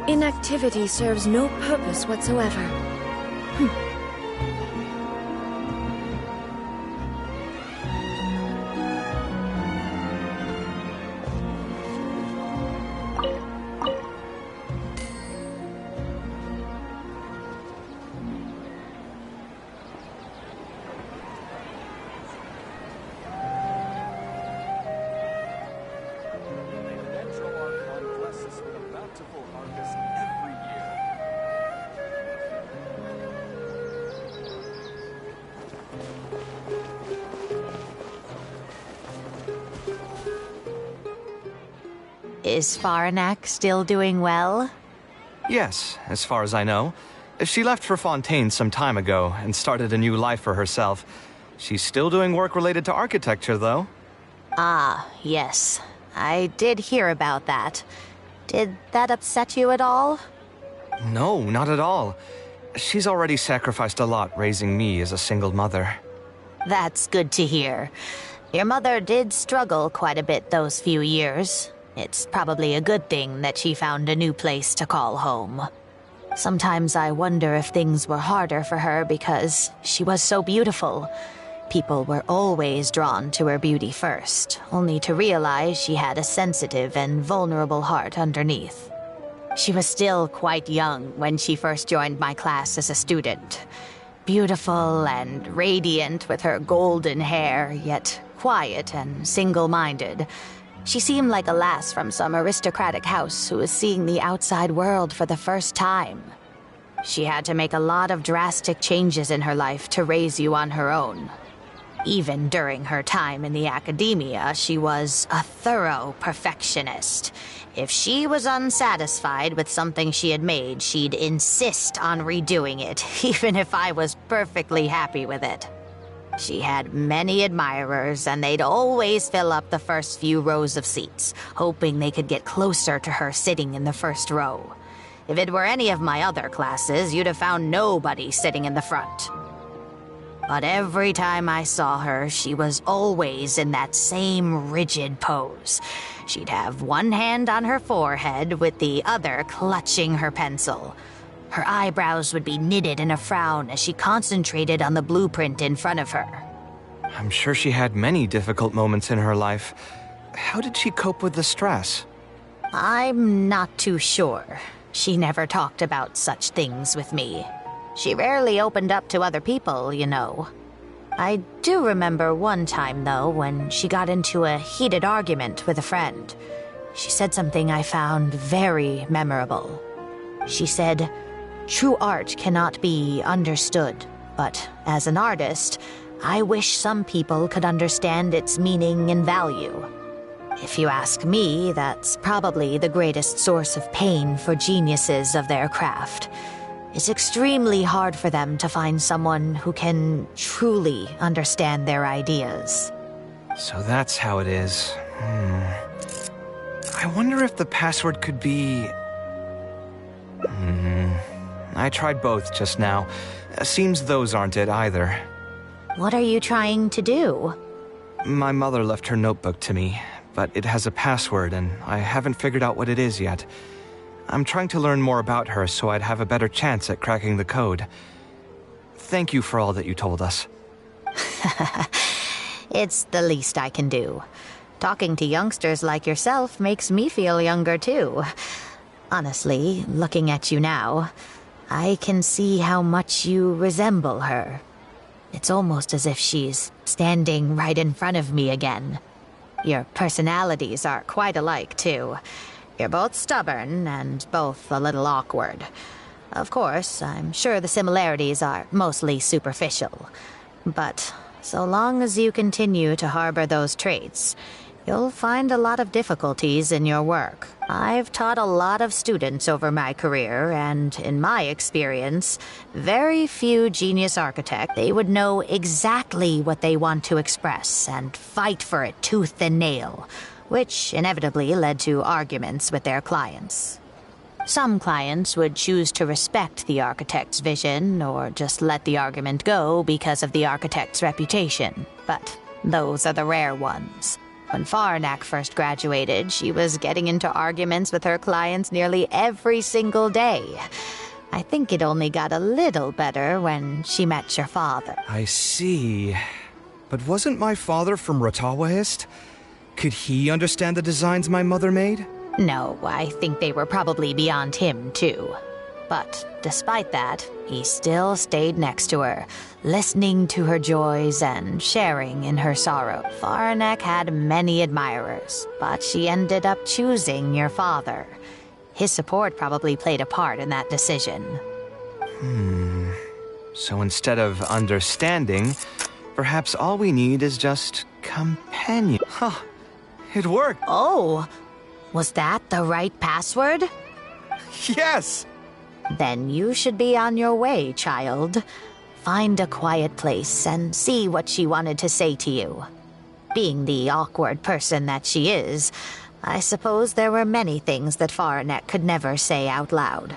Inactivity serves no purpose whatsoever. Is Farnak still doing well? Yes, as far as I know. She left for Fontaine some time ago and started a new life for herself. She's still doing work related to architecture, though. Ah, yes. I did hear about that. Did that upset you at all? No, not at all. She's already sacrificed a lot raising me as a single mother. That's good to hear. Your mother did struggle quite a bit those few years. It's probably a good thing that she found a new place to call home. Sometimes I wonder if things were harder for her because she was so beautiful. People were always drawn to her beauty first, only to realize she had a sensitive and vulnerable heart underneath. She was still quite young when she first joined my class as a student. Beautiful and radiant with her golden hair, yet quiet and single-minded. She seemed like a lass from some aristocratic house who was seeing the outside world for the first time. She had to make a lot of drastic changes in her life to raise you on her own. Even during her time in the academia, she was a thorough perfectionist. If she was unsatisfied with something she had made, she'd insist on redoing it, even if I was perfectly happy with it. She had many admirers, and they'd always fill up the first few rows of seats, hoping they could get closer to her sitting in the first row. If it were any of my other classes, you'd have found nobody sitting in the front. But every time I saw her, she was always in that same rigid pose. She'd have one hand on her forehead with the other clutching her pencil. Her eyebrows would be knitted in a frown as she concentrated on the blueprint in front of her. I'm sure she had many difficult moments in her life. How did she cope with the stress? I'm not too sure. She never talked about such things with me. She rarely opened up to other people, you know. I do remember one time, though, when she got into a heated argument with a friend. She said something I found very memorable. She said, "True art cannot be understood, but as an artist, I wish some people could understand its meaning and value." If you ask me, that's probably the greatest source of pain for geniuses of their craft. It's extremely hard for them to find someone who can truly understand their ideas. So that's how it is. I wonder if the password could be... I tried both just now. Seems those aren't it either. What are you trying to do? My mother left her notebook to me, but it has a password and I haven't figured out what it is yet. I'm trying to learn more about her so I'd have a better chance at cracking the code. Thank you for all that you told us. It's the least I can do. Talking to youngsters like yourself makes me feel younger too. Honestly, looking at you now, I can see how much you resemble her. It's almost as if she's standing right in front of me again. Your personalities are quite alike, too. You're both stubborn and both a little awkward. Of course, I'm sure the similarities are mostly superficial. But so long as you continue to harbor those traits, you'll find a lot of difficulties in your work. I've taught a lot of students over my career, and in my experience, very few genius architects, they would know exactly what they want to express and fight for it tooth and nail, which inevitably led to arguments with their clients. Some clients would choose to respect the architect's vision or just let the argument go because of the architect's reputation, but those are the rare ones. When Faranak first graduated, she was getting into arguments with her clients nearly every single day. I think it only got a little better when she met your father. I see. But wasn't my father from Rotawahist? Could he understand the designs my mother made? No, I think they were probably beyond him, too. But despite that, he still stayed next to her, listening to her joys and sharing in her sorrow. Faranek had many admirers, but she ended up choosing your father. His support probably played a part in that decision. So instead of understanding, perhaps all we need is just companion. Huh. It worked. Oh, was that the right password? Yes! Then you should be on your way, child. Find a quiet place and see what she wanted to say to you. Being the awkward person that she is, I suppose there were many things that Faranek could never say out loud.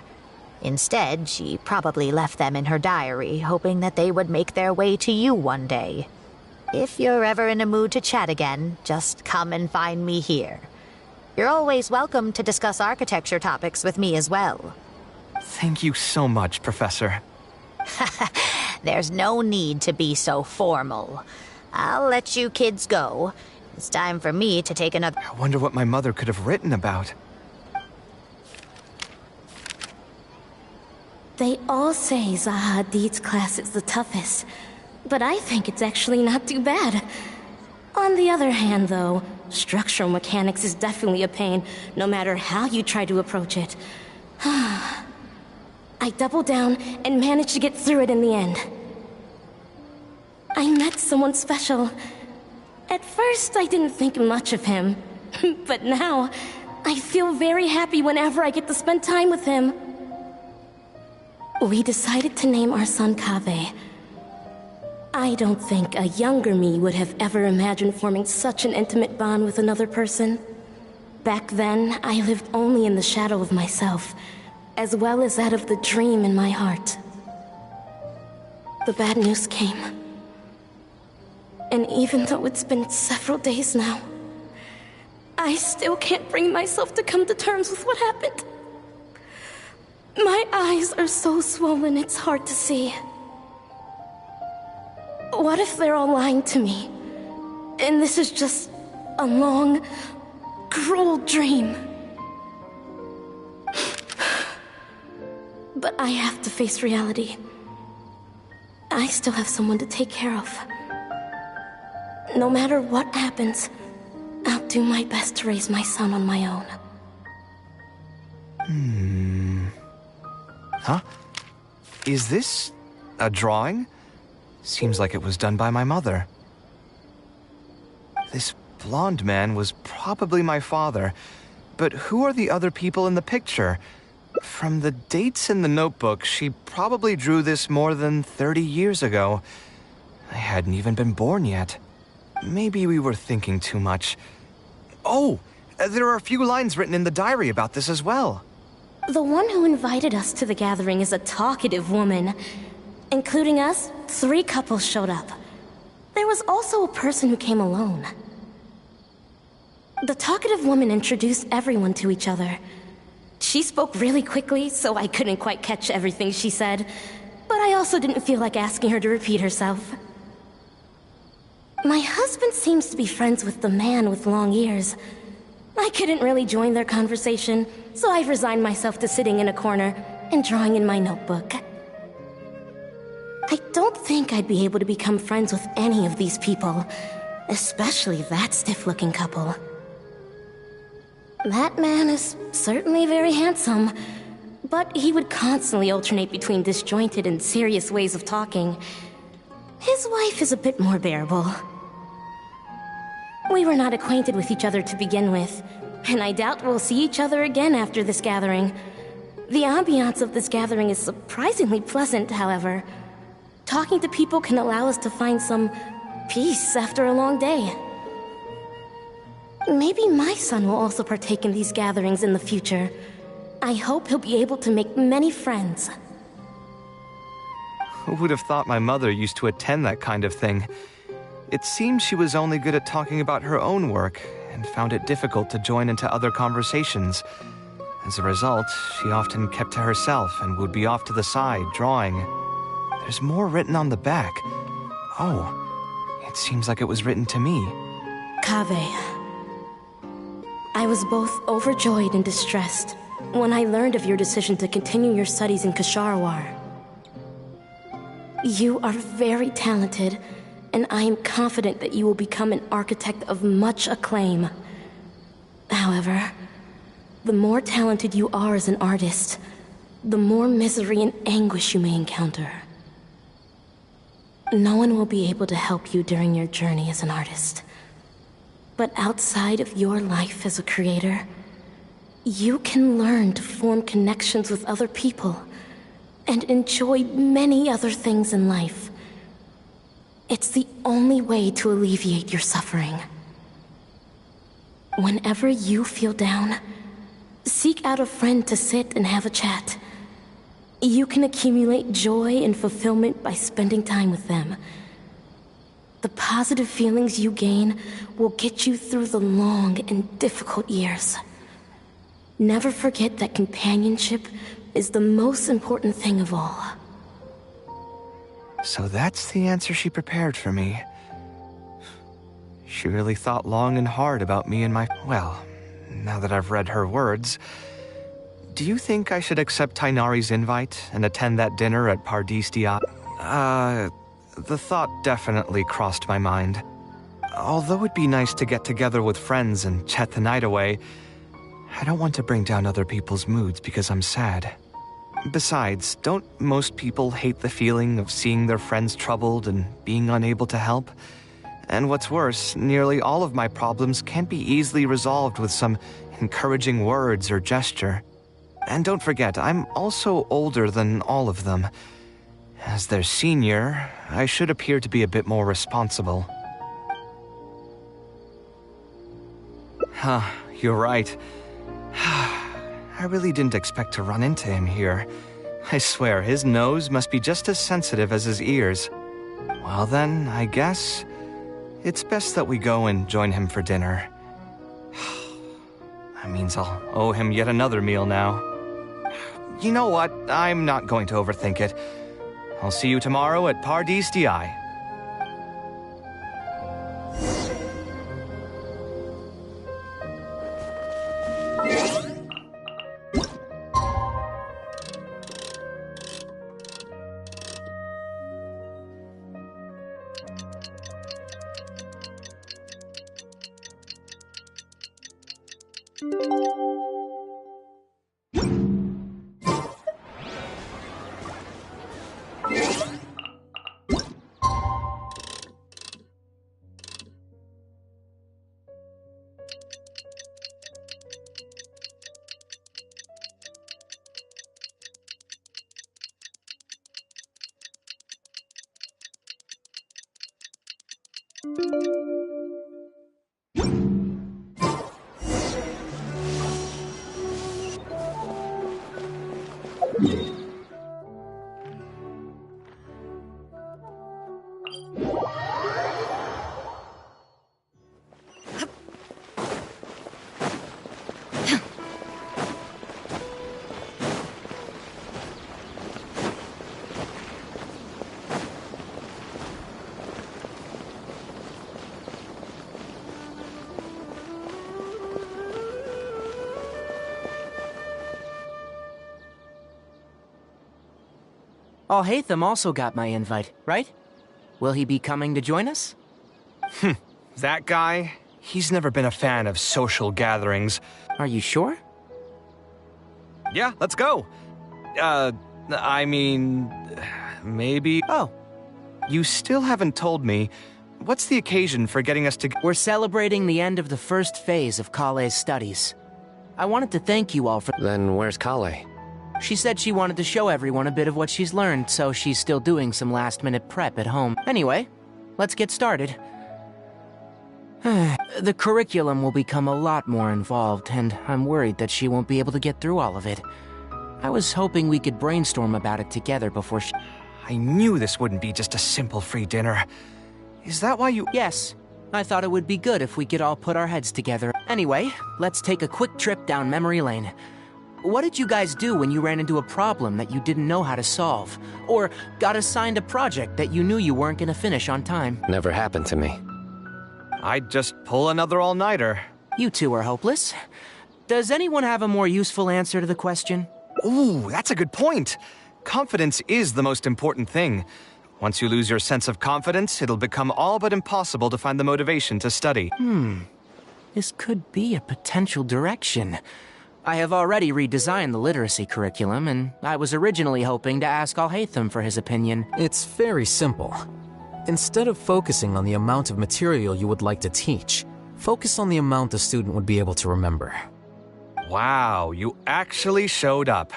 Instead, she probably left them in her diary, hoping that they would make their way to you one day. If you're ever in a mood to chat again, just come and find me here. You're always welcome to discuss architecture topics with me as well. Thank you so much, Professor. There's no need to be so formal. I'll let you kids go. It's time for me to take another... I wonder what my mother could have written about. They all say Zaha Hadid's class is the toughest, but I think it's actually not too bad. On the other hand, though, structural mechanics is definitely a pain, no matter how you try to approach it. I doubled down and managed to get through it in the end. I met someone special. At first, I didn't think much of him, but now, I feel very happy whenever I get to spend time with him. We decided to name our son Kaveh. I don't think a younger me would have ever imagined forming such an intimate bond with another person. Back then, I lived only in the shadow of myself, as well as that of the dream in my heart. The bad news came. And even though it's been several days now, I still can't bring myself to come to terms with what happened. My eyes are so swollen it's hard to see. What if they're all lying to me? And this is just a long, cruel dream. But I have to face reality. I still have someone to take care of. No matter what happens, I'll do my best to raise my son on my own. Huh? Is this a drawing? Seems like it was done by my mother. This blonde man was probably my father, but who are the other people in the picture? From the dates in the notebook, she probably drew this more than 30 years ago. I hadn't even been born yet. Maybe we were thinking too much. Oh, there are a few lines written in the diary about this as well. The one who invited us to the gathering is a talkative woman. Including us, 3 couples showed up. There was also a person who came alone. The talkative woman introduced everyone to each other. She spoke really quickly, so I couldn't quite catch everything she said, but I also didn't feel like asking her to repeat herself. My husband seems to be friends with the man with long ears. I couldn't really join their conversation, so I've resigned myself to sitting in a corner and drawing in my notebook. I don't think I'd be able to become friends with any of these people, especially that stiff-looking couple. That man is certainly very handsome, but he would constantly alternate between disjointed and serious ways of talking. His wife is a bit more bearable. We were not acquainted with each other to begin with, and I doubt we'll see each other again after this gathering. The ambiance of this gathering is surprisingly pleasant, however. Talking to people can allow us to find some peace after a long day. Maybe my son will also partake in these gatherings in the future. I hope he'll be able to make many friends. Who would have thought my mother used to attend that kind of thing? It seems she was only good at talking about her own work and found it difficult to join into other conversations. As a result, she often kept to herself and would be off to the side, drawing. There's more written on the back. Oh, it seems like it was written to me. Kaveh, I was both overjoyed and distressed when I learned of your decision to continue your studies in Kasharwar. You are very talented, and I am confident that you will become an architect of much acclaim. However, the more talented you are as an artist, the more misery and anguish you may encounter. No one will be able to help you during your journey as an artist. But outside of your life as a creator, you can learn to form connections with other people and enjoy many other things in life. It's the only way to alleviate your suffering. Whenever you feel down, seek out a friend to sit and have a chat. You can accumulate joy and fulfillment by spending time with them. The positive feelings you gain will get you through the long and difficult years. Never forget that companionship is the most important thing of all. So that's the answer she prepared for me. She really thought long and hard about me and my... Well, now that I've read her words, do you think I should accept Tighnari's invite and attend that dinner at Pardis Dia? The thought definitely crossed my mind. Although it'd be nice to get together with friends and chat the night away, I don't want to bring down other people's moods because I'm sad. Besides, don't most people hate the feeling of seeing their friends troubled and being unable to help? And what's worse, nearly all of my problems can't be easily resolved with some encouraging words or gesture. And don't forget, I'm also older than all of them. As their senior, I should appear to be a bit more responsible. Huh, you're right. I really didn't expect to run into him here. I swear, his nose must be just as sensitive as his ears. Well then, I guess it's best that we go and join him for dinner. That means I'll owe him yet another meal now. You know what? I'm not going to overthink it. I'll see you tomorrow at Pardis Di. Alhaitham also got my invite, right? Will he be coming to join us? That guy? He's never been a fan of social gatherings. Are you sure? Yeah, let's go. I mean, maybe... Oh. You still haven't told me, what's the occasion for getting us to... We're celebrating the end of the first phase of Kale's studies. I wanted to thank you all for... Then where's Kale? She said she wanted to show everyone a bit of what she's learned, so she's still doing some last-minute prep at home. Anyway, let's get started. The curriculum will become a lot more involved, and I'm worried that she won't be able to get through all of it. I was hoping we could brainstorm about it together before she... I knew this wouldn't be just a simple free dinner. Is that why you... Yes. I thought it would be good if we could all put our heads together. Anyway, let's take a quick trip down memory lane. What did you guys do when you ran into a problem that you didn't know how to solve? Or got assigned a project that you knew you weren't gonna finish on time? Never happened to me. I'd just pull another all-nighter. You two are hopeless. Does anyone have a more useful answer to the question? Ooh, that's a good point. Confidence is the most important thing. Once you lose your sense of confidence, it'll become all but impossible to find the motivation to study. This could be a potential direction. I have already redesigned the literacy curriculum, and I was originally hoping to ask Alhaitham for his opinion. It's very simple. Instead of focusing on the amount of material you would like to teach, focus on the amount the student would be able to remember. Wow, you actually showed up.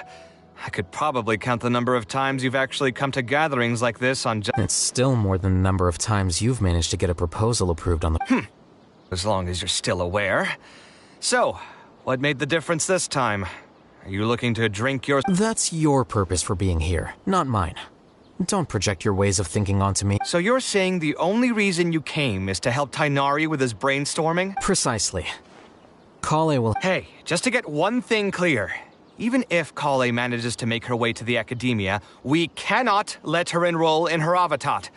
I could probably count the number of times you've actually come to gatherings like this on It's still more than the number of times you've managed to get a proposal approved on the... as long as you're still aware. So, what made the difference this time? Are you looking to drink your... That's your purpose for being here, not mine. Don't project your ways of thinking onto me. So you're saying the only reason you came is to help Tighnari with his brainstorming? Precisely. Collei will... Hey, just to get one thing clear. Even if Collei manages to make her way to the Academia, we cannot let her enroll in Haravatat.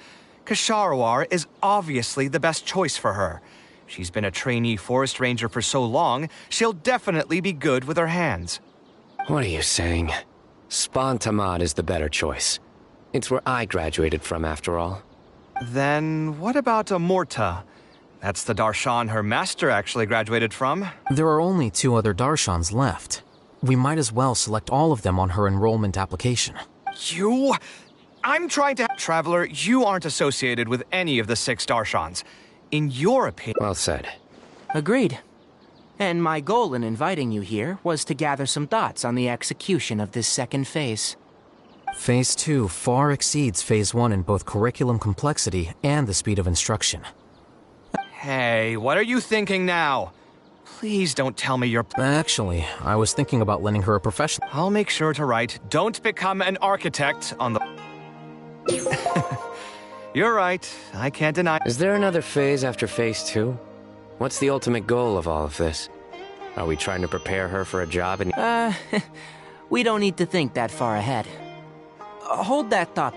Kshahrewar is obviously the best choice for her. She's been a trainee forest ranger for so long, she'll definitely be good with her hands. What are you saying? Spon Tamad is the better choice. It's where I graduated from, after all. Then what about Amorta? That's the Darshan her master actually graduated from. There are only 2 other Darshans left. We might as well select all of them on her enrollment application. You? I'm trying to... Traveler, you aren't associated with any of the 6 Darshans. In your opinion... Well said. Agreed. And my goal in inviting you here was to gather some thoughts on the execution of this second phase. Phase 2 far exceeds Phase 1 in both curriculum complexity and the speed of instruction. Hey, what are you thinking now? Please don't tell me you're... Actually, I was thinking about lending her a professional... I'll make sure to write, don't become an architect on the... You're right, I can't deny... Is there another phase after Phase 2? What's the ultimate goal of all of this? Are we trying to prepare her for a job in... We don't need to think that far ahead. Hold that thought.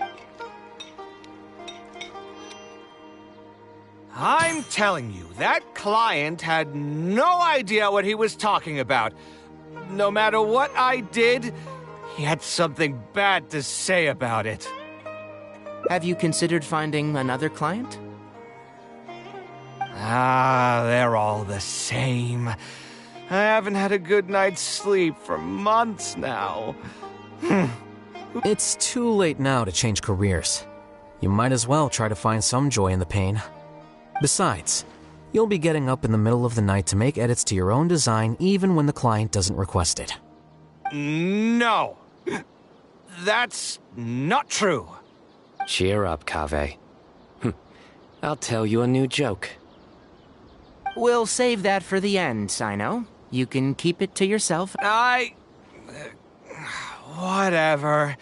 I'm telling you, that client had no idea what he was talking about. No matter what I did, he had something bad to say about it. Have you considered finding another client? They're all the same. I haven't had a good night's sleep for months now. It's too late now to change careers. You might as well try to find some joy in the pain. Besides, you'll be getting up in the middle of the night to make edits to your own design even when the client doesn't request it. No. That's not true. Cheer up, Kaveh. I'll tell you a new joke. We'll save that for the end, Sino. You can keep it to yourself. Whatever.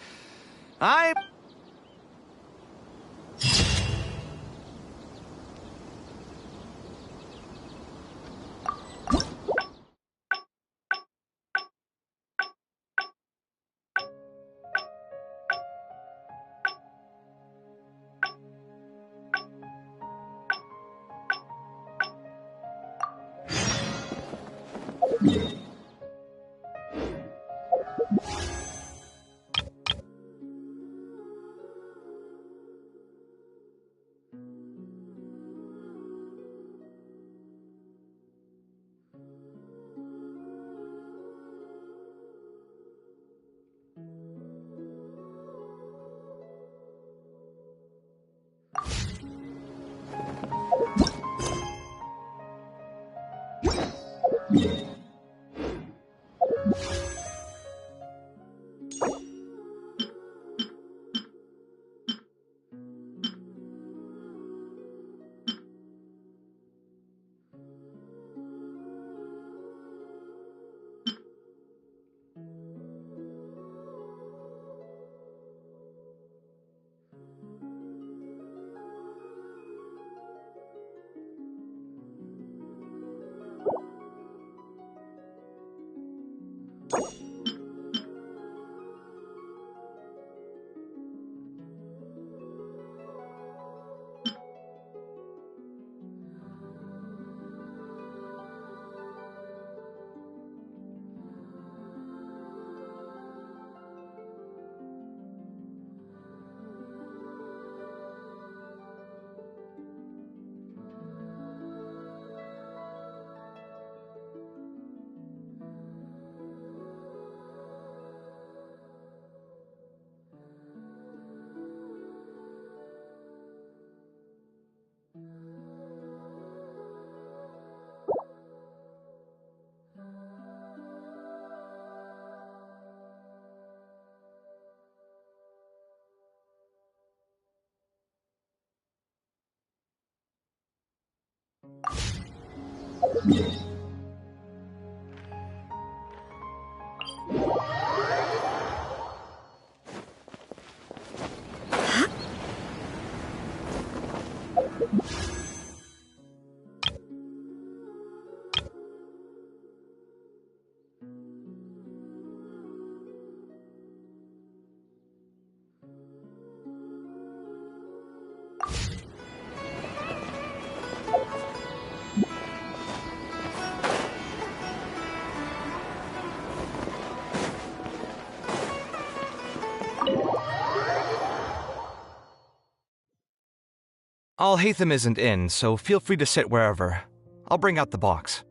Alhaitham isn't in, so feel free to sit wherever. I'll bring out the box.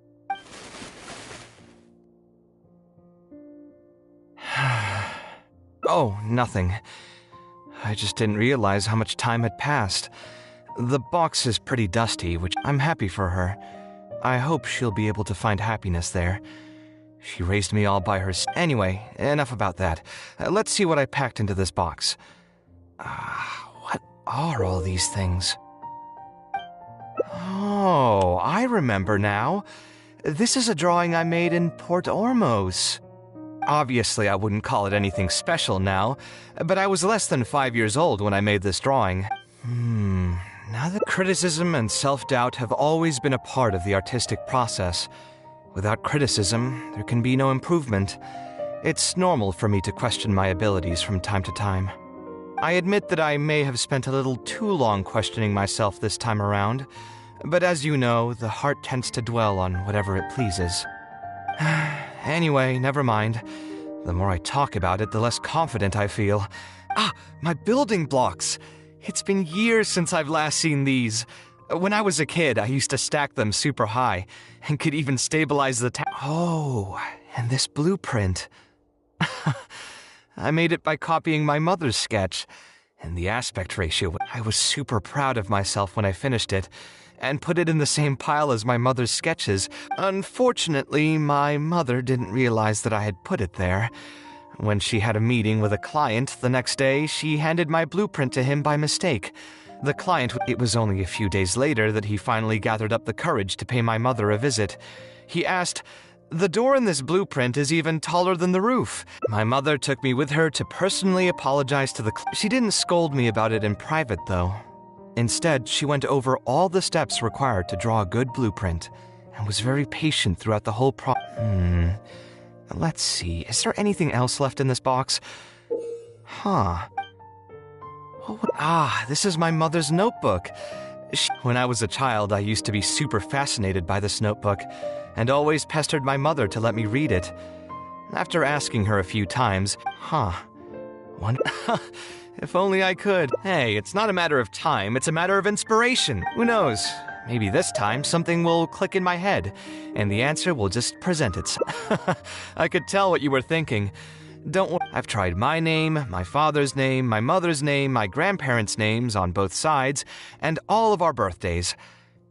Oh, nothing. I just didn't realize how much time had passed. The box is pretty dusty, which I'm happy for her. I hope she'll be able to find happiness there. She raised me all by herself. Anyway, enough about that. Let's see what I packed into this box. What are all these things? Oh, I remember now. This is a drawing I made in Port Ormos. Obviously, I wouldn't call it anything special now, but I was less than 5 years old when I made this drawing. Now that criticism and self-doubt have always been a part of the artistic process. Without criticism, there can be no improvement. It's normal for me to question my abilities from time to time. I admit that I may have spent a little too long questioning myself this time around, but as you know, the heart tends to dwell on whatever it pleases. Anyway, never mind. The more I talk about it, the less confident I feel. My building blocks! It's been years since I've last seen these. When I was a kid, I used to stack them super high, and could even stabilize the Oh, and this blueprint. I made it by copying my mother's sketch, and the aspect ratio. I was super proud of myself when I finished it, and put it in the same pile as my mother's sketches. Unfortunately, my mother didn't realize that I had put it there. When she had a meeting with a client the next day, she handed my blueprint to him by mistake. The client, it was only a few days later that he finally gathered up the courage to pay my mother a visit. He asked, "The door in this blueprint is even taller than the roof." My mother took me with her to personally apologize to the She didn't scold me about it in private, though. Instead, she went over all the steps required to draw a good blueprint, and was very patient throughout the whole Let's see, is there anything else left in this box? This is my mother's notebook. When I was a child, I used to be super fascinated by this notebook, and always pestered my mother to let me read it. After asking her a few times, if only I could. Hey, it's not a matter of time, it's a matter of inspiration. Who knows? Maybe this time something will click in my head, and the answer will just present itself. I could tell what you were thinking. Don't worry, I've tried my name, my father's name, my mother's name, my grandparents' names on both sides, and all of our birthdays.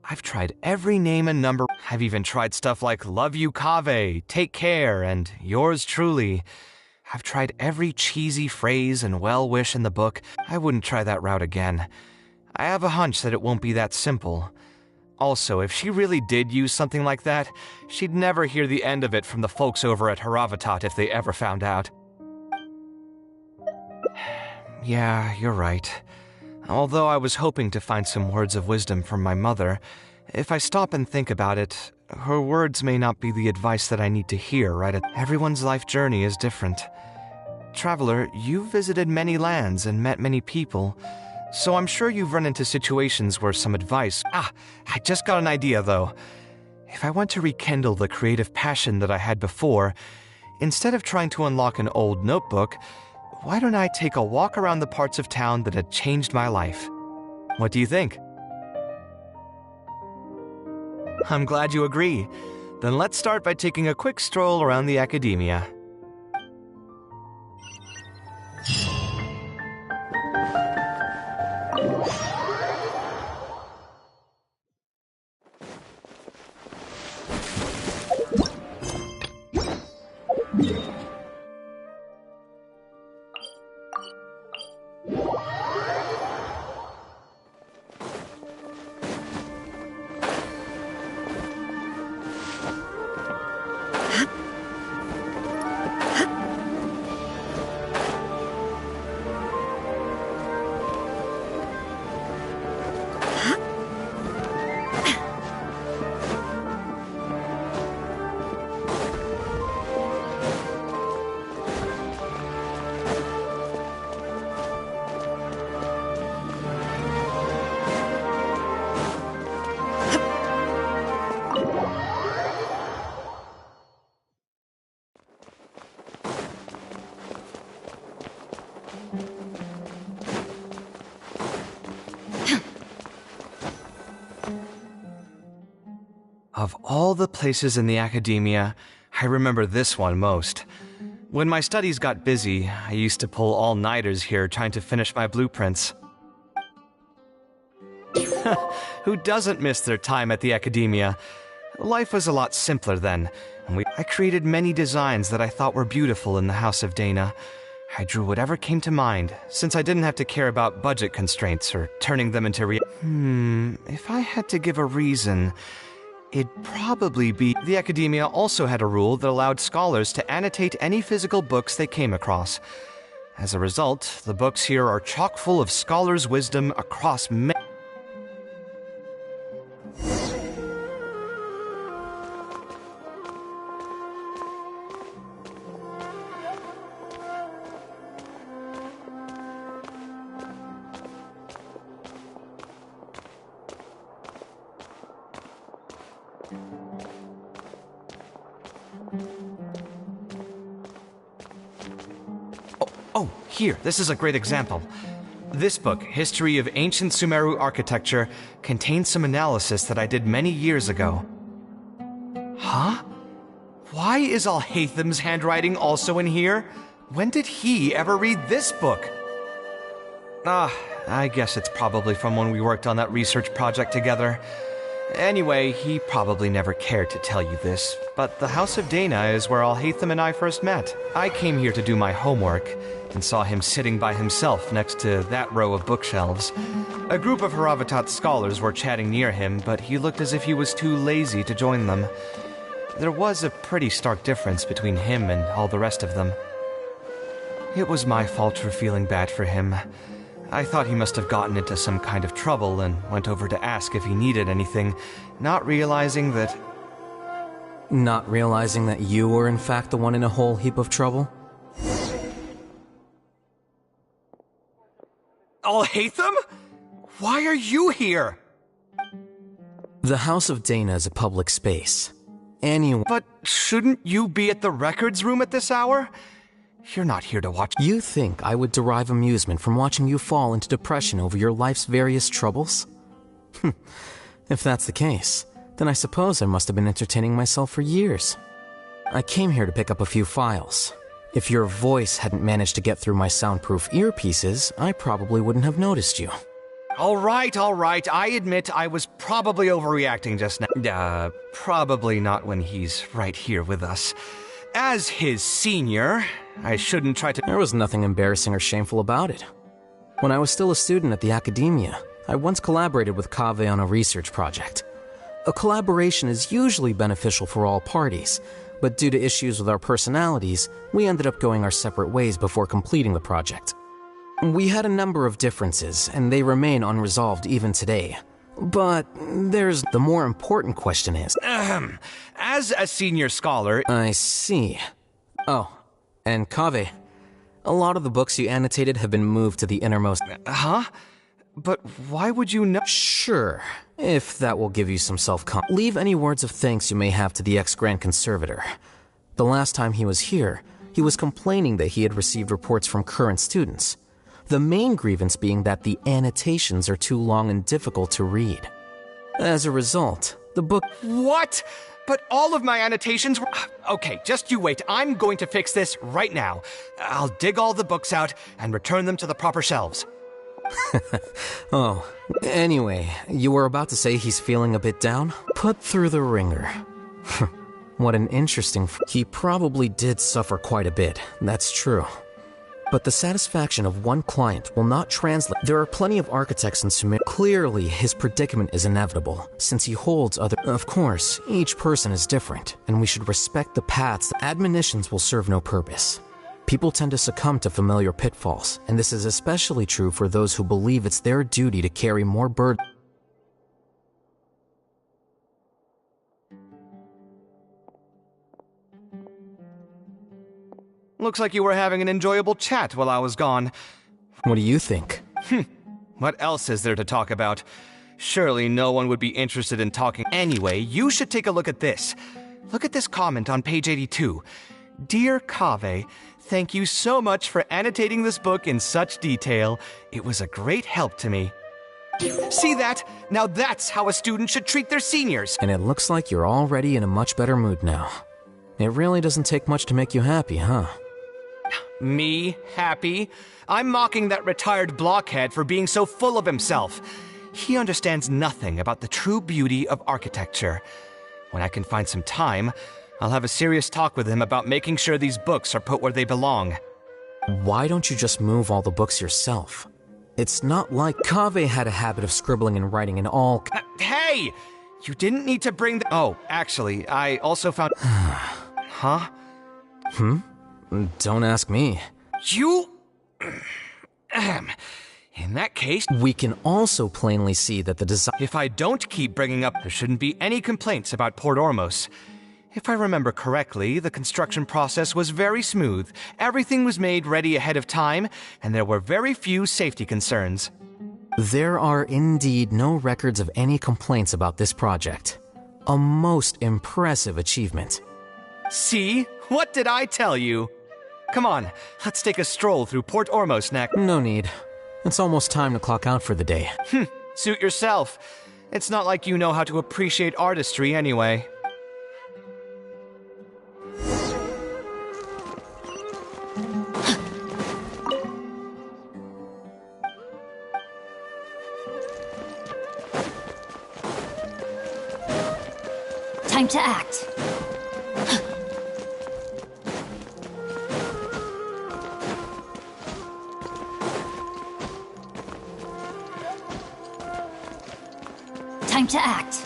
I've tried every name and number. I've even tried stuff like Love You Kaveh, Take Care, and Yours Truly. I've tried every cheesy phrase and well-wish in the book. I wouldn't try that route again. I have a hunch that it won't be that simple. Also, if she really did use something like that, she'd never hear the end of it from the folks over at Haravatat if they ever found out. Yeah, you're right. Although I was hoping to find some words of wisdom from my mother, if I stop and think about it, her words may not be the advice that I need to hear right at... Everyone's life journey is different. Traveler, you've visited many lands and met many people, so I'm sure you've run into situations where some advice... I just got an idea, though. If I want to rekindle the creative passion that I had before, instead of trying to unlock an old notebook, why don't I take a walk around the parts of town that had changed my life? What do you think? I'm glad you agree. Then let's start by taking a quick stroll around the academia. Of all the places in the academia, I remember this one most. When my studies got busy, I used to pull all-nighters here trying to finish my blueprints. Who doesn't miss their time at the academia? Life was a lot simpler then, and I created many designs that I thought were beautiful in the House of Dana. I drew whatever came to mind, since I didn't have to care about budget constraints or turning them into if I had to give a reason, it'd probably be... The academia also had a rule that allowed scholars to annotate any physical books they came across. As a result, the books here are chock full of scholars' wisdom across many... Oh, here, this is a great example. This book, History of Ancient Sumeru Architecture, contains some analysis that I did many years ago. Huh? Why is Alhaitham's handwriting also in here? When did he ever read this book? I guess it's probably from when we worked on that research project together. Anyway, he probably never cared to tell you this, but the House of Dana is where Alhaitham and I first met. I came here to do my homework, and saw him sitting by himself next to that row of bookshelves. A group of Haravatat scholars were chatting near him, but he looked as if he was too lazy to join them. There was a pretty stark difference between him and all the rest of them. It was my fault for feeling bad for him. I thought he must have gotten into some kind of trouble and went over to ask if he needed anything, not realizing that... Not realizing that you were in fact the one in a whole heap of trouble? Alhaitham? Why are you here? The House of Dana is a public space. Anyone... But shouldn't you be at the records room at this hour? You're not here to watch... You think I would derive amusement from watching you fall into depression over your life's various troubles? If that's the case, then I suppose I must have been entertaining myself for years. I came here to pick up a few files. If your voice hadn't managed to get through my soundproof earpieces, I probably wouldn't have noticed you. All right. I admit I was probably overreacting just now. Probably not when he's right here with us. As his senior, I shouldn't try to... There was nothing embarrassing or shameful about it. When I was still a student at the academia, I once collaborated with Kaveh on a research project. A collaboration is usually beneficial for all parties, but due to issues with our personalities, we ended up going our separate ways before completing the project. We had a number of differences, and they remain unresolved even today. But there's the more important question is... As a senior scholar... I see. Oh, and Kaveh, a lot of the books you annotated have been moved to the innermost... Huh? But why would you know... Sure, if that will give you some self-confidence. Leave any words of thanks you may have to the ex-Grand Conservator. The last time he was here, he was complaining that he had received reports from current students. The main grievance being that the annotations are too long and difficult to read. As a result, the book... What? But all of my annotations were... Okay, just you wait. I'm going to fix this right now. I'll dig all the books out and return them to the proper shelves. Oh, anyway, you were about to say he's feeling a bit down? Put through the ringer. What an interesting... He probably did suffer quite a bit, that's true. But the satisfaction of one client will not translate. There are plenty of architects in Sumeru. Clearly, his predicament is inevitable, since he holds other... Of course, each person is different, and we should respect the paths. Admonitions will serve no purpose. People tend to succumb to familiar pitfalls, and this is especially true for those who believe it's their duty to carry more burden. Looks like you were having an enjoyable chat while I was gone. What do you think? What else is there to talk about? Surely no one would be interested in talking. Anyway, you should take a look at this. Look at this comment on page 82. Dear Kaveh, thank you so much for annotating this book in such detail. It was a great help to me. See that? Now that's how a student should treat their seniors. And it looks like you're already in a much better mood now. It really doesn't take much to make you happy, huh? Me happy? I'm mocking that retired blockhead for being so full of himself. He understands nothing about the true beauty of architecture. When I can find some time, I'll have a serious talk with him about making sure these books are put where they belong. Why don't you just move all the books yourself? It's not like Kaveh had a habit of scribbling and writing in all... Hey! You didn't need to bring the... Oh, actually, I also found... Huh? Don't ask me. You... In that case... We can also plainly see that the design... If I don't keep bringing up, there shouldn't be any complaints about Port Ormos. If I remember correctly, the construction process was very smooth. Everything was made ready ahead of time, and there were very few safety concerns. There are indeed no records of any complaints about this project. A most impressive achievement. See? What did I tell you? Come on, let's take a stroll through Port Ormos next. No need. It's almost time to clock out for the day. Suit yourself. It's not like you know how to appreciate artistry anyway. Time to act. Time to act.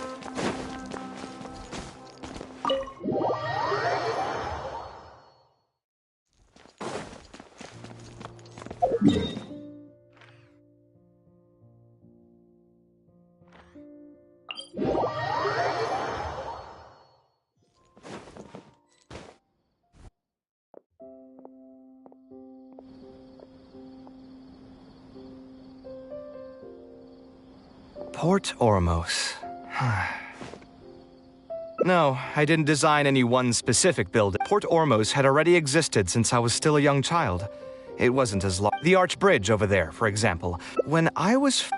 Port Ormos. No, I didn't design any one specific building. Port Ormos had already existed since I was still a young child. It wasn't as long. The Arch Bridge over there, for example. When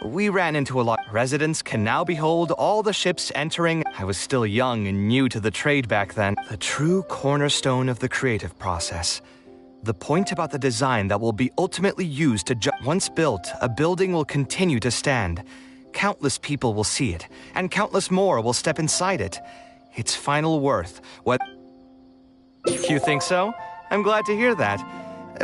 we ran into a lot. Residents can now behold all the ships entering. I was still young and new to the trade back then. The true cornerstone of the creative process. The point about the design that will be ultimately used to once built, a building will continue to stand. Countless people will see it, and countless more will step inside it. Its final worth, what... You think so? I'm glad to hear that.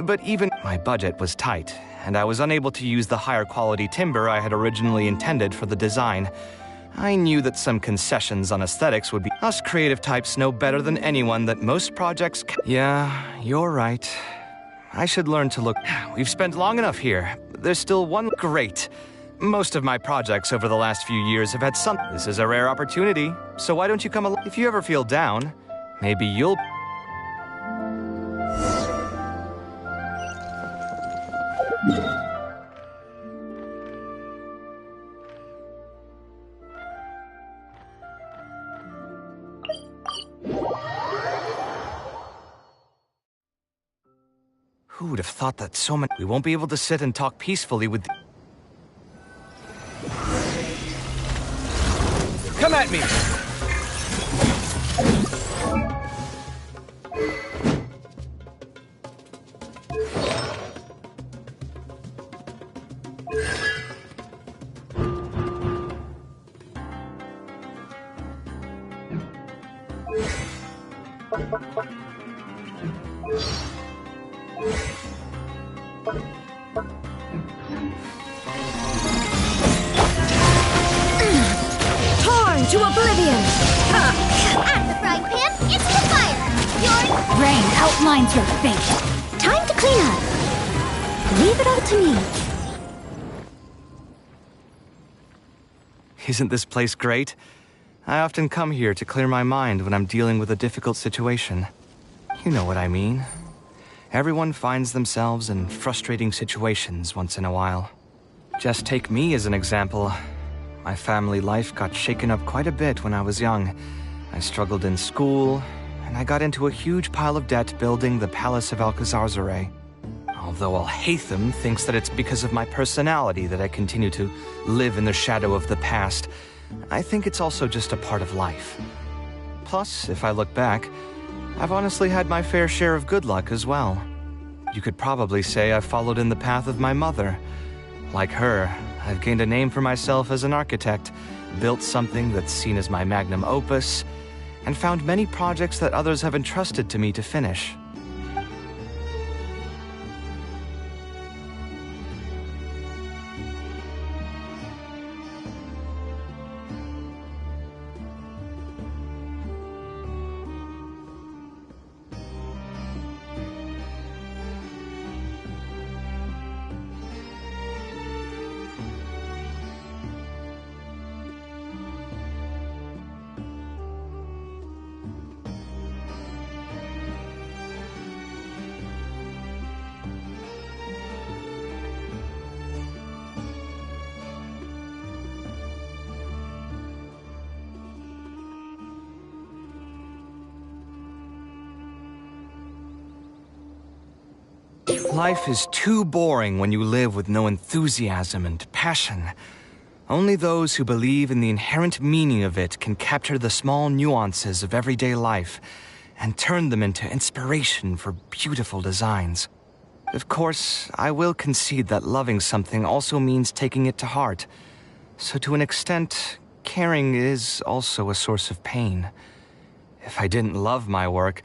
But even my budget was tight, and I was unable to use the higher quality timber I had originally intended for the design. I knew that some concessions on aesthetics would be... Us creative types know better than anyone that most projects Yeah, you're right. I should learn to look... We've spent long enough here. There's still one... Great. Most of my projects over the last few years have had some... This is a rare opportunity, so why don't you come along? If you ever feel down, maybe you'll... Who would have thought that so many... We won't be able to sit and talk peacefully with... Come at me! Torn to oblivion! At the frying pan, it's the fire! Your brain outlines your fate. Time to clean up. Leave it all to me. Isn't this place great? I often come here to clear my mind when I'm dealing with a difficult situation. You know what I mean. Everyone finds themselves in frustrating situations once in a while. Just take me as an example. My family life got shaken up quite a bit when I was young. I struggled in school, and I got into a huge pile of debt building the Palace of Alcazarzaray. Although Alhaitham thinks that it's because of my personality that I continue to live in the shadow of the past, I think it's also just a part of life. Plus, if I look back, I've honestly had my fair share of good luck as well. You could probably say I've followed in the path of my mother. Like her, I've gained a name for myself as an architect, built something that's seen as my magnum opus, and found many projects that others have entrusted to me to finish. Life is too boring when you live with no enthusiasm and passion. Only those who believe in the inherent meaning of it can capture the small nuances of everyday life and turn them into inspiration for beautiful designs. Of course, I will concede that loving something also means taking it to heart. So to an extent, caring is also a source of pain. If I didn't love my work,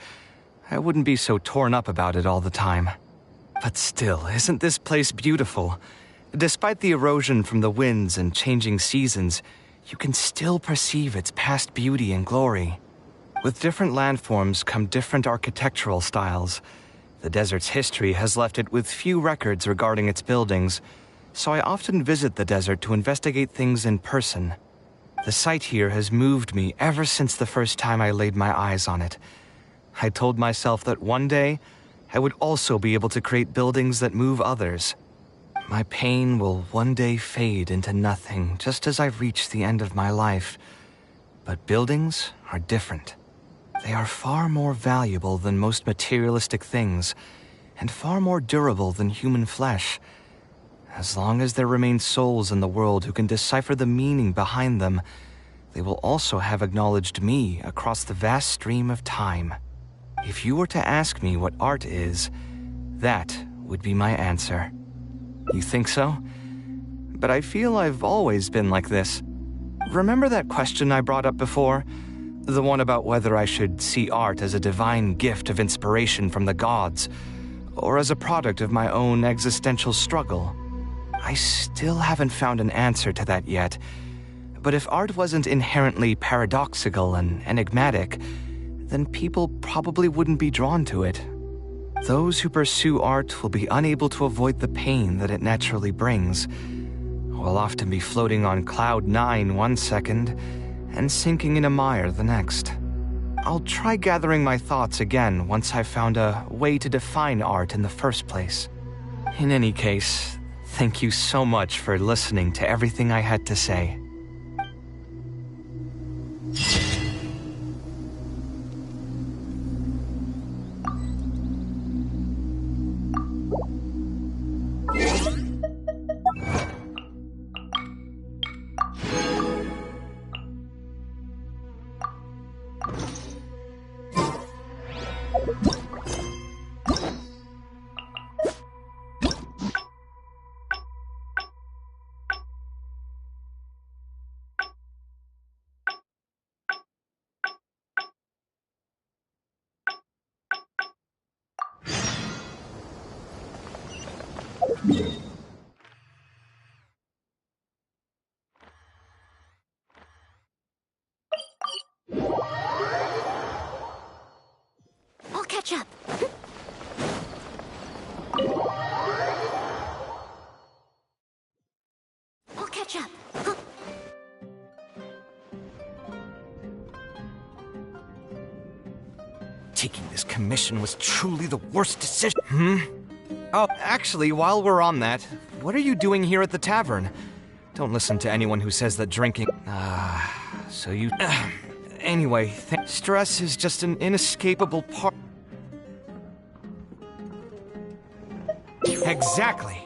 I wouldn't be so torn up about it all the time. But still, isn't this place beautiful? Despite the erosion from the winds and changing seasons, you can still perceive its past beauty and glory. With different landforms come different architectural styles. The desert's history has left it with few records regarding its buildings, so I often visit the desert to investigate things in person. The sight here has moved me ever since the first time I laid my eyes on it. I told myself that one day, I would also be able to create buildings that move others. My pain will one day fade into nothing, just as I reach the end of my life. But buildings are different. They are far more valuable than most materialistic things, and far more durable than human flesh. As long as there remain souls in the world who can decipher the meaning behind them, they will also have acknowledged me across the vast stream of time. If you were to ask me what art is, that would be my answer. You think so? But I feel I've always been like this. Remember that question I brought up before? The one about whether I should see art as a divine gift of inspiration from the gods, or as a product of my own existential struggle. I still haven't found an answer to that yet. But if art wasn't inherently paradoxical and enigmatic, then people probably wouldn't be drawn to it. Those who pursue art will be unable to avoid the pain that it naturally brings. Will often be floating on cloud 9 one second and sinking in a mire the next. I'll try gathering my thoughts again once I've found a way to define art in the first place. In any case, thank you so much for listening to everything I had to say. I'll catch up. I'll catch up. Taking this commission was truly the worst decision. Oh, actually, while we're on that, what are you doing here at the tavern? Don't listen to anyone who says that drinking... so you... Anyway, stress is just an inescapable part... Exactly.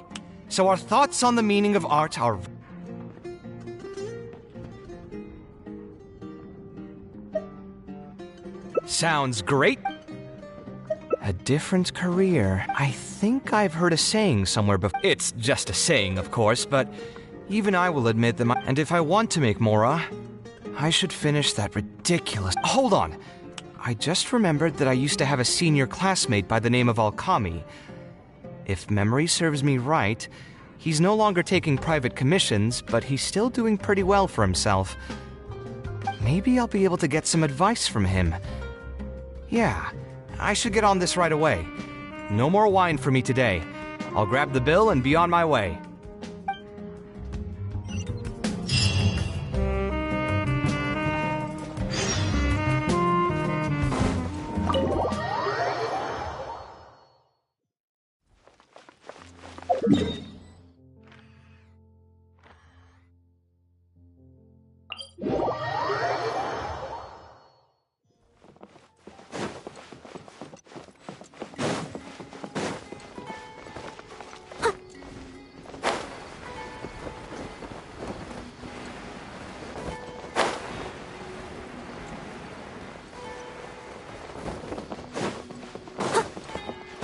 So our thoughts on the meaning of art are... Sounds great. A different career. I think I've heard a saying somewhere before. It's just a saying, of course, but even I will admit that and if I want to make Mora, I should finish that ridiculous... Hold on. I just remembered that I used to have a senior classmate by the name of Alkami. If memory serves me right, he's no longer taking private commissions, but he's still doing pretty well for himself. Maybe I'll be able to get some advice from him. Yeah, I should get on this right away. No more wine for me today. I'll grab the bill and be on my way.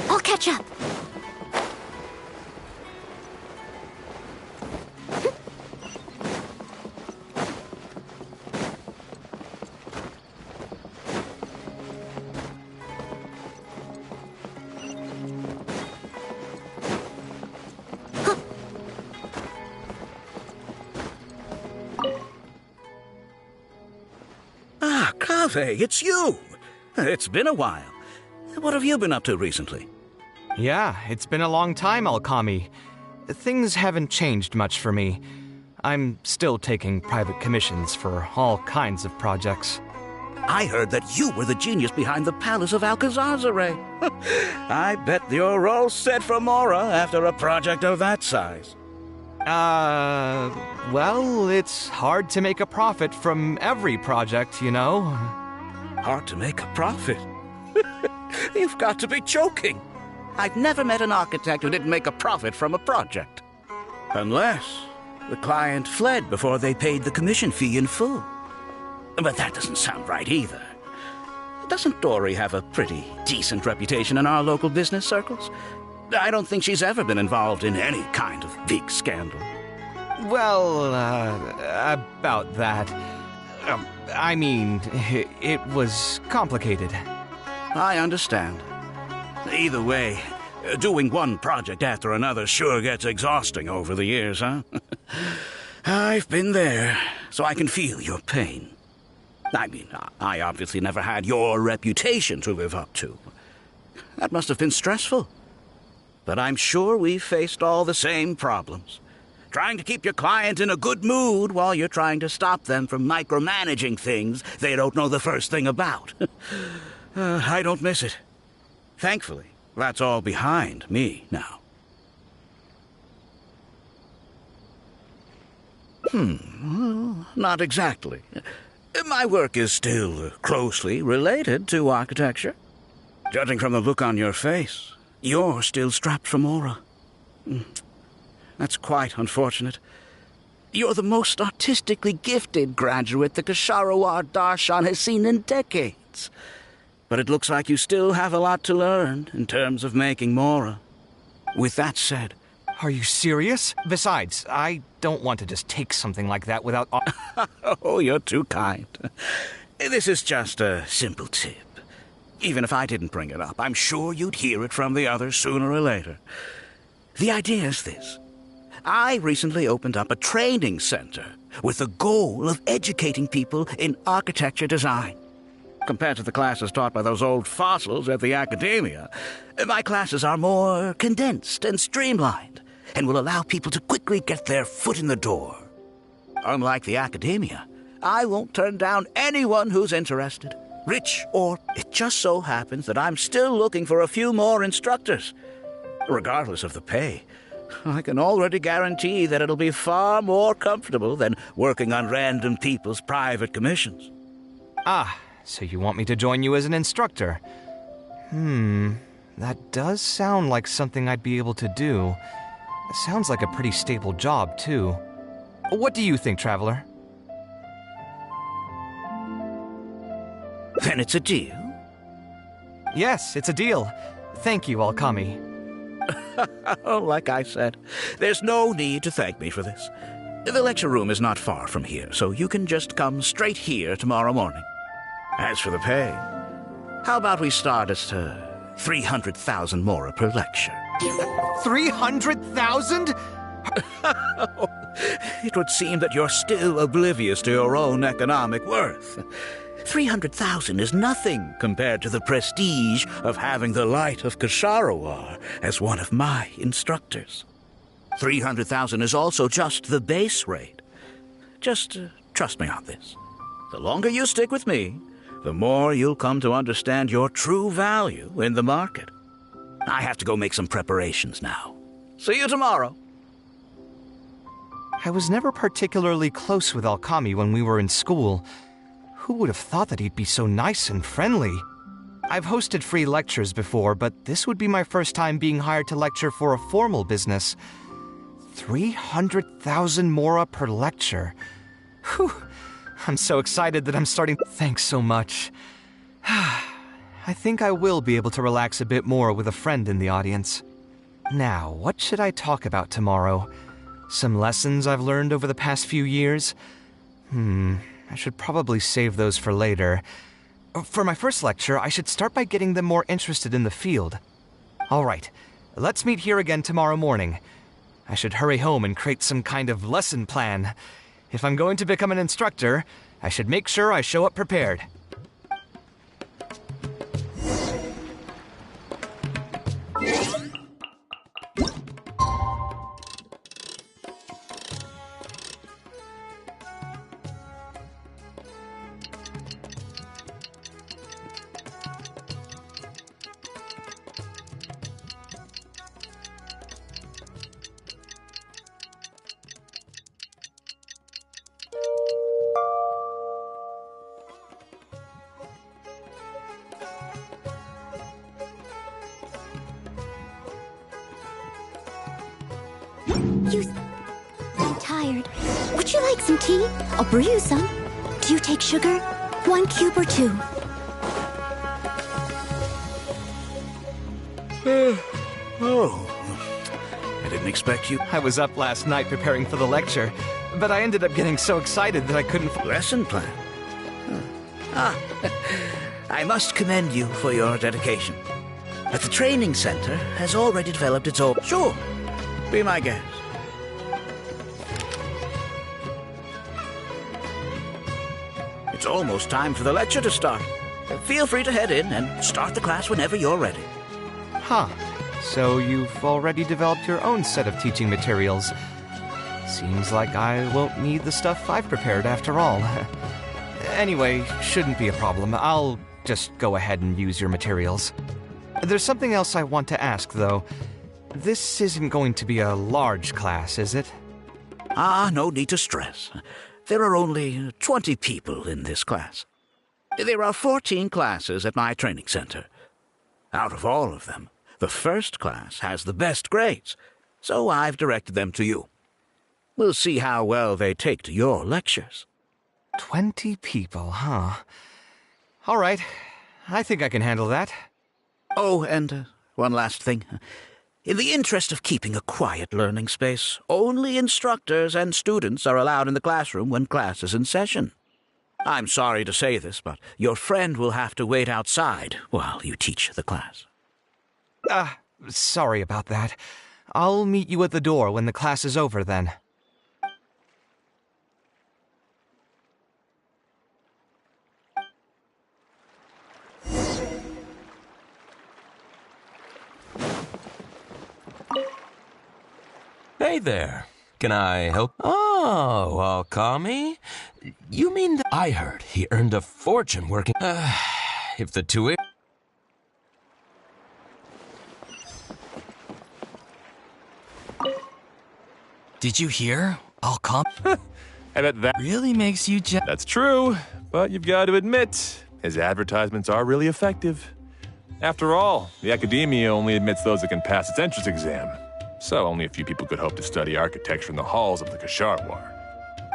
I'll catch up. Ah, Kaveh, it's you! It's been a while. What have you been up to recently? Yeah, it's been a long time, Alkami. Things haven't changed much for me. I'm still taking private commissions for all kinds of projects. I heard that you were the genius behind the Palace of Alcazazare. I bet you're all set for Mora after a project of that size. Well, it's hard to make a profit from every project, you know. Hard to make a profit? You've got to be joking. I've never met an architect who didn't make a profit from a project. Unless the client fled before they paid the commission fee in full. But that doesn't sound right either. Doesn't Dory have a pretty decent reputation in our local business circles? I don't think she's ever been involved in any kind of big scandal. Well, about that. I mean, it was complicated. I understand. Either way, doing one project after another sure gets exhausting over the years, huh? I've been there, so I can feel your pain. I mean, I obviously never had your reputation to live up to. That must have been stressful. But I'm sure we've faced all the same problems. Trying to keep your client in a good mood while you're trying to stop them from micromanaging things they don't know the first thing about. I don't miss it. Thankfully, that's all behind me now. Well, not exactly. My work is still closely related to architecture. Judging from the look on your face, you're still strapped for Mora. That's quite unfortunate. You're the most artistically gifted graduate the Kshahrewar Darshan has seen in decades. But it looks like you still have a lot to learn in terms of making Mora. With that said... Are you serious? Besides, I don't want to just take something like that without... Oh, you're too kind. This is just a simple tip. Even if I didn't bring it up, I'm sure you'd hear it from the others sooner or later. The idea is this. I recently opened up a training center with the goal of educating people in architecture design. Compared to the classes taught by those old fossils at the academia, my classes are more condensed and streamlined and will allow people to quickly get their foot in the door. Unlike the academia, I won't turn down anyone who's interested, rich or... It just so happens that I'm still looking for a few more instructors. Regardless of the pay, I can already guarantee that it'll be far more comfortable than working on random people's private commissions. Ah, so you want me to join you as an instructor? That does sound like something I'd be able to do. It sounds like a pretty stable job, too. What do you think, Traveler? Then it's a deal? Yes, it's a deal. Thank you, Alkami. Oh, like I said, there's no need to thank me for this. The lecture room is not far from here, so you can just come straight here tomorrow morning. As for the pay, how about we start at 300,000 mora per lecture? 300,000? It would seem that you're still oblivious to your own economic worth. 300,000 is nothing compared to the prestige of having the Light of Ksharawar as one of my instructors. 300,000 is also just the base rate. Just trust me on this. The longer you stick with me, the more you'll come to understand your true value in the market. I have to go make some preparations now. See you tomorrow. I was never particularly close with Alkami when we were in school. Who would have thought that he'd be so nice and friendly? I've hosted free lectures before, but this would be my first time being hired to lecture for a formal business. 300,000 mora per lecture. Whew. I'm so excited that I'm starting. Thanks so much. I think I will be able to relax a bit more with a friend in the audience. Now, what should I talk about tomorrow? Some lessons I've learned over the past few years? I should probably save those for later. For my first lecture, I should start by getting them more interested in the field. All right, let's meet here again tomorrow morning. I should hurry home and create some kind of lesson plan. If I'm going to become an instructor, I should make sure I show up prepared. I'm tired. Would you like some tea? I'll brew you some. Do you take sugar? 1 cube or 2? I didn't expect you. I was up last night preparing for the lecture, but I ended up getting so excited that I couldn't. Lesson plan? I must commend you for your dedication. But the training center has already developed its own. Sure, be my guest. It's almost time for the lecture to start. Feel free to head in and start the class whenever you're ready. Huh. So you've already developed your own set of teaching materials. Seems like I won't need the stuff I've prepared after all. Anyway, shouldn't be a problem. I'll just go ahead and use your materials. There's something else I want to ask, though. This isn't going to be a large class, is it? No need to stress. There are only 20 people in this class. There are 14 classes at my training center. Out of all of them, the first class has the best grades, so I've directed them to you. We'll see how well they take to your lectures. 20 people, huh? All right. I think I can handle that. Oh, and one last thing. In the interest of keeping a quiet learning space, only instructors and students are allowed in the classroom when class is in session. I'm sorry to say this, but your friend will have to wait outside while you teach the class. Sorry about that. I'll meet you at the door when the class is over, then. Hey there. Can I help? Oh, Alkami? You mean that I heard he earned a fortune working... if the two... Did you hear? Alkami? I bet that really makes you That's true, but you've got to admit, his advertisements are really effective. After all, the Academia only admits those that can pass its entrance exam, so only a few people could hope to study architecture in the halls of the Kshahrewar.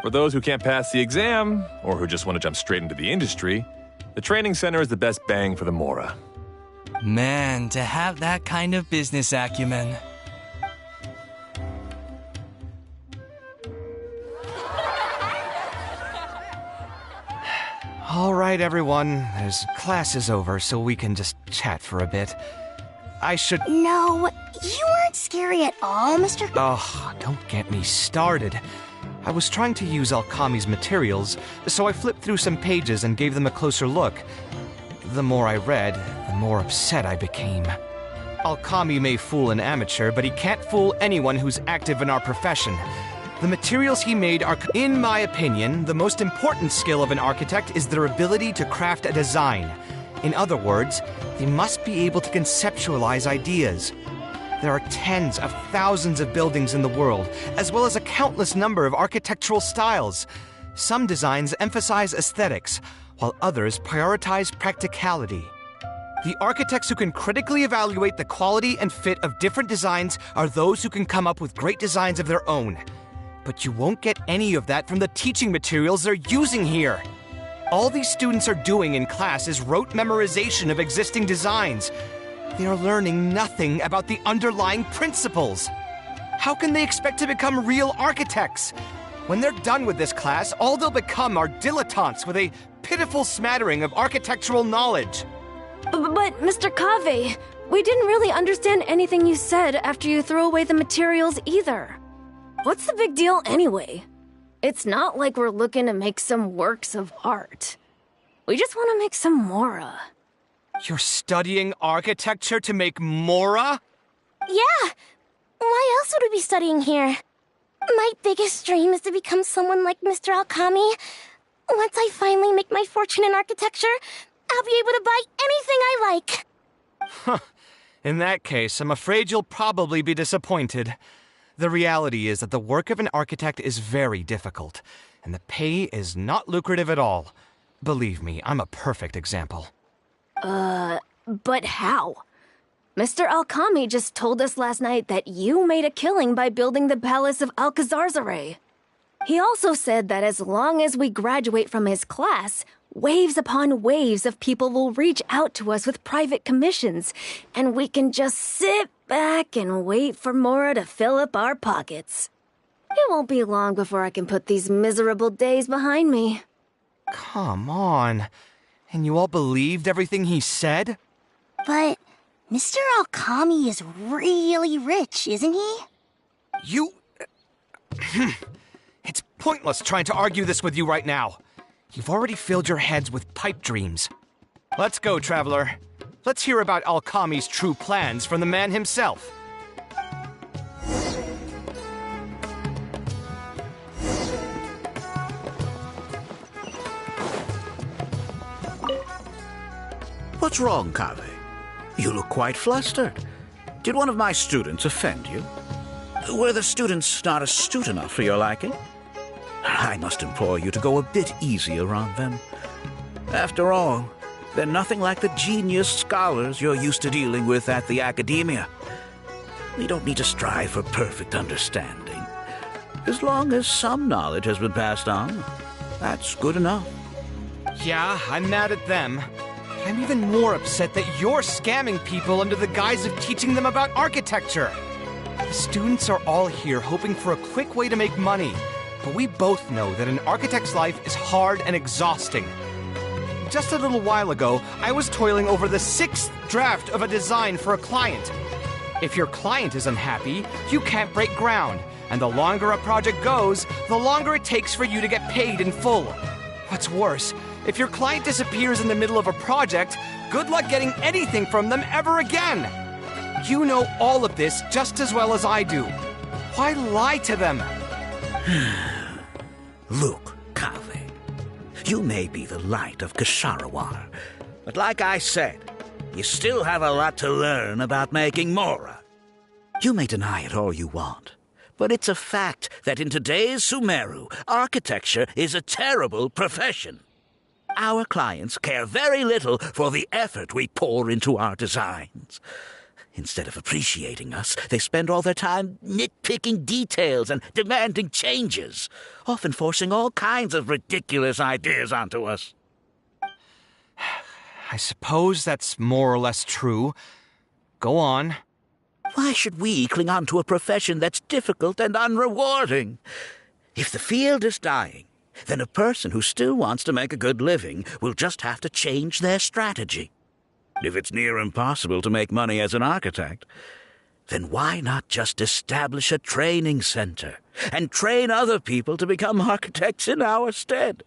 For those who can't pass the exam, or who just want to jump straight into the industry, the training center is the best bang for the Mora. Man, to have that kind of business acumen. All right, everyone. Class is over, so we can just chat for a bit. I should... No, you weren't scary at all, Mr. Oh, don't get me started. I was trying to use Alkami's materials, so I flipped through some pages and gave them a closer look. The more I read, the more upset I became. Alkami may fool an amateur, but he can't fool anyone who's active in our profession. The materials he made are, in my opinion, the most important skill of an architect is their ability to craft a design. In other words, they must be able to conceptualize ideas. There are tens of thousands of buildings in the world, as well as a countless number of architectural styles. Some designs emphasize aesthetics, while others prioritize practicality. The architects who can critically evaluate the quality and fit of different designs are those who can come up with great designs of their own. But you won't get any of that from the teaching materials they're using here. All these students are doing in class is rote memorization of existing designs. They are learning nothing about the underlying principles. How can they expect to become real architects? When they're done with this class, all they'll become are dilettantes with a pitiful smattering of architectural knowledge. But Mr. Kaveh, we didn't really understand anything you said after you threw away the materials either. What's the big deal anyway? It's not like we're looking to make some works of art. We just want to make some Mora. You're studying architecture to make Mora? Yeah! Why else would we be studying here? My biggest dream is to become someone like Mr. Alkami. Once I finally make my fortune in architecture, I'll be able to buy anything I like. Huh. In that case, I'm afraid you'll probably be disappointed. The reality is that the work of an architect is very difficult, and the pay is not lucrative at all. Believe me, I'm a perfect example. But how? Mr. Alkami just told us last night that you made a killing by building the Palace of Alcazarzaray. He also said that as long as we graduate from his class, waves upon waves of people will reach out to us with private commissions, and we can just sit back and wait for Mora to fill up our pockets. It won't be long before I can put these miserable days behind me. Come on. And you all believed everything he said? But Mr. Alkami is really rich, isn't he? You... It's pointless trying to argue this with you right now. You've already filled your heads with pipe dreams. Let's go, traveler. Let's hear about Alkami's true plans from the man himself. What's wrong, Kaveh? You look quite flustered. Did one of my students offend you? Were the students not astute enough for your liking? I must implore you to go a bit easier on them. After all, they're nothing like the genius scholars you're used to dealing with at the Academia. We don't need to strive for perfect understanding. As long as some knowledge has been passed on, that's good enough. Yeah, I'm mad at them. But I'm even more upset that you're scamming people under the guise of teaching them about architecture. The students are all here hoping for a quick way to make money, but we both know that an architect's life is hard and exhausting. Just a little while ago, I was toiling over the 6th draft of a design for a client. If your client is unhappy, you can't break ground, and the longer a project goes, the longer it takes for you to get paid in full. What's worse, if your client disappears in the middle of a project, good luck getting anything from them ever again. You know all of this just as well as I do. Why lie to them? Look, Kaveh, you may be the light of Kshahrewar, but like I said, you still have a lot to learn about making Mora. You may deny it all you want, but it's a fact that in today's Sumeru, architecture is a terrible profession. Our clients care very little for the effort we pour into our designs. Instead of appreciating us, they spend all their time nitpicking details and demanding changes, often forcing all kinds of ridiculous ideas onto us. I suppose that's more or less true. Go on. Why should we cling on to a profession that's difficult and unrewarding? If the field is dying, then a person who still wants to make a good living will just have to change their strategy. If it's near impossible to make money as an architect, then why not just establish a training center and train other people to become architects in our stead?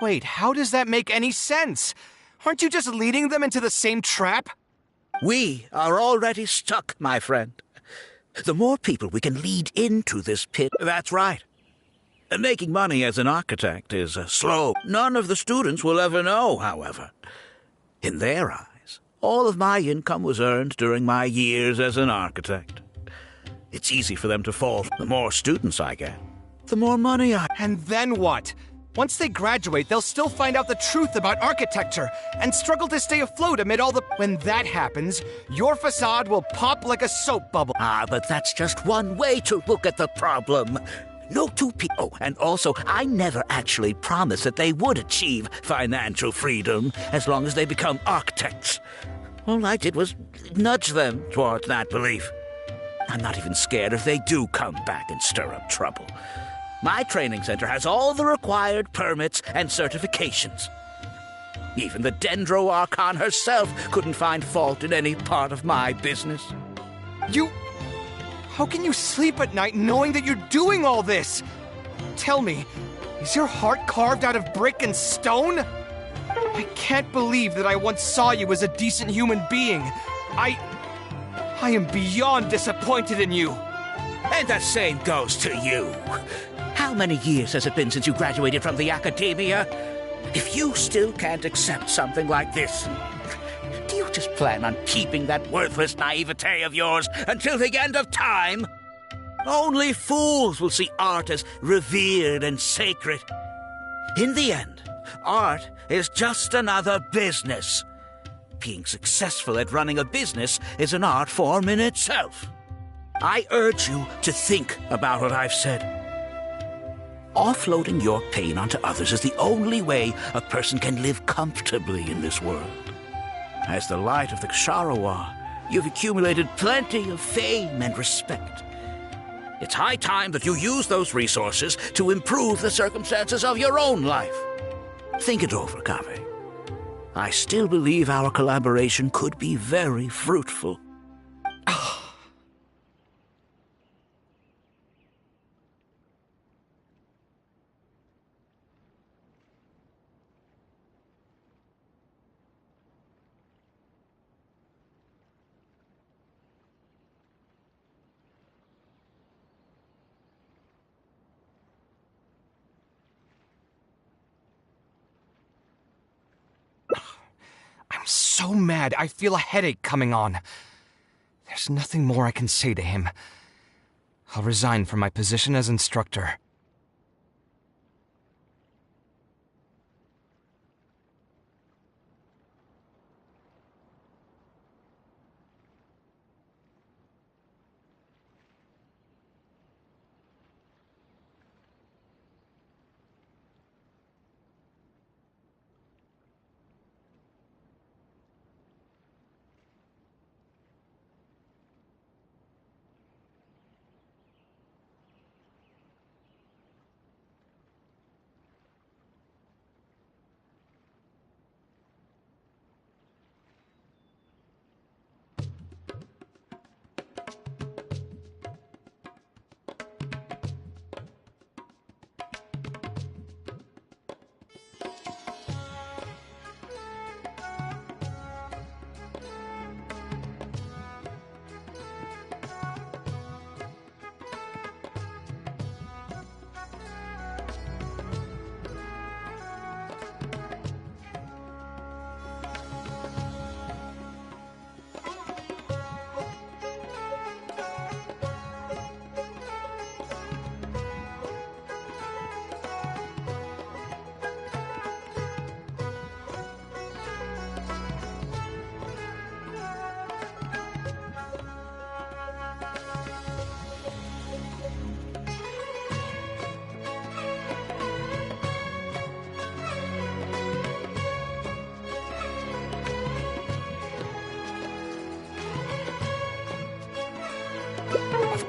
Wait, how does that make any sense? Aren't you just leading them into the same trap? We are already stuck, my friend. The more people we can lead into this pit, that's right. Making money as an architect is slow. None of the students will ever know, however. In their eyes, all of my income was earned during my years as an architect. It's easy for them to fall. The more students I get, the more money I... And then what? Once they graduate, they'll still find out the truth about architecture and struggle to stay afloat amid all the... When that happens, your facade will pop like a soap bubble. Ah, but that's just one way to look at the problem. No two people... Oh, and also, I never actually promised that they would achieve financial freedom as long as they become architects. All I did was nudge them towards that belief. I'm not even scared if they do come back and stir up trouble. My training center has all the required permits and certifications. Even the Dendro Archon herself couldn't find fault in any part of my business. How can you sleep at night knowing that you're doing all this? Tell me, is your heart carved out of brick and stone? I can't believe that I once saw you as a decent human being. I am beyond disappointed in you. And the same goes to you. How many years has it been since you graduated from the academia? If you still can't accept something like this, do you just plan on keeping that worthless naivete of yours until the end of time? Only fools will see art as revered and sacred. In the end, art is just another business. Being successful at running a business is an art form in itself. I urge you to think about what I've said. Offloading your pain onto others is the only way a person can live comfortably in this world. As the light of the Ksharawar, you've accumulated plenty of fame and respect. It's high time that you use those resources to improve the circumstances of your own life. Think it over, Kaveh. I still believe our collaboration could be very fruitful. I'm so mad, I feel a headache coming on. There's nothing more I can say to him. I'll resign from my position as instructor.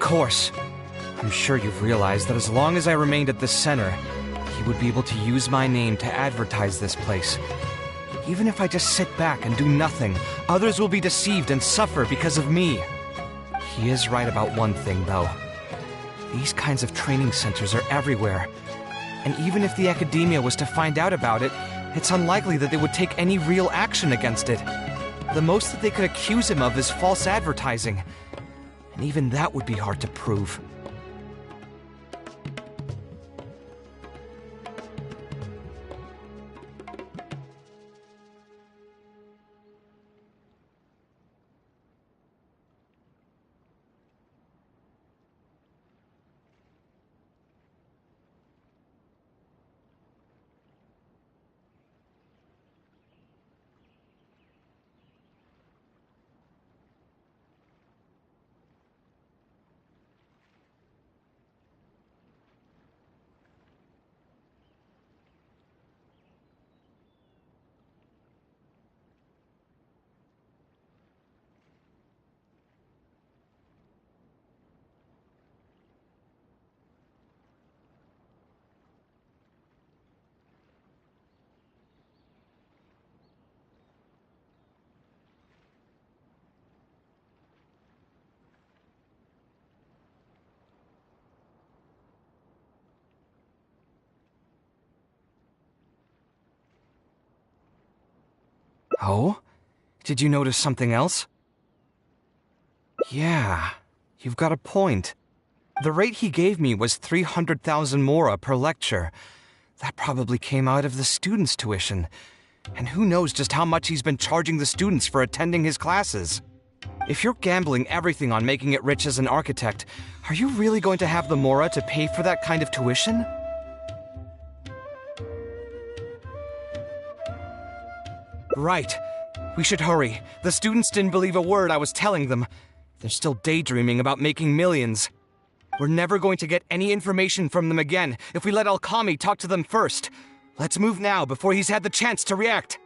course. I'm sure you've realized that as long as I remained at this center, he would be able to use my name to advertise this place. Even if I just sit back and do nothing, others will be deceived and suffer because of me. He is right about one thing, though. These kinds of training centers are everywhere. And even if the academia was to find out about it, it's unlikely that they would take any real action against it. The most that they could accuse him of is false advertising. And even that would be hard to prove. Oh? Did you notice something else? Yeah, you've got a point. The rate he gave me was 300,000 mora per lecture. That probably came out of the students' tuition. And who knows just how much he's been charging the students for attending his classes. If you're gambling everything on making it rich as an architect, are you really going to have the mora to pay for that kind of tuition? Right. We should hurry. The students didn't believe a word I was telling them. They're still daydreaming about making millions. We're never going to get any information from them again if we let Alkami talk to them first. Let's move now before he's had the chance to react.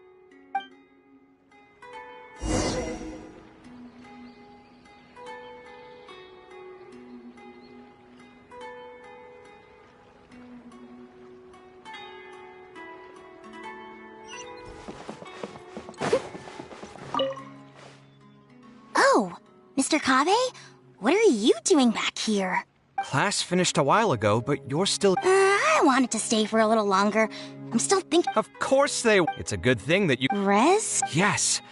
Oh, Mr. Kaveh? What are you doing back here? Class finished a while ago, but you're still... I wanted to stay for a little longer. I'm still thinking... Of course they... It's a good thing that you... Rez? Yes.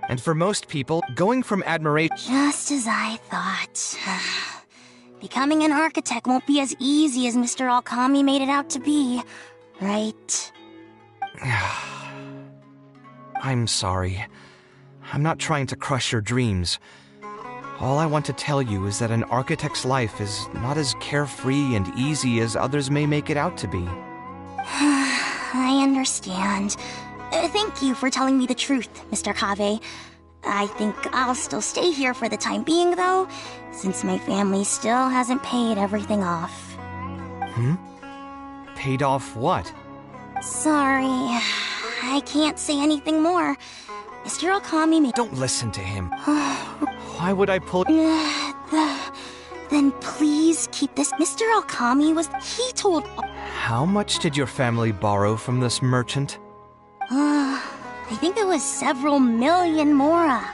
And for most people, going from admiration... Just as I thought. Becoming an architect won't be as easy as Mr. Alkami made it out to be, right? I'm sorry. I'm not trying to crush your dreams. All I want to tell you is that an architect's life is not as carefree and easy as others may make it out to be. I understand. Thank you for telling me the truth, Mr. Kaveh. I think I'll still stay here for the time being, though, since my family still hasn't paid everything off. Paid off what? Sorry, I can't say anything more. Mr. Alkami may... Don't listen to him. Why would I pull... Then please keep this. Mr. Alkami was... He told... How much did your family borrow from this merchant? I think it was several million mora.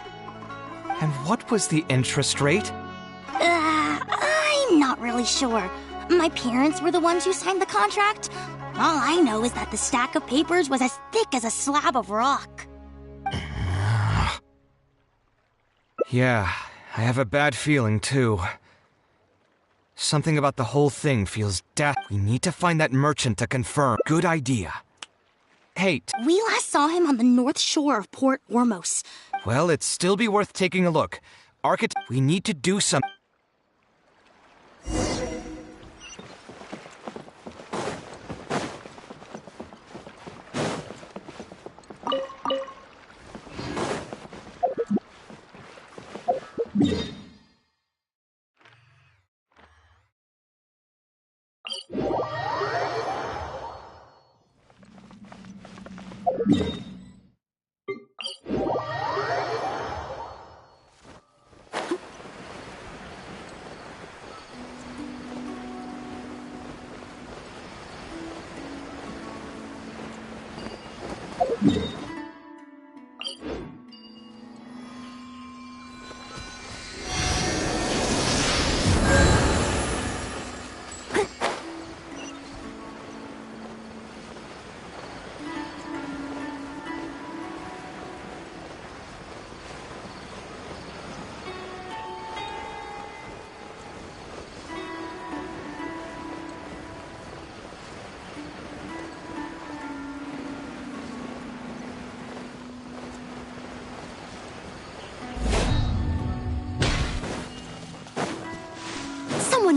And what was the interest rate? I'm not really sure. My parents were the ones who signed the contract. All I know is that the stack of papers was as thick as a slab of rock. Yeah, I have a bad feeling, too. Something about the whole thing feels death. We need to find that merchant to confirm. Good idea. Hey. We last saw him on the north shore of Port Ormos. Well, it'd still be worth taking a look. We need to do something.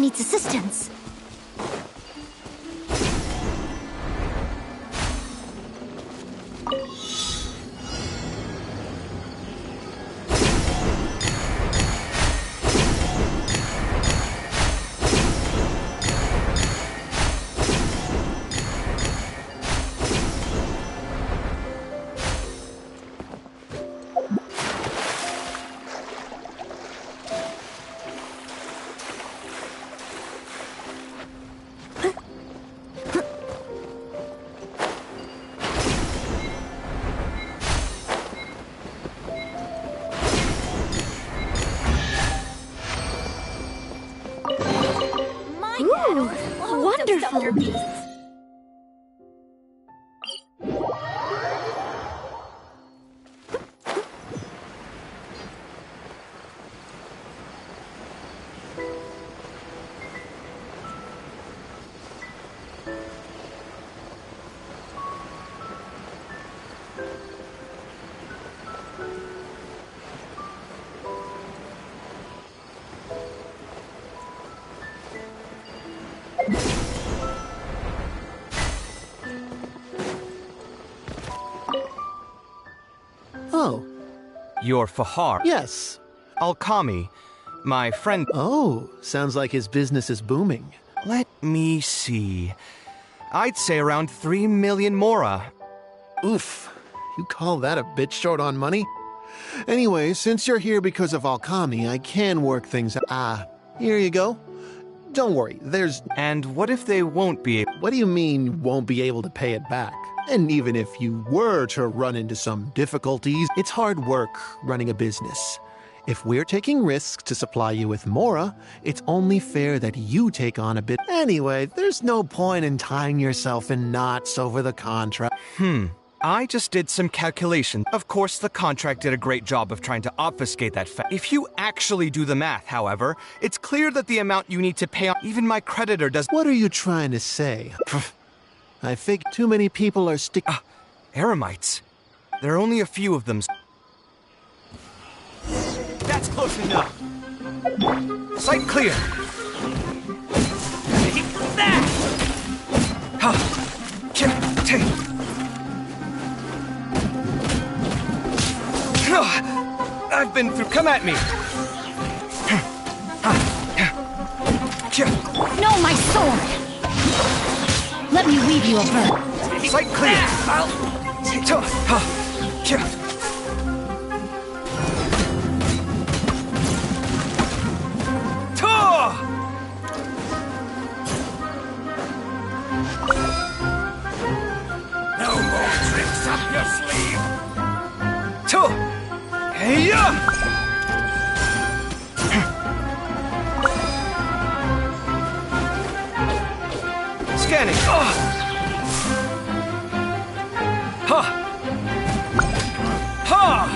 needs assistance. Wonderful. Oh. You're Fahar. Yes. Alkami, my friend. Oh, sounds like his business is booming. Let me see. I'd say around 3 million mora. Oof. You call that a bit short on money? Anyway, since you're here because of Alkami, I can work things out. Here you go. Don't worry, there's... And what if they won't be able... What do you mean, won't be able to pay it back? And even if you were to run into some difficulties, it's hard work running a business. If we're taking risks to supply you with mora, it's only fair that you take on a bit. Anyway, there's no point in tying yourself in knots over the contract. I just did some calculations. Of course, the contract did a great job of trying to obfuscate that fact. If you actually do the math, however, it's clear that the amount you need to pay on... Even my creditor does... What are you trying to say? I think too many people are Eremites. There are only a few of them. That's close enough. Sight clear. Take that! I've been through. Come at me. No, my sword! Let me weave you a bird. Sight clear. No more tricks up your sleeve. Scanning.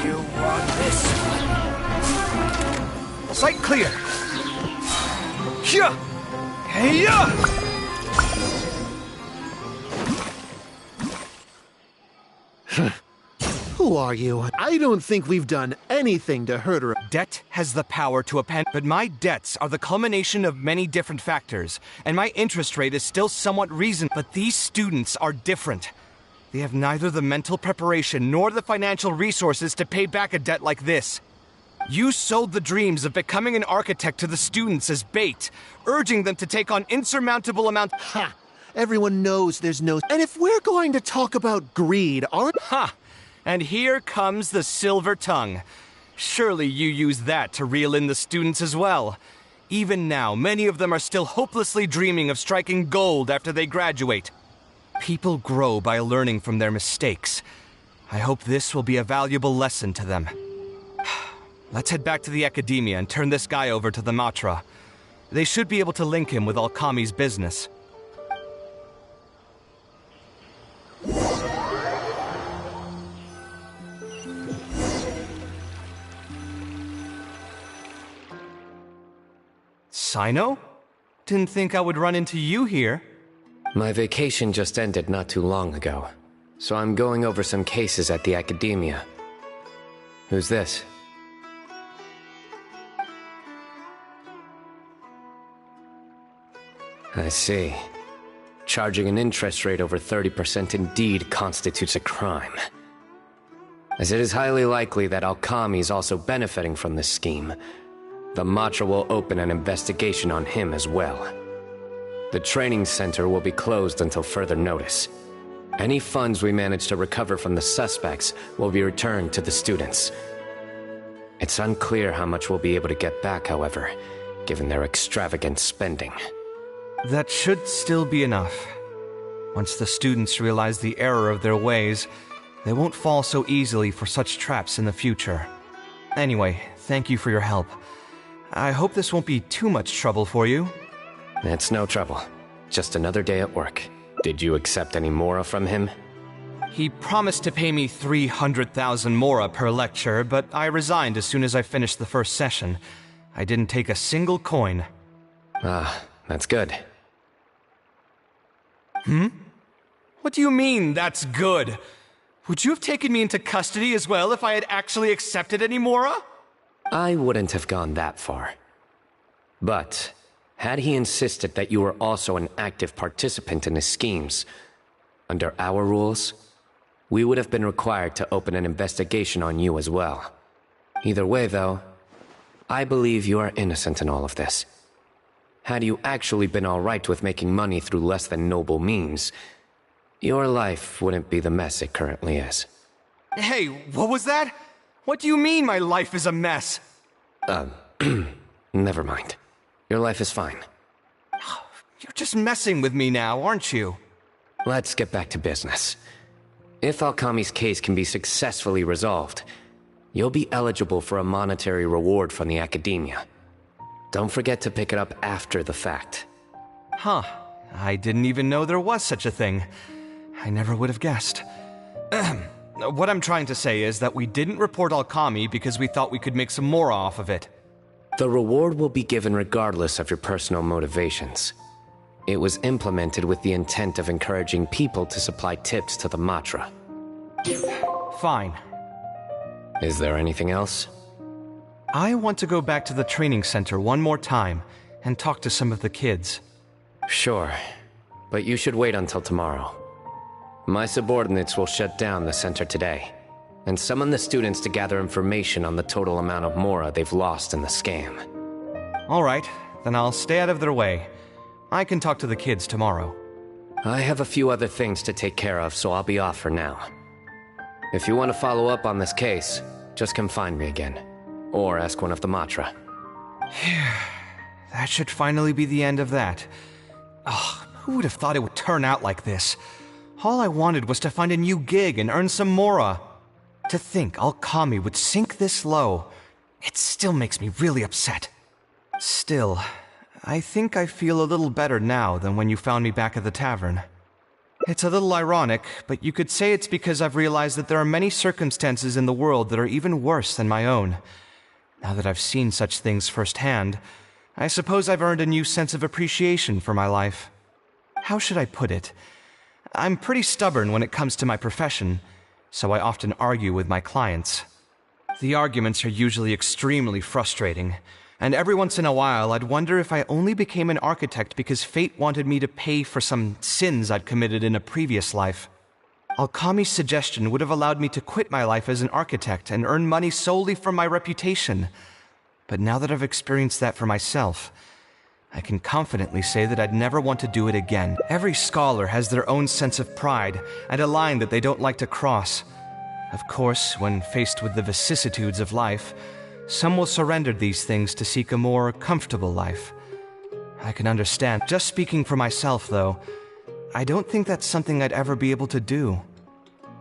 You want this? Sight clear. Who are you? I don't think we've done anything to hurt her. Debt has the power to append, but my debts are the culmination of many different factors, and my interest rate is still somewhat reasonable. But these students are different. They have neither the mental preparation nor the financial resources to pay back a debt like this. You sold the dreams of becoming an architect to the students as bait, urging them to take on insurmountable amounts. Ha! Everyone knows there's no... And if we're going to talk about greed, aren't... Ha! And here comes the silver tongue. Surely you use that to reel in the students as well. Even now, many of them are still hopelessly dreaming of striking gold after they graduate. People grow by learning from their mistakes. I hope this will be a valuable lesson to them. Let's head back to the Academia and turn this guy over to the Matra. They should be able to link him with Alkami's business. Sino? Didn't think I would run into you here. My vacation just ended not too long ago, so I'm going over some cases at the Academia. Who's this? I see. Charging an interest rate over 30% indeed constitutes a crime. As it is highly likely that Alkami is also benefiting from this scheme, the Matra will open an investigation on him as well. The training center will be closed until further notice. Any funds we manage to recover from the suspects will be returned to the students. It's unclear how much we'll be able to get back, however, given their extravagant spending. That should still be enough. Once the students realize the error of their ways, they won't fall so easily for such traps in the future. Anyway, thank you for your help. I hope this won't be too much trouble for you. It's no trouble. Just another day at work. Did you accept any mora from him? He promised to pay me 300,000 mora per lecture, but I resigned as soon as I finished the first session. I didn't take a single coin. Ah, that's good. What do you mean, that's good? Would you have taken me into custody as well if I had actually accepted any mora? I wouldn't have gone that far. But, had he insisted that you were also an active participant in his schemes, under our rules, we would have been required to open an investigation on you as well. Either way, though, I believe you are innocent in all of this. Had you actually been alright with making money through less than noble means, your life wouldn't be the mess it currently is. Hey, what was that? What do you mean my life is a mess? Never mind. Your life is fine. You're just messing with me now, aren't you? Let's get back to business. If Alkami's case can be successfully resolved, you'll be eligible for a monetary reward from the Academia. Don't forget to pick it up after the fact. Huh. I didn't even know there was such a thing. I never would have guessed. What I'm trying to say is that we didn't report Alkami because we thought we could make some more off of it. The reward will be given regardless of your personal motivations. It was implemented with the intent of encouraging people to supply tips to the Matra. Fine. Is there anything else? I want to go back to the training center one more time and talk to some of the kids. Sure, but you should wait until tomorrow. My subordinates will shut down the center today, and summon the students to gather information on the total amount of mora they've lost in the scam. Alright, then I'll stay out of their way. I can talk to the kids tomorrow. I have a few other things to take care of, so I'll be off for now. If you want to follow up on this case, just come find me again. Or ask one of the Matra. That should finally be the end of that. Oh, who would have thought it would turn out like this? All I wanted was to find a new gig and earn some mora. To think Alkami would sink this low, it still makes me really upset. Still, I think I feel a little better now than when you found me back at the tavern. It's a little ironic, but you could say it's because I've realized that there are many circumstances in the world that are even worse than my own. Now that I've seen such things firsthand, I suppose I've earned a new sense of appreciation for my life. How should I put it? I'm pretty stubborn when it comes to my profession, so I often argue with my clients. The arguments are usually extremely frustrating, and every once in a while I'd wonder if I only became an architect because fate wanted me to pay for some sins I'd committed in a previous life. Alkami's suggestion would have allowed me to quit my life as an architect and earn money solely from my reputation. But now that I've experienced that for myself, I can confidently say that I'd never want to do it again. Every scholar has their own sense of pride and a line that they don't like to cross. Of course, when faced with the vicissitudes of life, some will surrender these things to seek a more comfortable life. I can understand. Just speaking for myself, though, I don't think that's something I'd ever be able to do.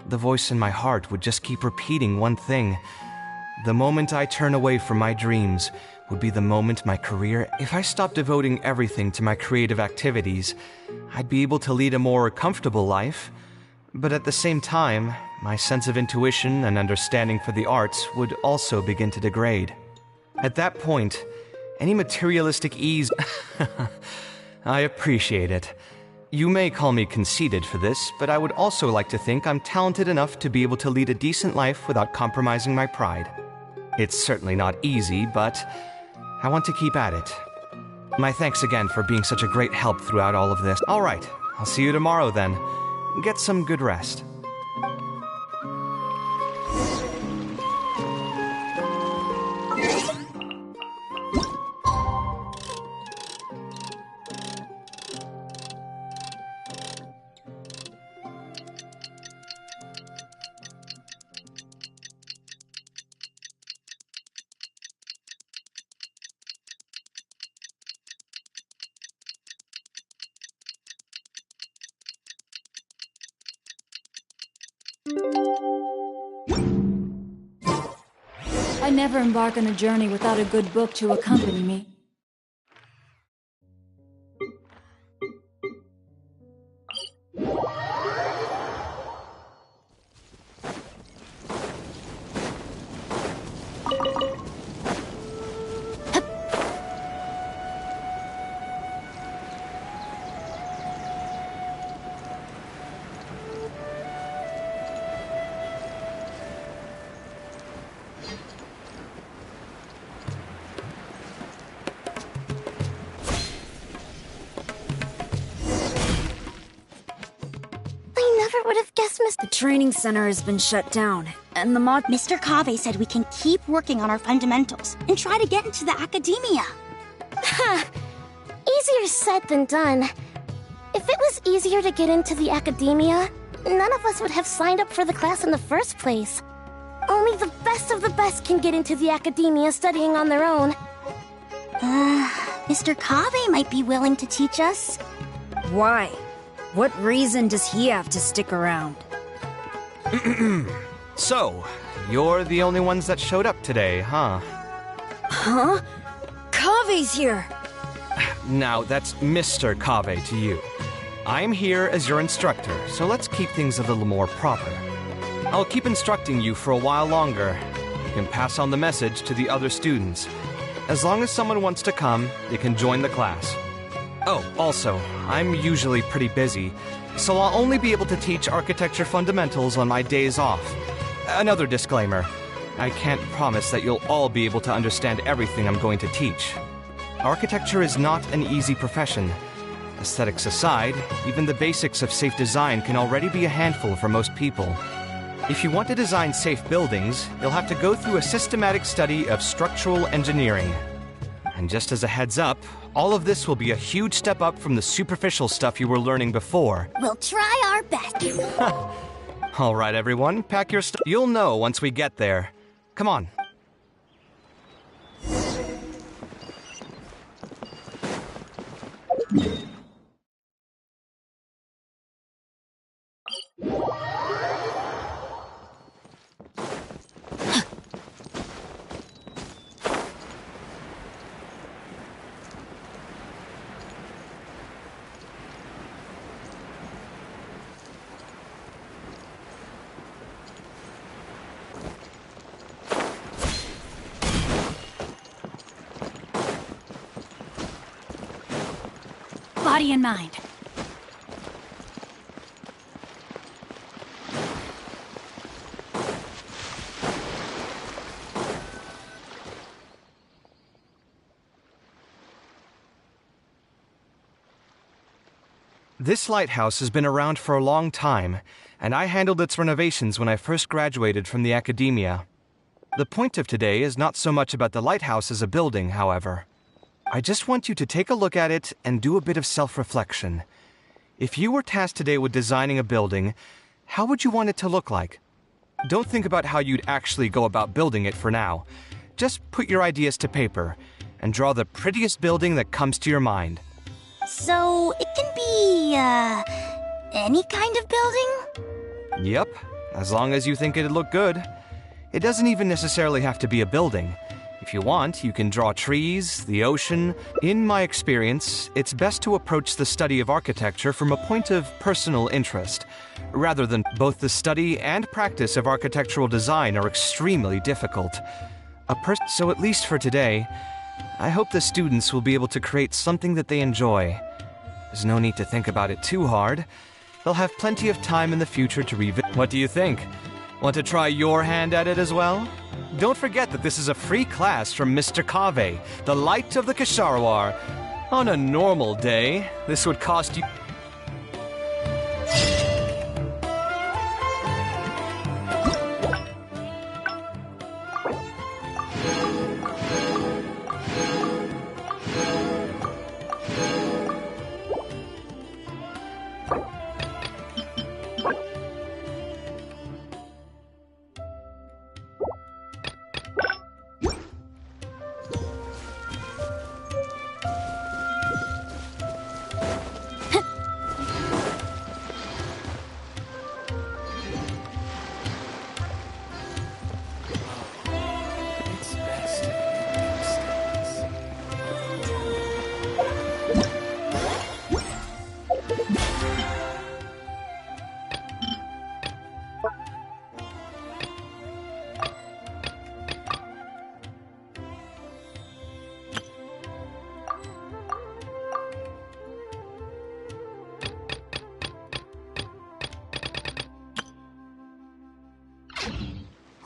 The voice in my heart would just keep repeating one thing. The moment I turn away from my dreams would be the moment my career... If I stopped devoting everything to my creative activities, I'd be able to lead a more comfortable life. But at the same time, my sense of intuition and understanding for the arts would also begin to degrade. At that point, any materialistic ease... I appreciate it. You may call me conceited for this, but I would also like to think I'm talented enough to be able to lead a decent life without compromising my pride. It's certainly not easy, but I want to keep at it. My thanks again for being such a great help throughout all of this. All right, I'll see you tomorrow then. Get some good rest. I never embark on a journey without a good book to accompany me. Would have guessed The training center has been shut down, and the mod... Mr. Kaveh said we can keep working on our fundamentals and try to get into the academia. Ha! Easier said than done. If it was easier to get into the academia, none of us would have signed up for the class in the first place. Only the best of the best can get into the academia studying on their own. Mr. Kaveh might be willing to teach us. Why? What reason does he have to stick around? So, you're the only ones that showed up today, huh? Huh? Kaveh's here! Now, that's Mr. Kaveh to you. I'm here as your instructor, so let's keep things a little more proper. I'll keep instructing you for a while longer. You can pass on the message to the other students. As long as someone wants to come, they can join the class. Oh, also, I'm usually pretty busy, so I'll only be able to teach architecture fundamentals on my days off. Another disclaimer, I can't promise that you'll all be able to understand everything I'm going to teach. Architecture is not an easy profession. Aesthetics aside, even the basics of safe design can already be a handful for most people. If you want to design safe buildings, you'll have to go through a systematic study of structural engineering. And just as a heads up, all of this will be a huge step up from the superficial stuff you were learning before. We'll try our best. All right, everyone, pack your stuff. You'll know once we get there. Come on. Body and mind. This lighthouse has been around for a long time, and I handled its renovations when I first graduated from the academia. The point of today is not so much about the lighthouse as a building, however. I just want you to take a look at it and do a bit of self-reflection. If you were tasked today with designing a building, how would you want it to look like? Don't think about how you'd actually go about building it for now. Just put your ideas to paper and draw the prettiest building that comes to your mind. So, it can be, any kind of building? Yep, as long as you think it'd look good. It doesn't even necessarily have to be a building. If you want, you can draw trees, the ocean. In my experience, it's best to approach the study of architecture from a point of personal interest, rather than both the study and practice of architectural design are extremely difficult. So at least for today, I hope the students will be able to create something that they enjoy. There's no need to think about it too hard. They'll have plenty of time in the future to revisit. What do you think? Want to try your hand at it as well? Don't forget that this is a free class from Mr. Kaveh, the light of the Kshahrwar. On a normal day, this would cost you...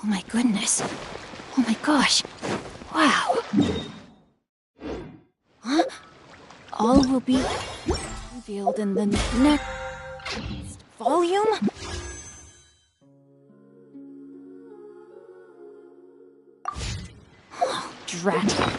Oh my goodness. Oh my gosh. Wow. Huh? All will be revealed in the next volume? Oh, drat.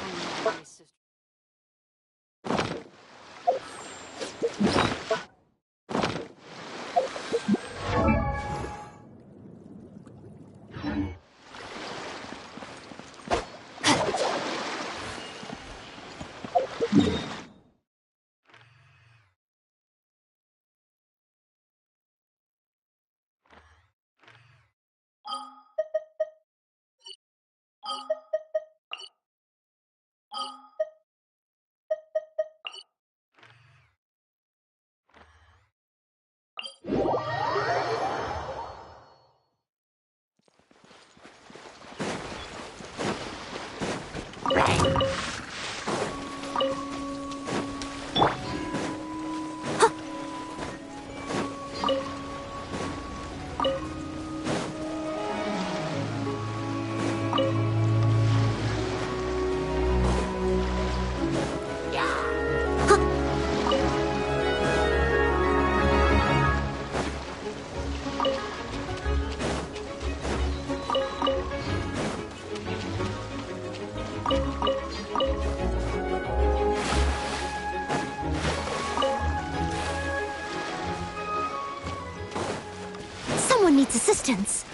Someone needs assistance.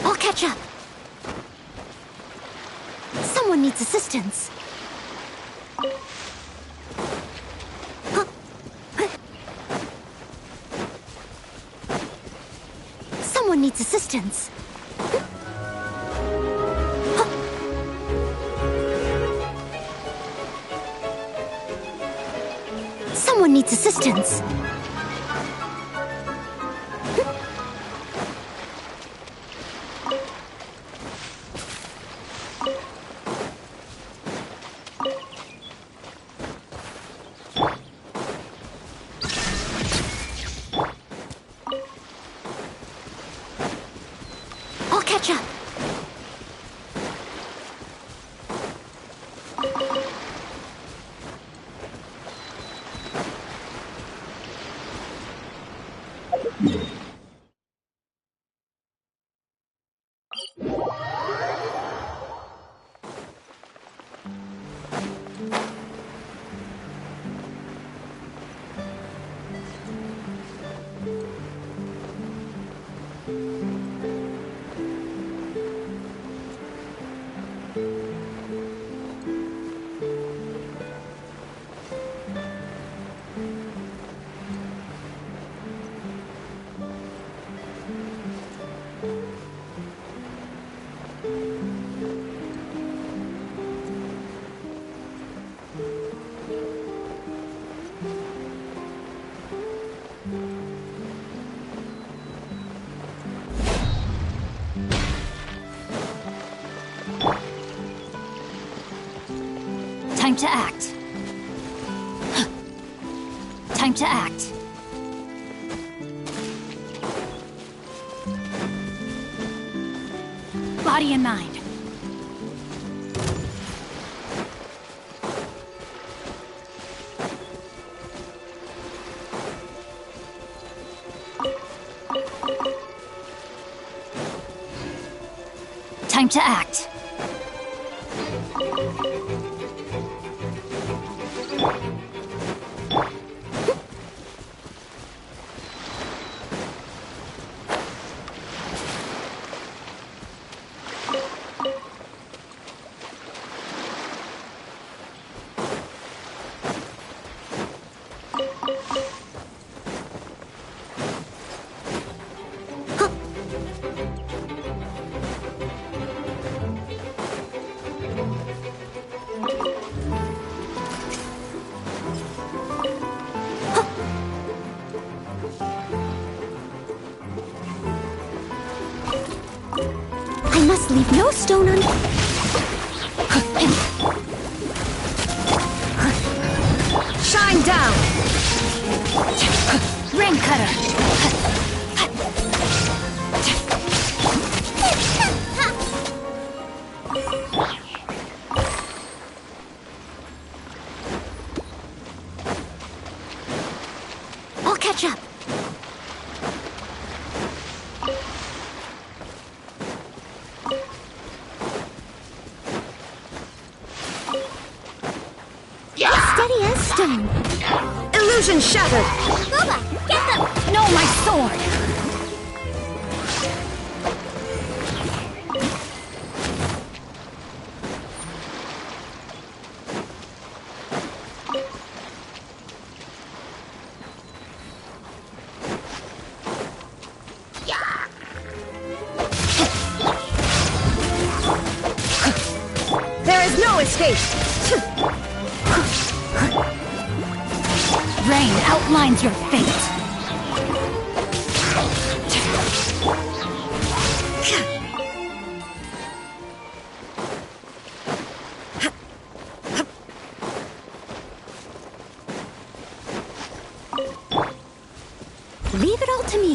I'll catch up. Someone needs assistance. Someone needs assistance. Someone needs assistance. I'll catch up. Time to act. Time to act. Body and mind. Time to act. I must leave no stone unturned. Shine down! Rain cutter! I'll catch up. Steady as stone. Illusion shattered! Boba, get them! No, my sword! There is no escape! Rain outlines your fate. Leave it all to me.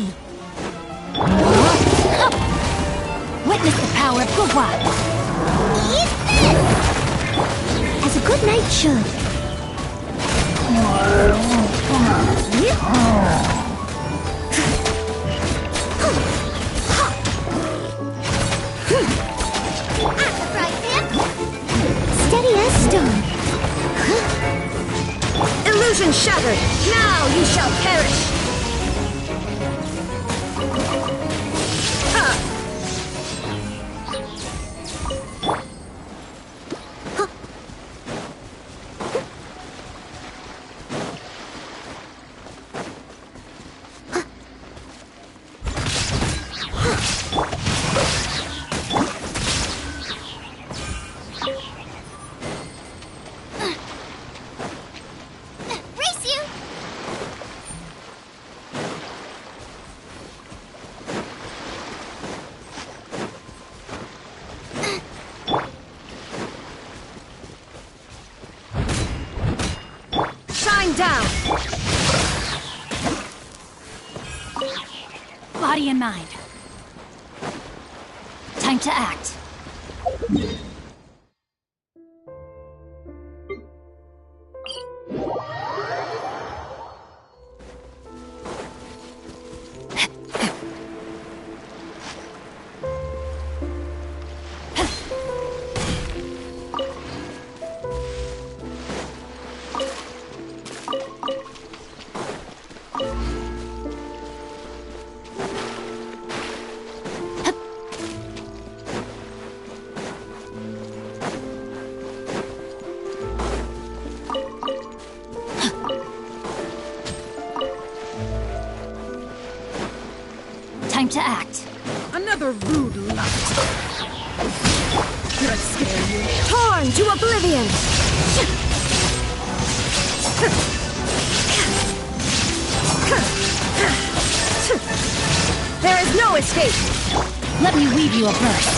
Witness the power of Guhua. Eat this! As a good knight should. Steady as stone. Illusion shattered! Now you shall perish! Race you! Shine down! Body and mind. Time to act. Time to act. Another rude lot. Did I scare you? Torn to oblivion! There is no escape! Let me weave you a verse.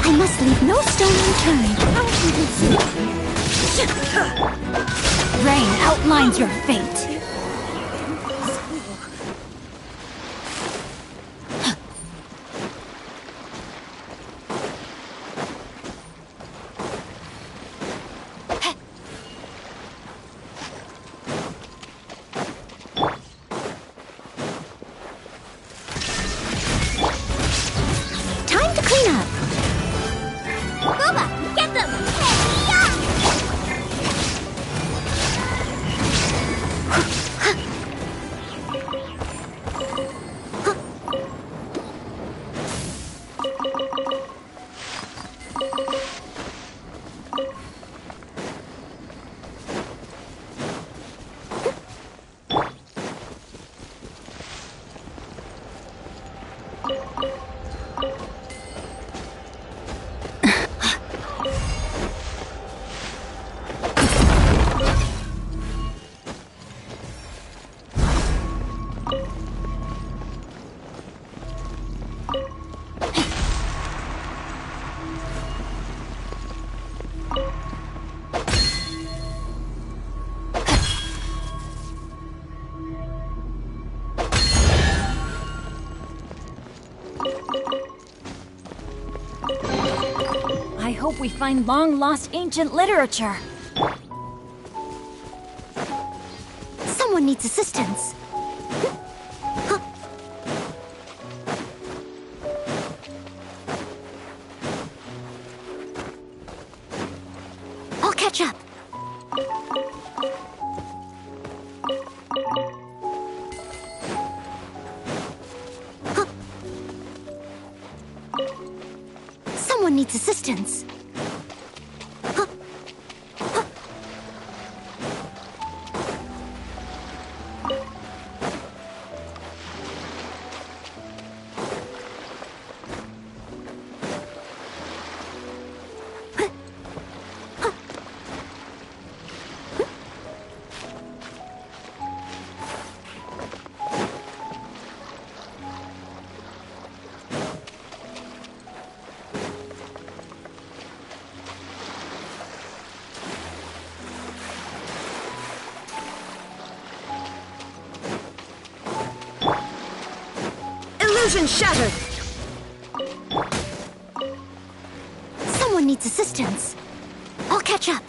I must leave no stone unturned. Rain outlines your fate. Time to clean up. I hope we find long-lost ancient literature. Someone needs assistance. I'll catch up. Someone needs assistance. Illusion shattered! Someone needs assistance. I'll catch up.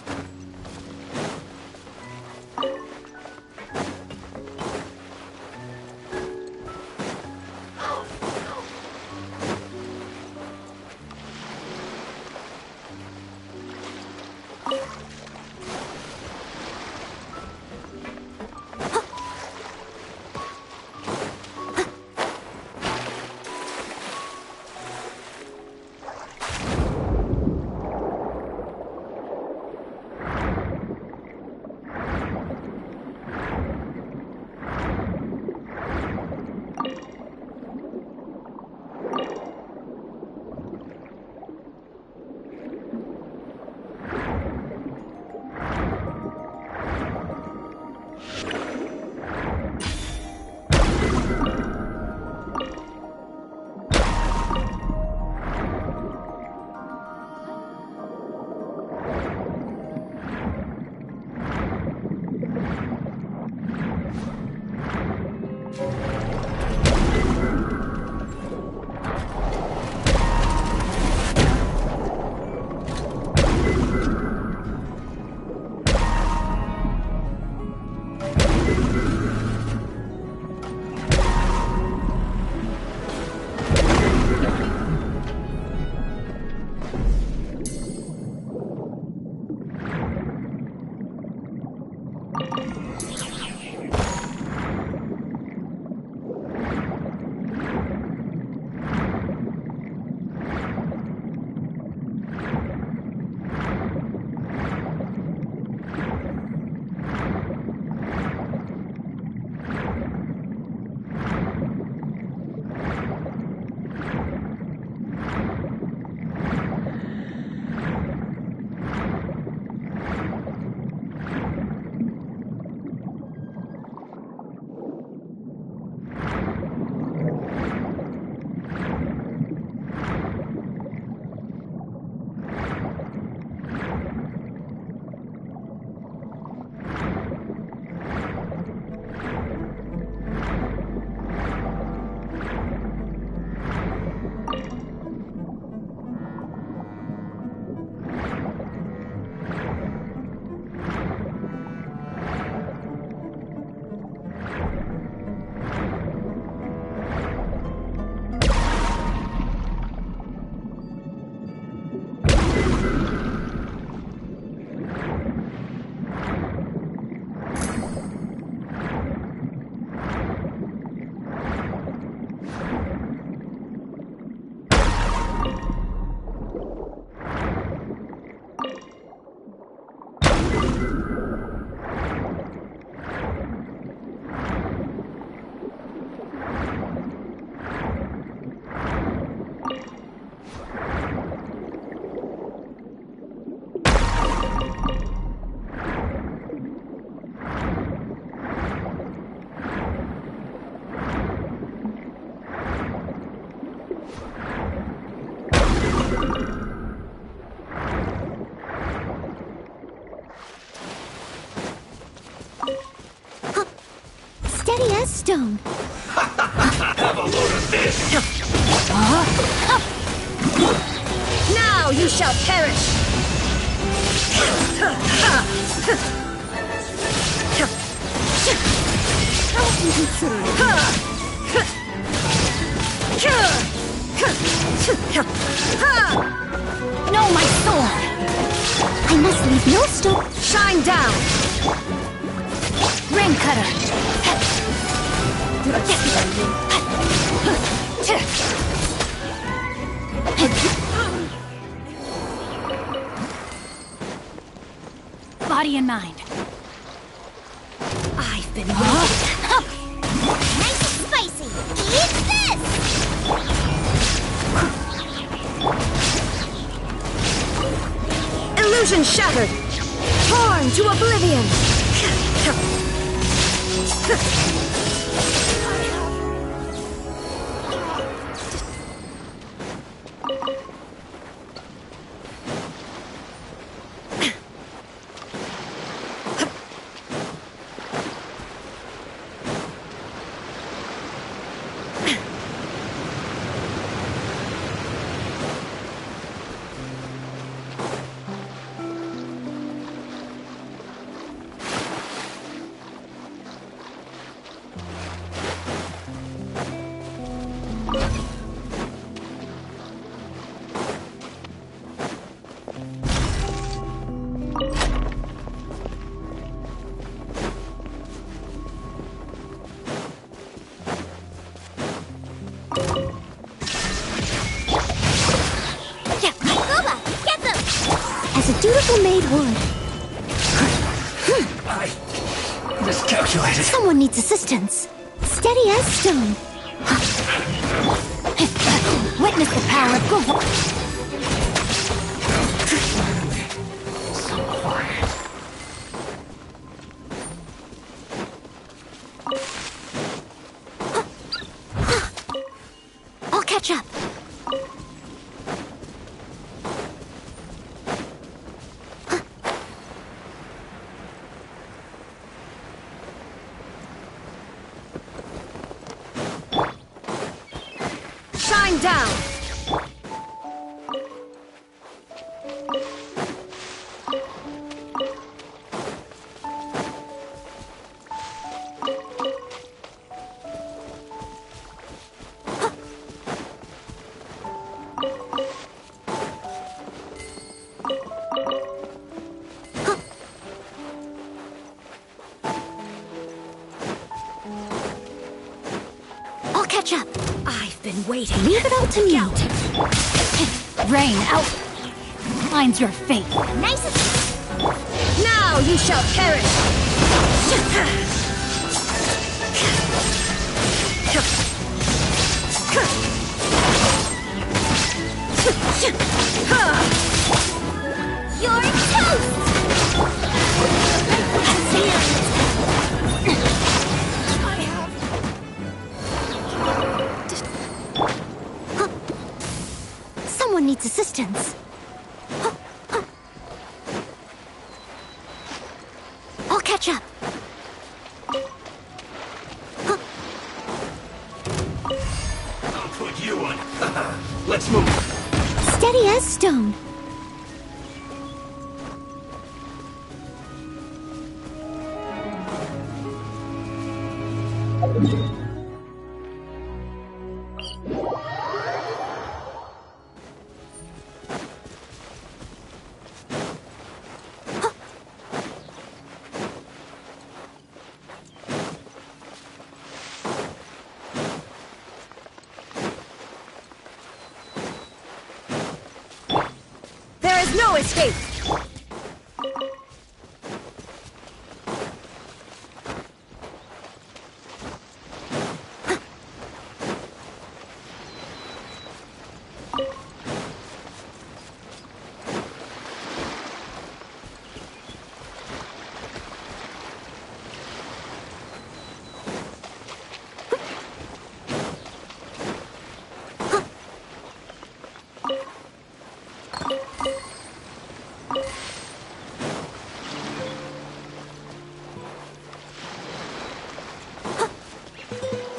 Steady as stone. Have a load of this! Now Now you shall perish! No, my sword! I must leave no stone. Shine down! Rain cutter! Body and mind. I've been Nice and spicy. Eat this! Illusion shattered! Torn to oblivion! As a dutiful maid would. I miscalculated. Someone needs assistance. Steady as stone. Witness the power of good. I'll catch up. Shine down! I'll catch up. I've been waiting. Leave it all to me. Rain out. Mine's your fate. Nice and... Now you shall perish! You're toast! Someone needs assistance. I'll catch up. I'll put you on. Let's move. Steady as stone. There is no escape!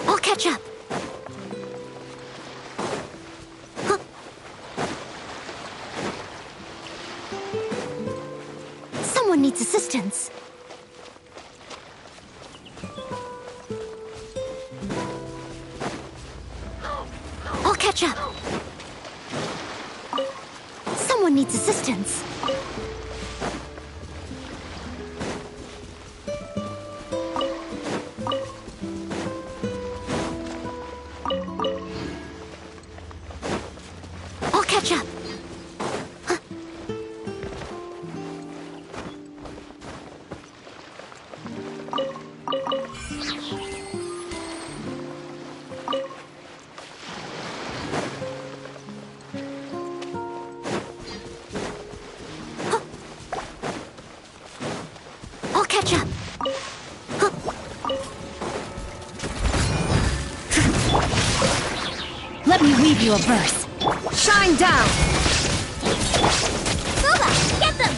I'll catch up. Someone needs assistance. I'll catch up. Someone needs assistance. I'll catch up. I'll catch up. Let me weave you a verse. Shine down! Booba, get them!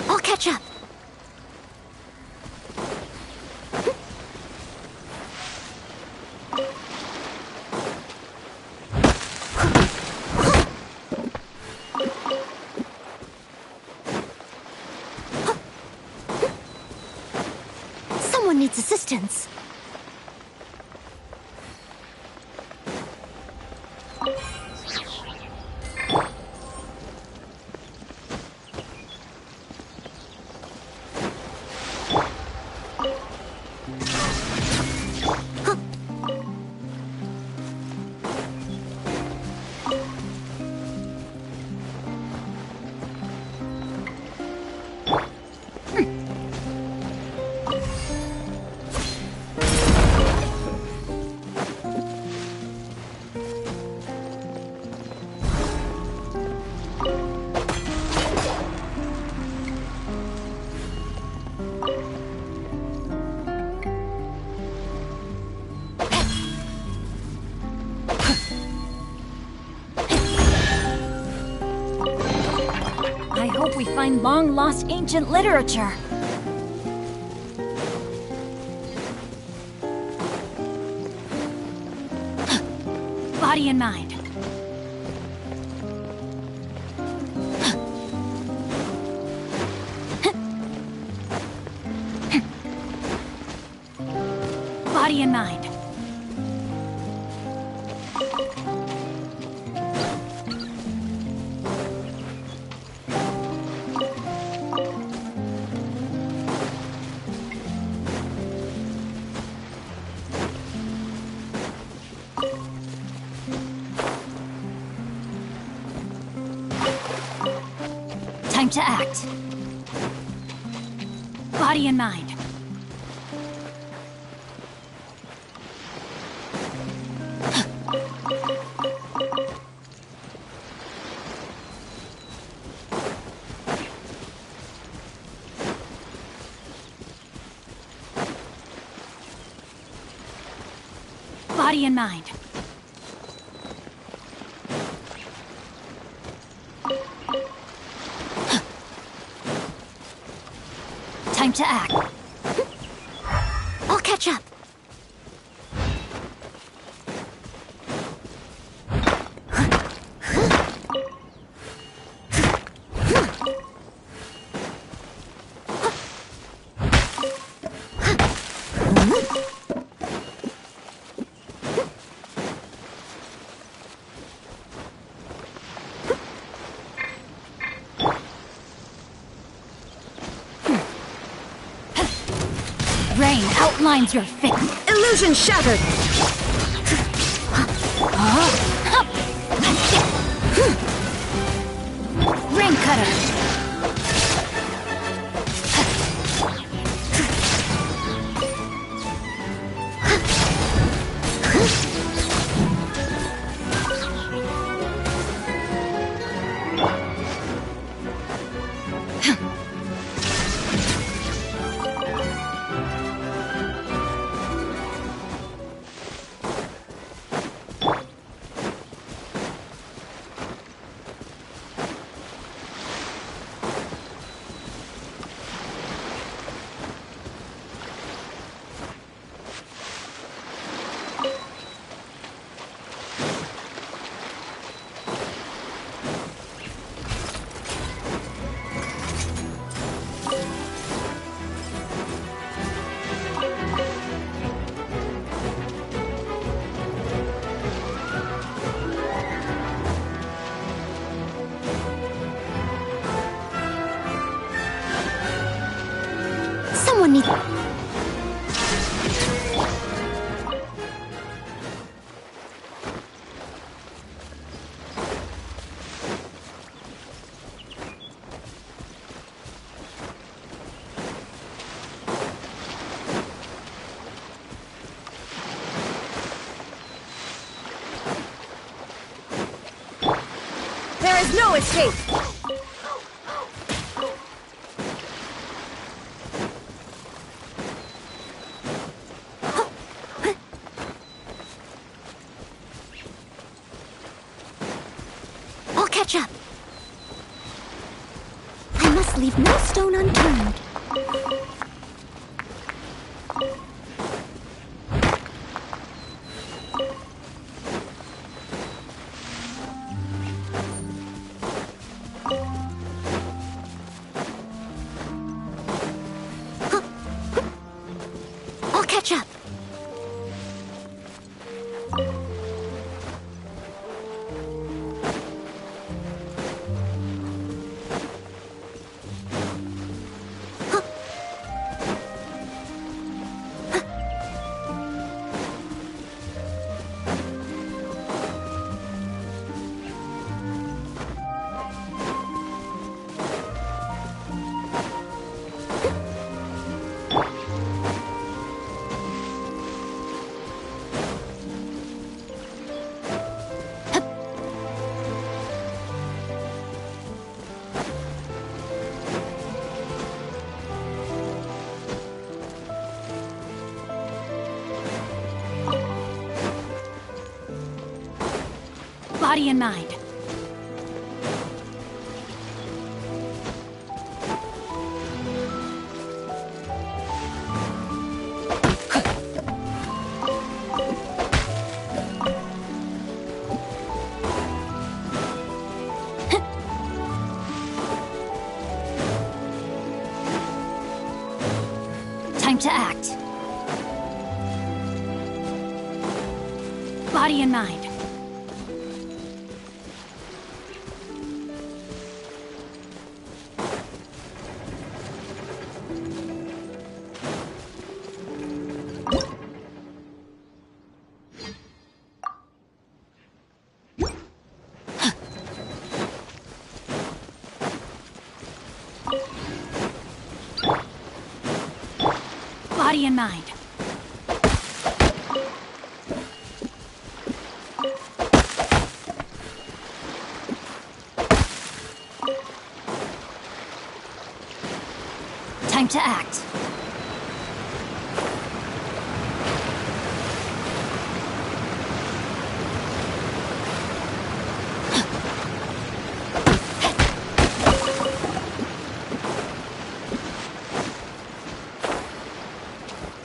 I'll catch up. Someone needs assistance. I hope we find long-lost ancient literature. Body and mind. Body and mind. Time to act. Body and mind. Body and mind. Time to act. I'll catch up. Rain outlines your fate. Illusion shattered! Ring cutter! need... There is no escape! I'll catch up. I must leave no stone unturned. I'll catch up. Body and mind. Time to act. Body and mind. Body and mind. Time to act.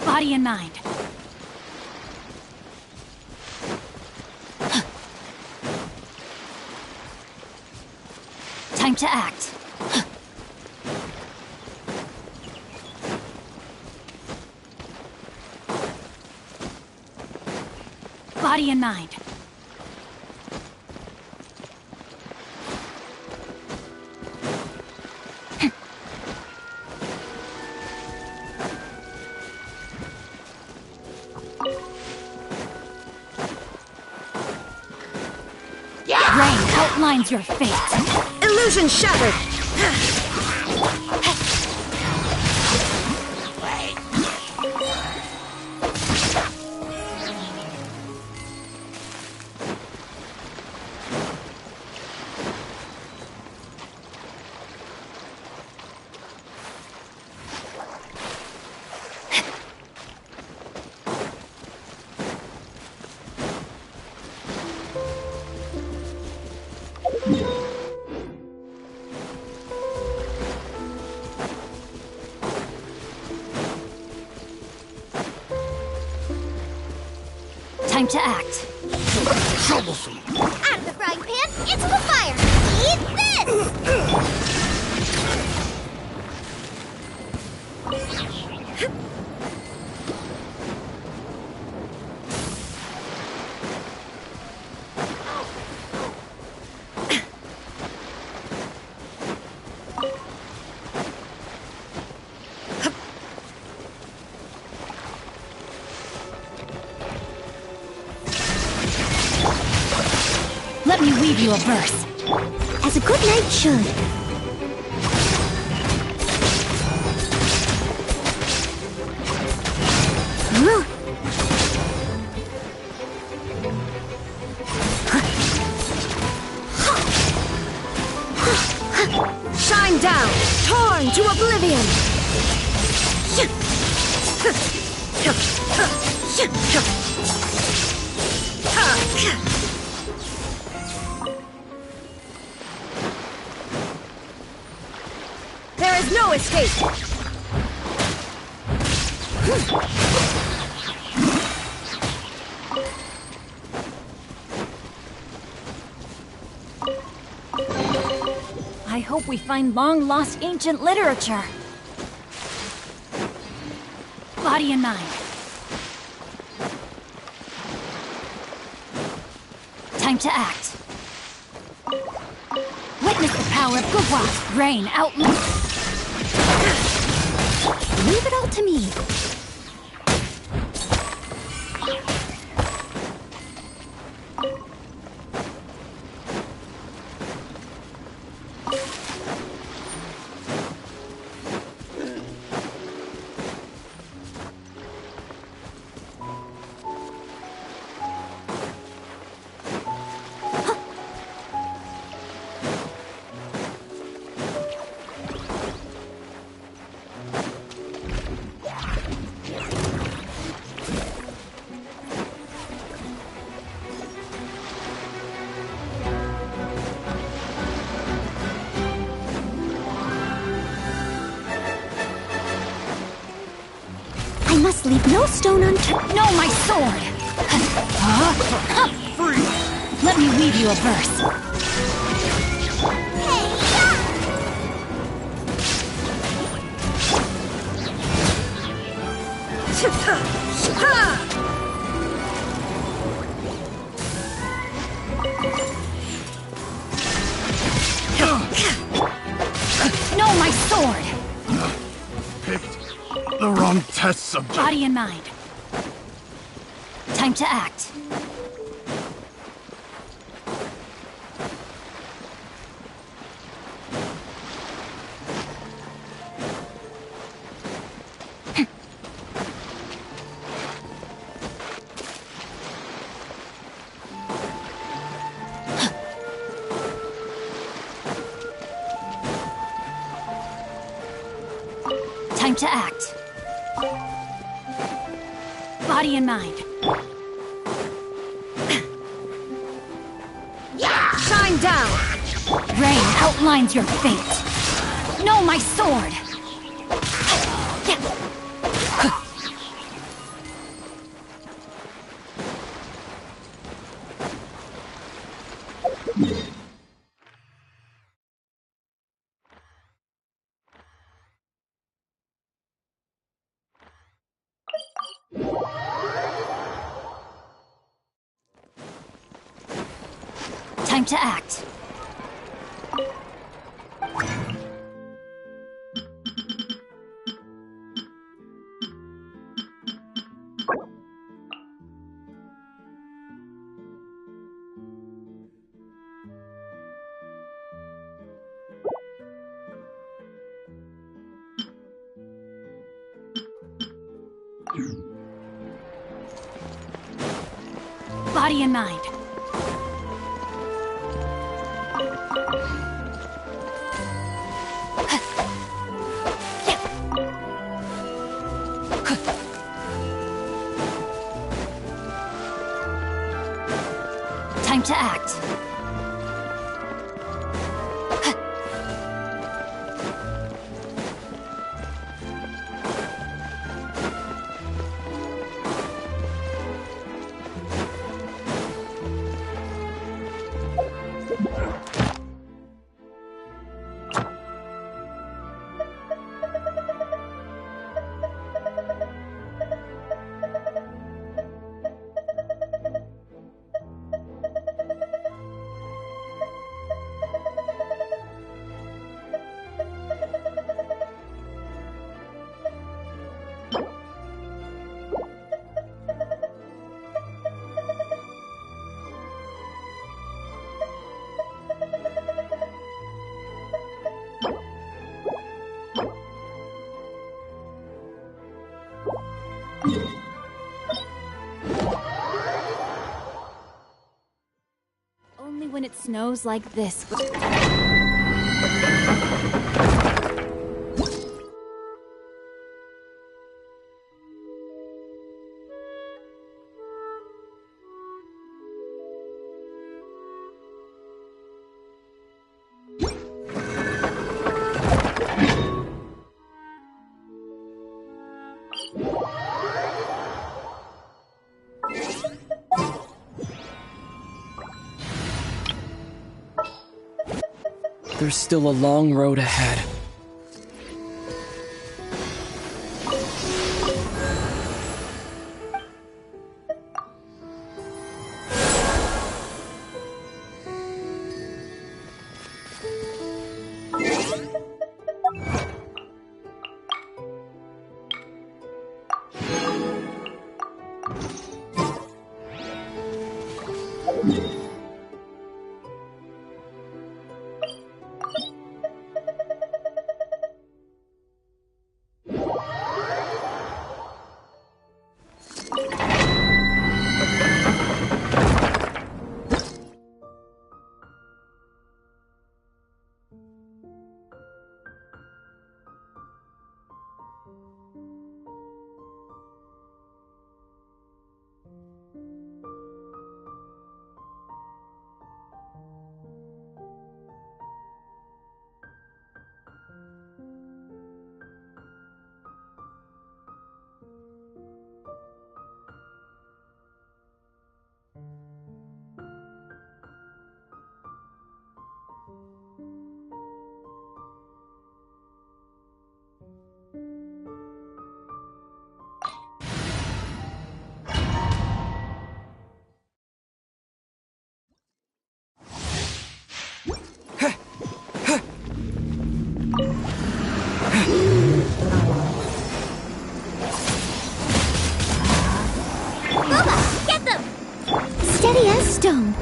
Body and mind. Time to act. Body and mind. Rain outlines your fate. Illusion shattered! Time to act. Troublesome. Out of the frying pan, into the fire. Eat this! Let me weave you a verse. As a good knight should. Shine down, torn to oblivion! There is no escape! I hope we find long-lost ancient literature. Body and mind. Time to act. Witness the power of Gugwa. Rain out. Leave it all to me. I must leave no stone unturned. No, my sword! Freeze! Let me weave you a verse. No, my sword! Picked the wrong test subject. Body and mind. Time to act. Time to act. Body and mind. Shine down! Rain outlines your fate. No, my sword! Time to act. Body and mind. Time to act. Only when it snows like this. There's still a long road ahead. Steady as stone.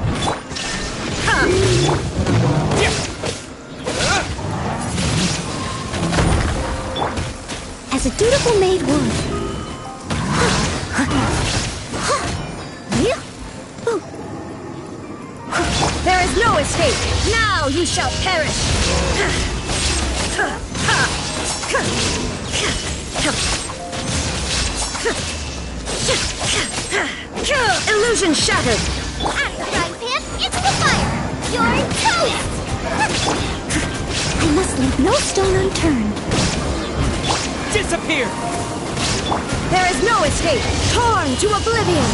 As a dutiful maid would. There is no escape! Now you shall perish! Illusion shattered! At the frying pan, into the fire! You're toast! I must leave no stone unturned. Disappear! There is no escape! Torn to oblivion!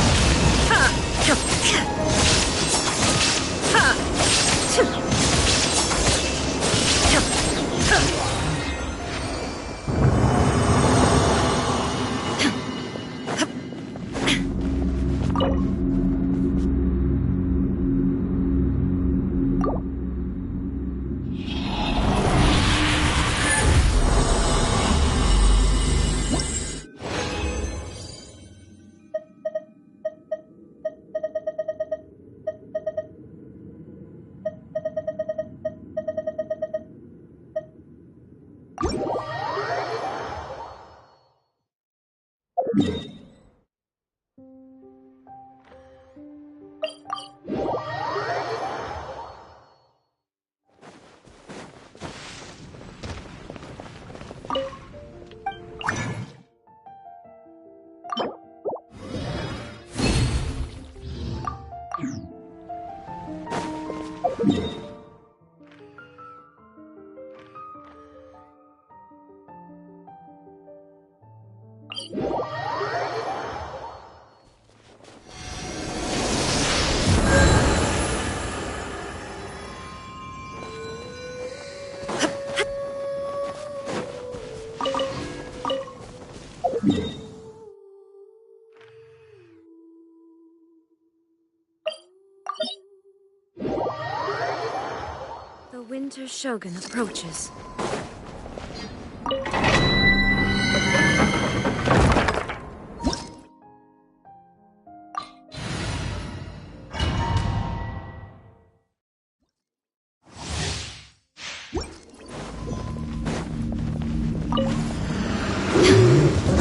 The Winter Shogun approaches.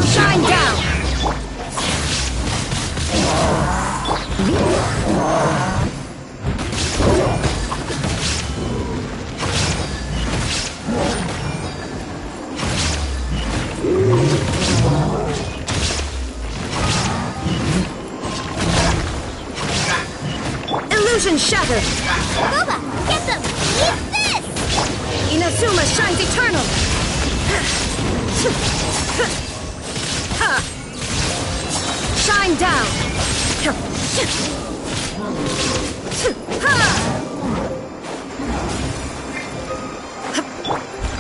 Shine down! together! Boba, get them! Eat this! Inazuma shines eternal! Shine down!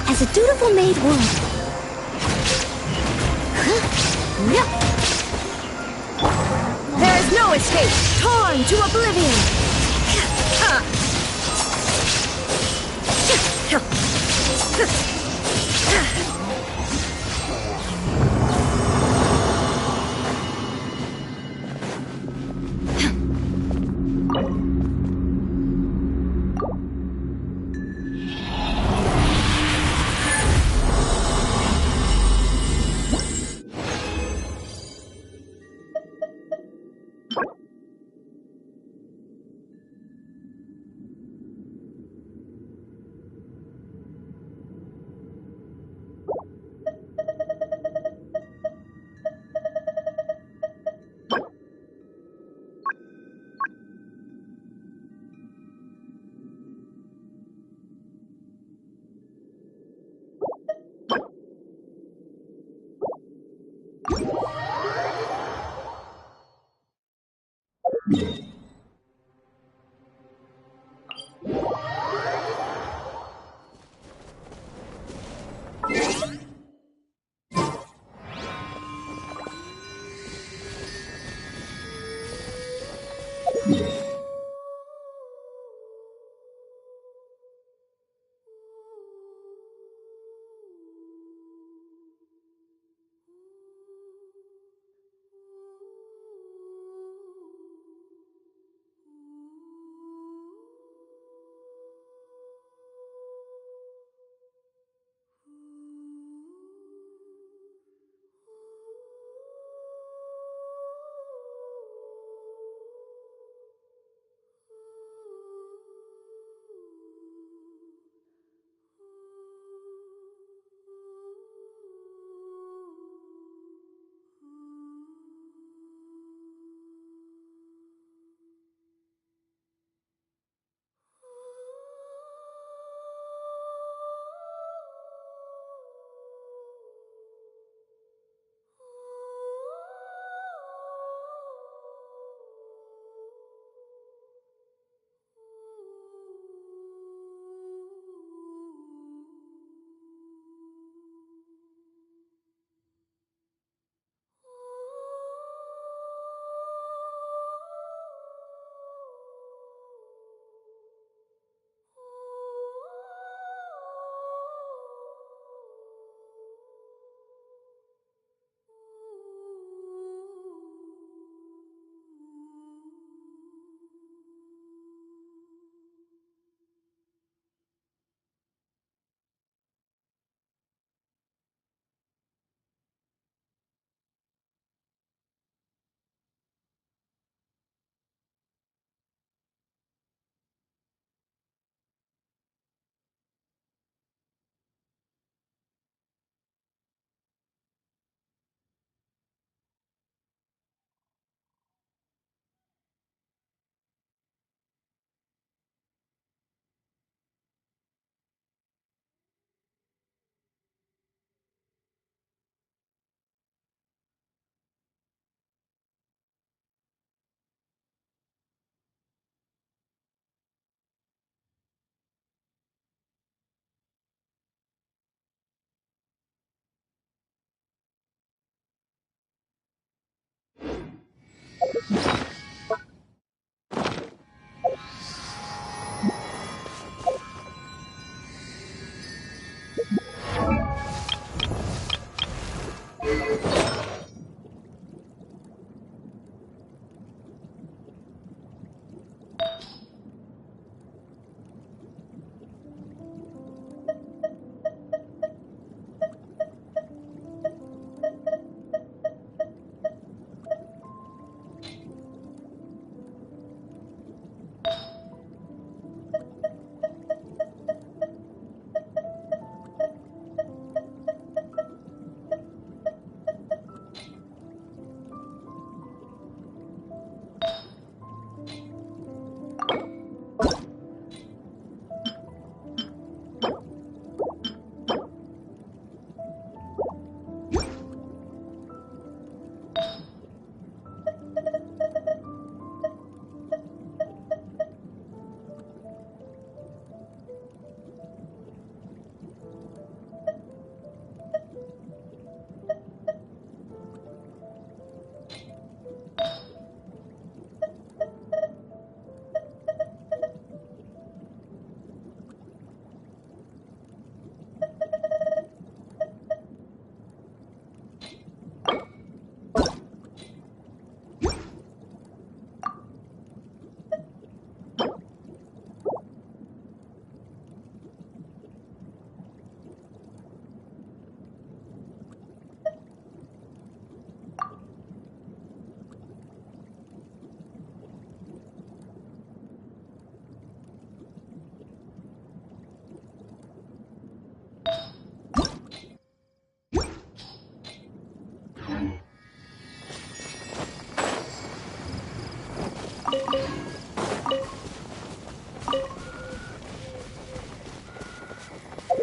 As a dutiful maid would. There is no escape! Torn to oblivion!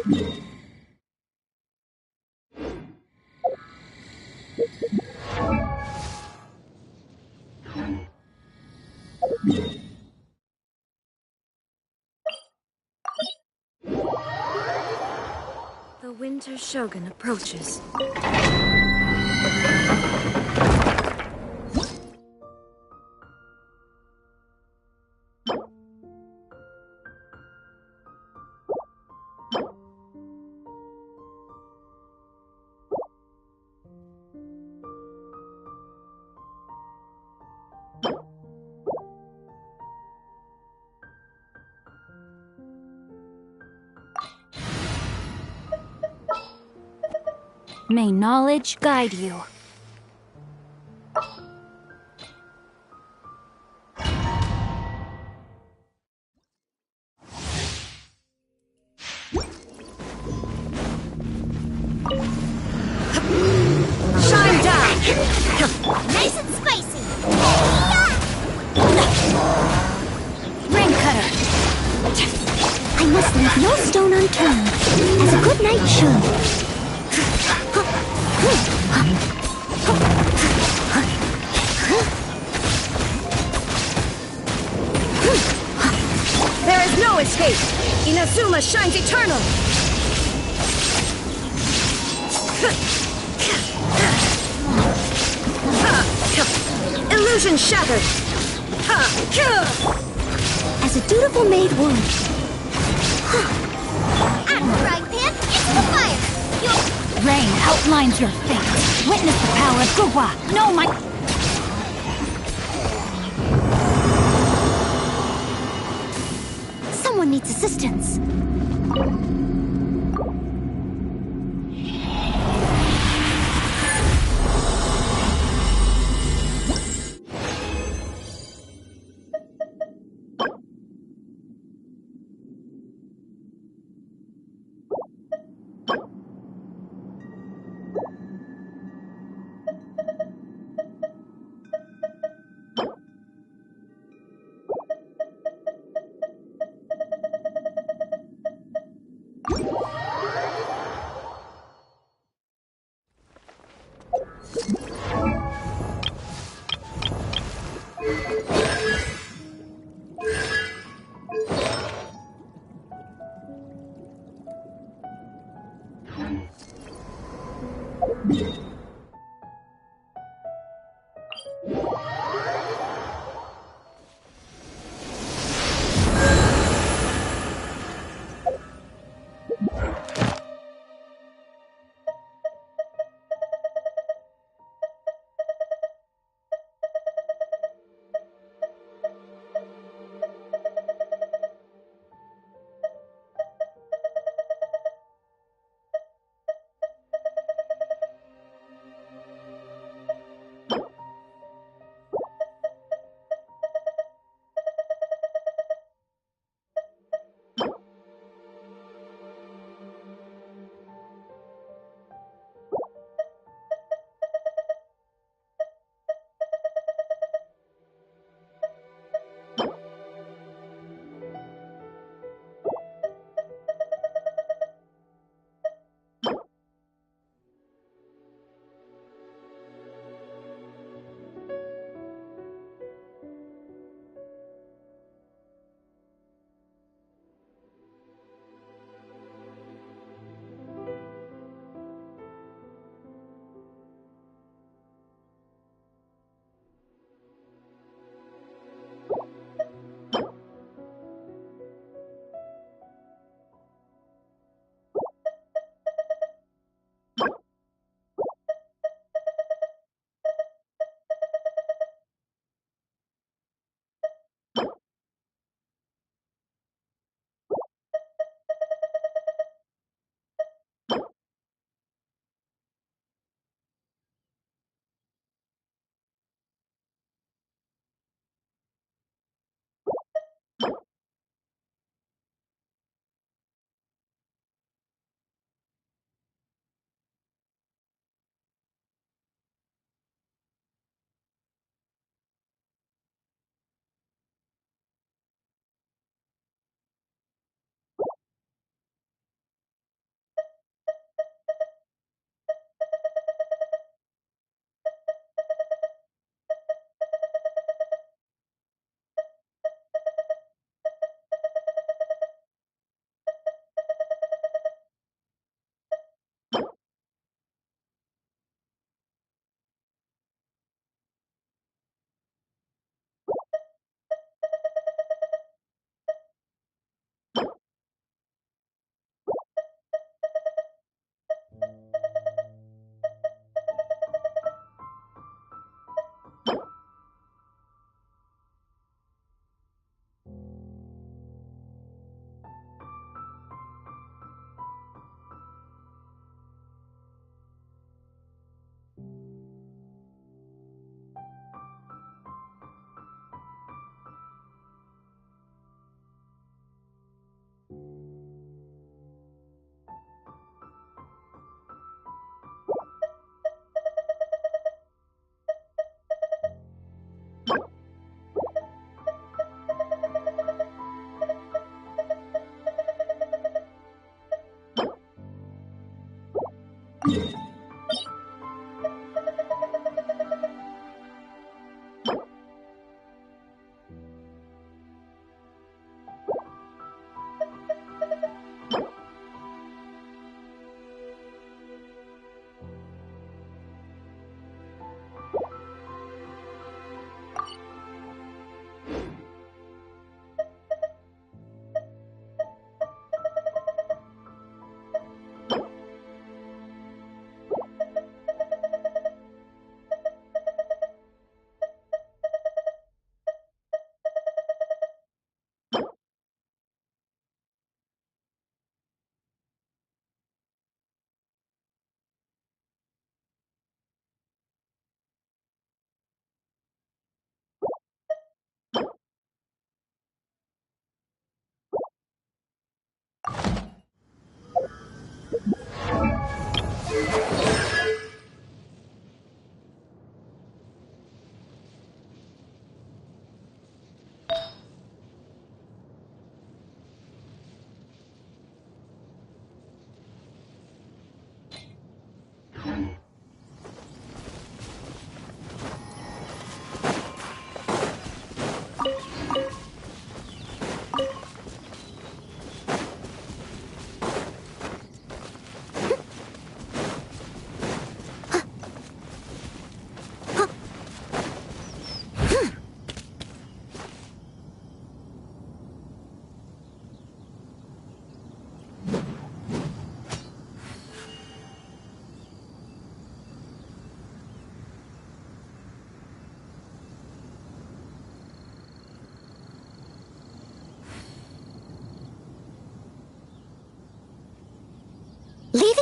The Winter Shogun approaches. May knowledge guide you. Shine down! Nice and spicy! Ring cutter! I must leave no stone unturned, as a good knight should. There is no escape! Inazuma shines eternal! Illusion shattered! As a dutiful maid would. Out of the frying pan, into the fire! Rain outlines your fate. Witness the power of Guhua. No, my... Someone needs assistance.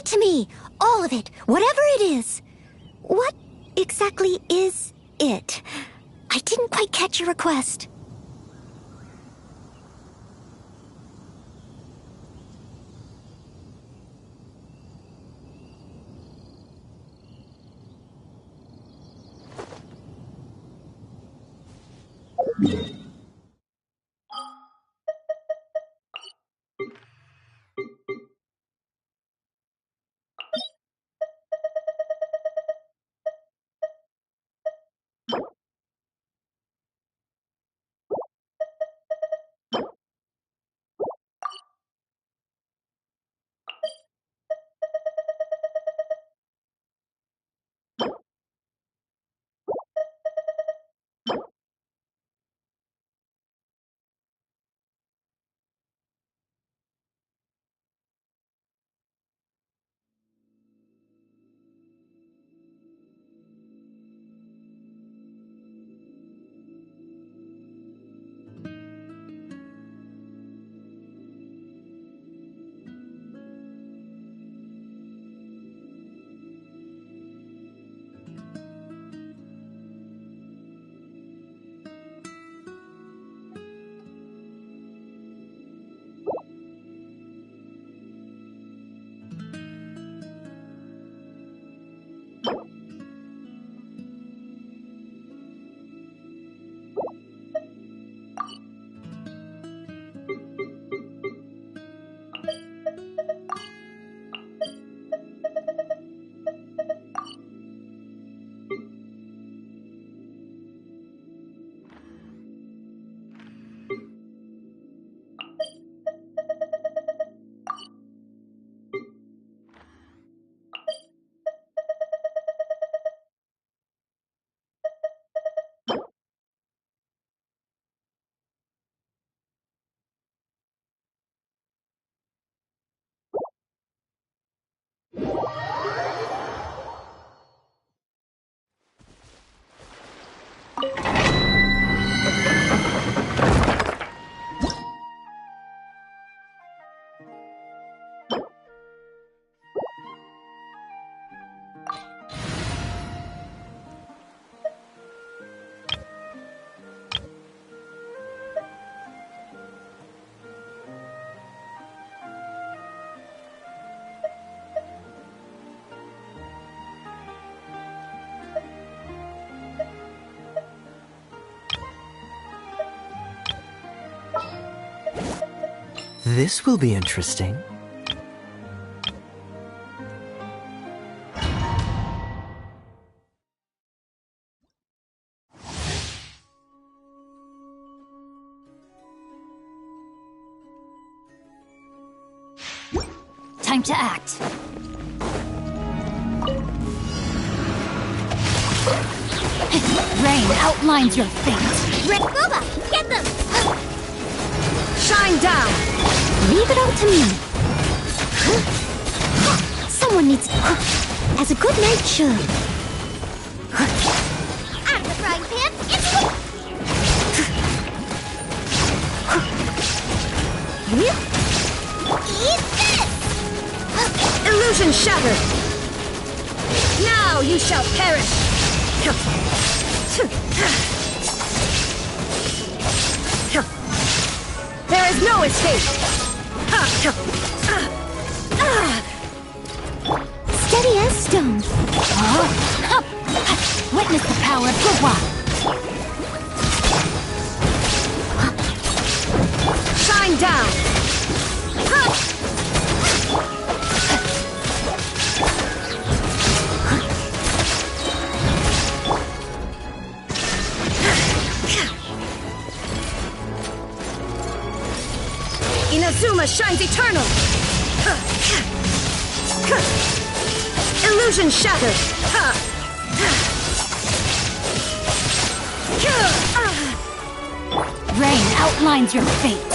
to me. All of it. Whatever it is. What exactly is it? I didn't quite catch your request. This will be interesting. Time to act. Rain outlines your fate. Red Boba, get them! Shine down! Leave it all to me. Someone needs... As a good knight should. Out of the frying pan, Eat this! Illusion shattered! Now you shall perish! There is no escape! Steady as stone. Witness the power of Gurwa. Shine down! Inazuma shines eternal! Illusion shattered! Rain outlines your fate.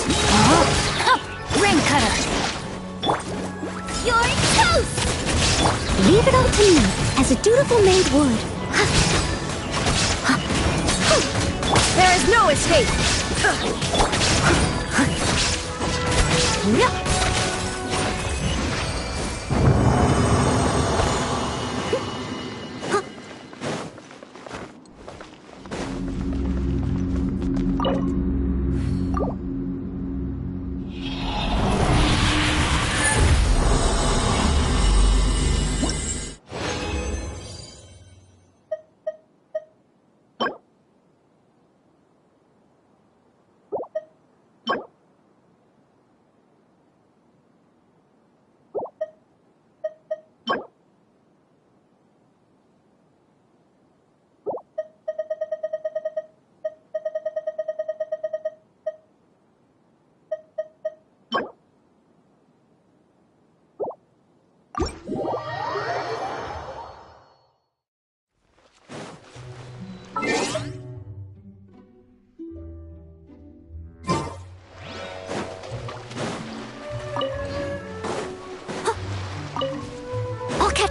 Rain cutter. You're toast! Leave it all to me, as a dutiful maid would. There is no escape!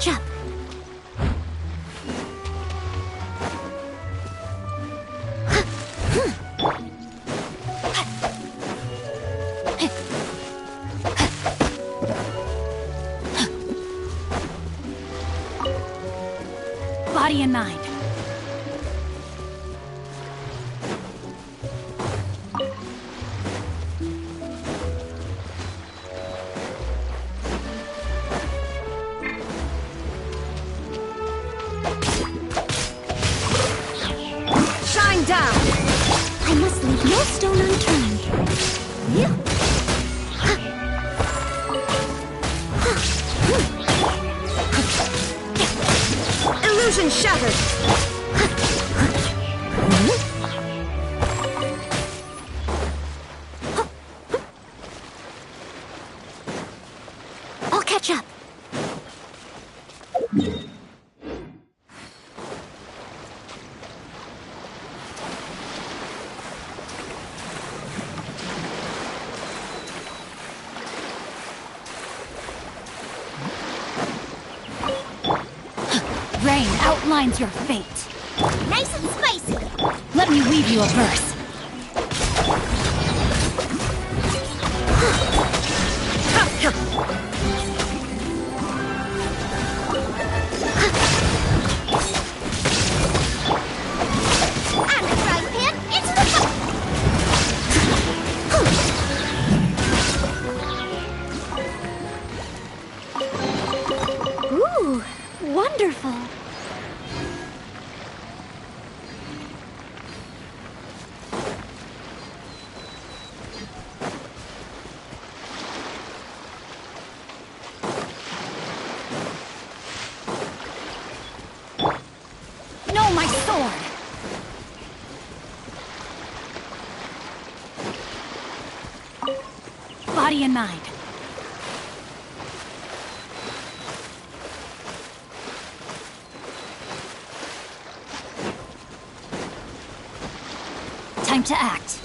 catch up. Body and mind. Shine down! I must leave no stone unturned. Yeah. Illusion shattered! I'll catch up. Rain outlines your fate. Nice and spicy. Let me weave you a verse. And the frying pan into the Ooh, wonderful. No, my sword! Body and mind. Time to act.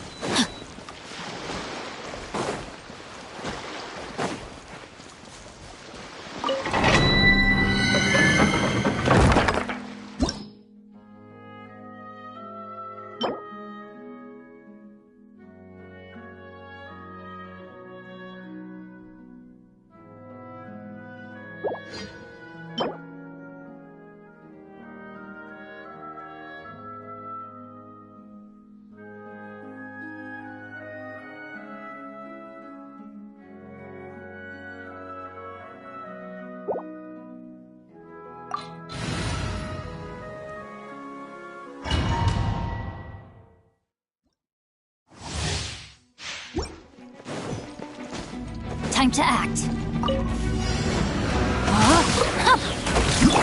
Time to act.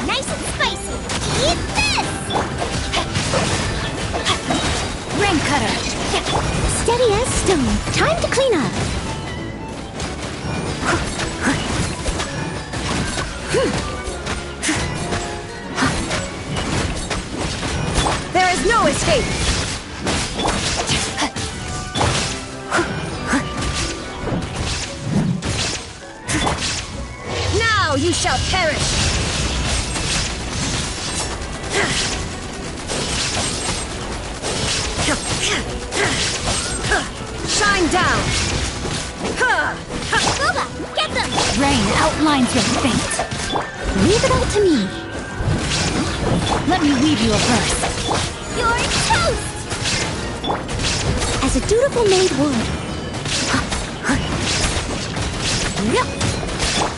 Nice and spicy. Eat this! Rain cutter. Steady as stone. Time to clean up. There is no escape! Now you shall perish! Shine down! Boba, get them! Rain outlines your fate. Leave it all to me. Let me weave you a verse. You're toast! As a dutiful maid would.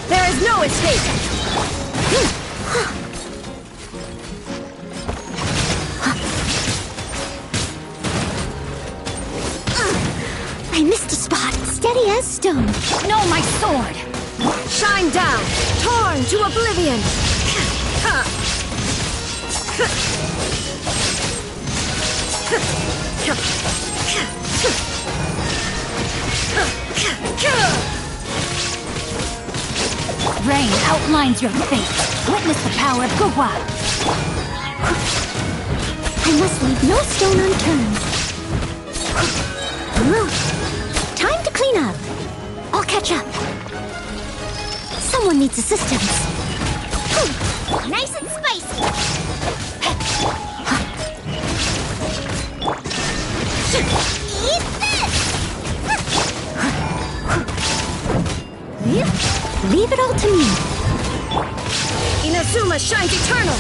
There is no escape! I missed a spot. Steady as stone. No, my sword! Shine down! Torn to oblivion! Rain outlines your fate. Witness the power of Gugwa. I must leave no stone unturned. Time to clean up. I'll catch up. Someone needs assistance. Nice and spicy! Eat this! Leave it all to me. Inazuma shines eternal!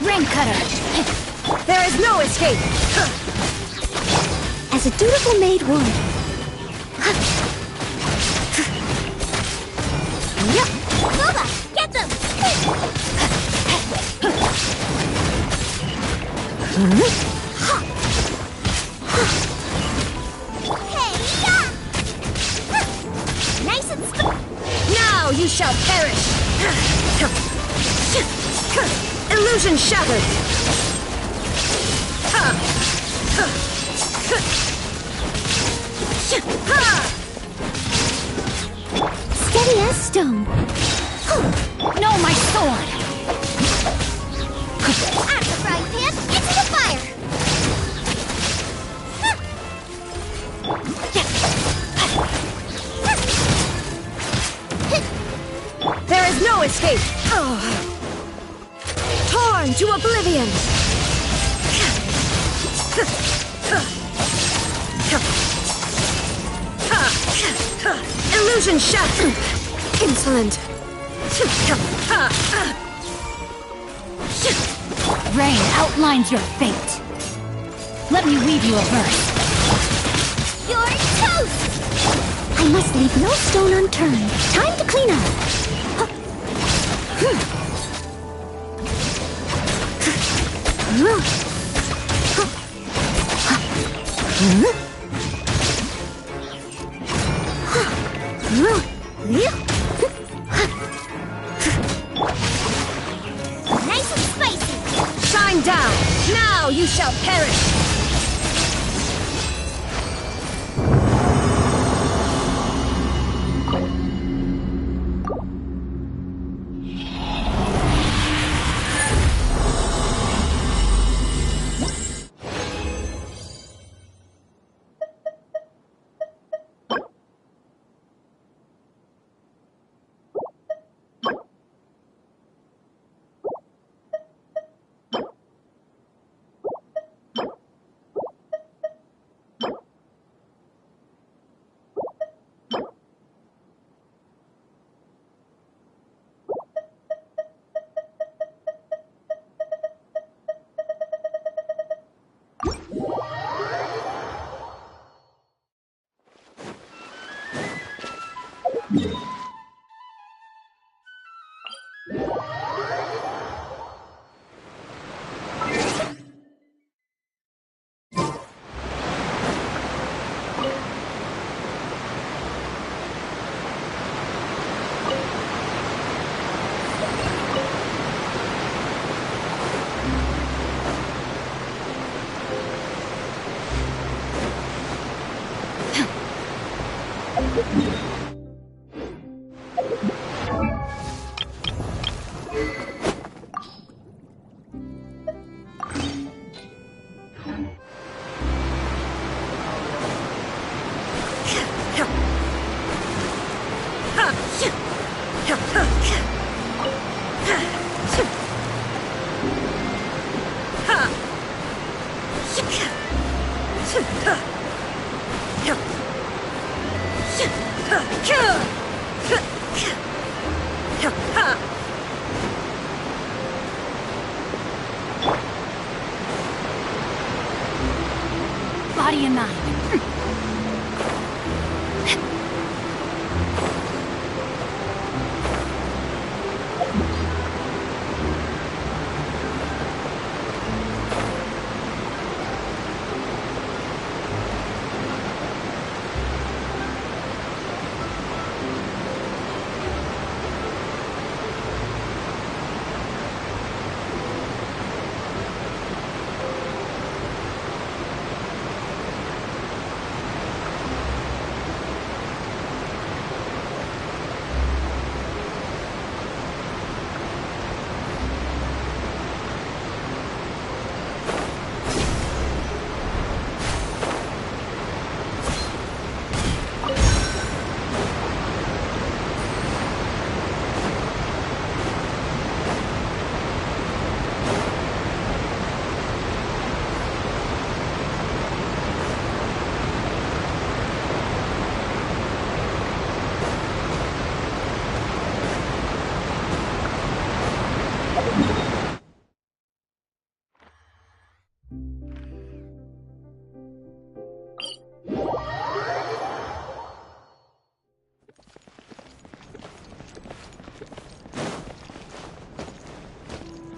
Ring cutter! There is no escape! As a dutiful maid would. Boba, get them! Nice and Now you shall perish! Illusion shattered! Steady as stone. No, my sword! Out of the frying pan, into the fire! There is no escape! Torn to oblivion! Illusion shattered! Insolent! rain outlines your fate. Let me weave you a verse. You're toast! I must leave no stone unturned. Time to clean up. Nice and spicy! Shine down! Now you shall perish! Body and mind.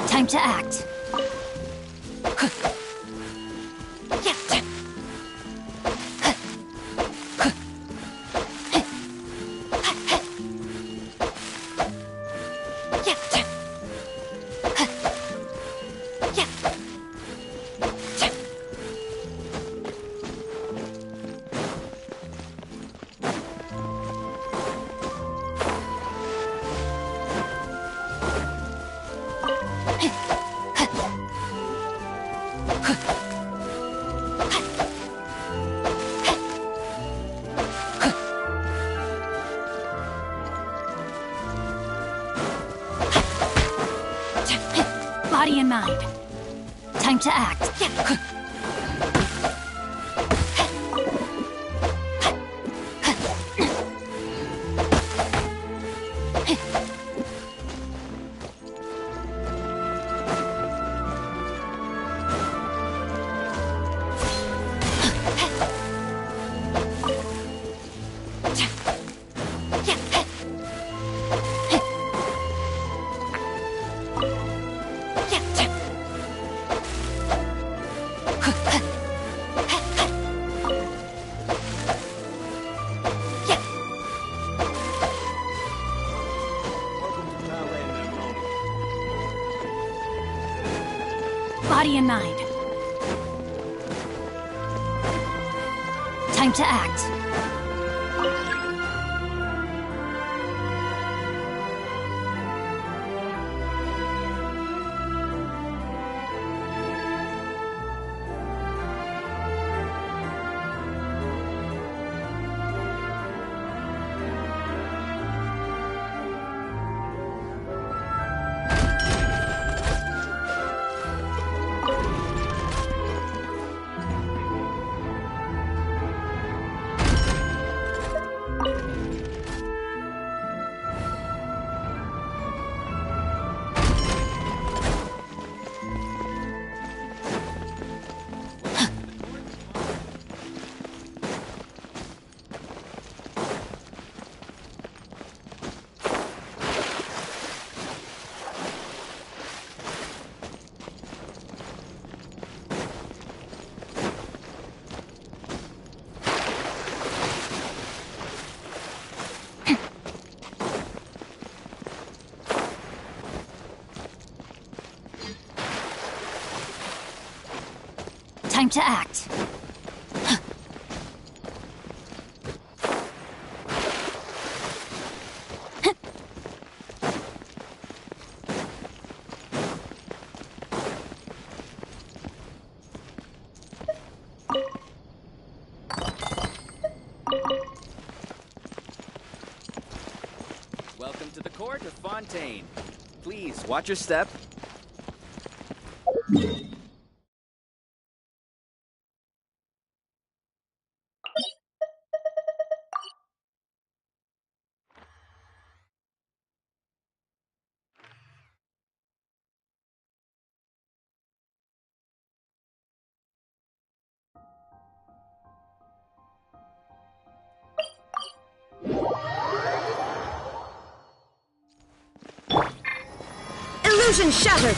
Time to act. Body and mind. Time to act. Body and mind. Time to act. Time to act. Welcome to the court of Fontaine. Please watch your step. Illusion shattered!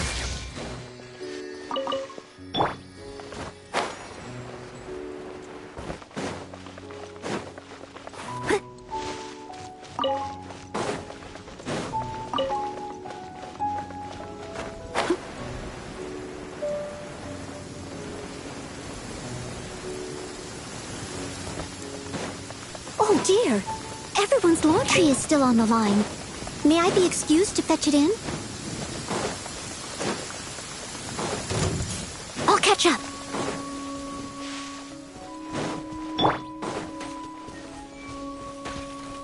Oh dear! Everyone's laundry is still on the line. May I be excused to fetch it in? I'll catch up.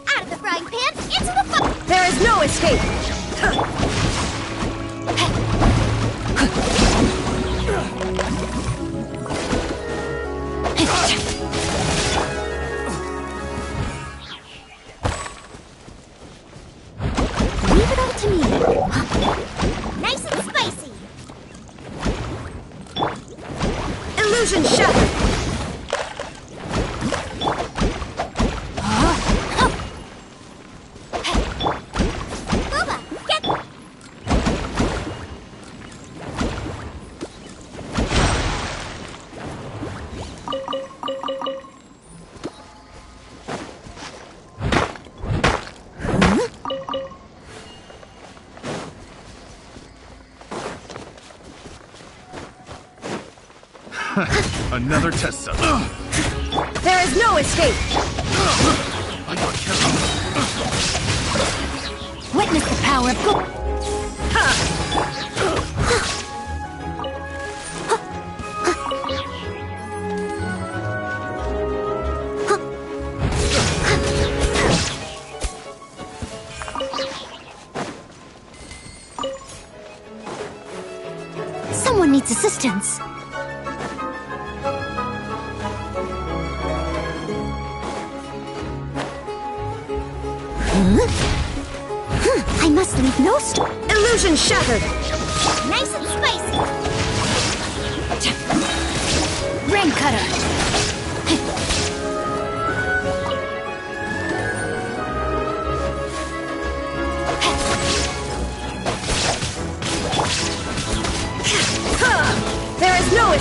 Out of the frying pan, into the fire! There is no escape! Leave it all to me. Nice and spicy! Illusion shattered! Booba, get... Another test cell. There is no escape! I got killed. Witness the power of good. Someone needs assistance. I must leave no Illusion shattered! Nice and spicy! Rain cutter.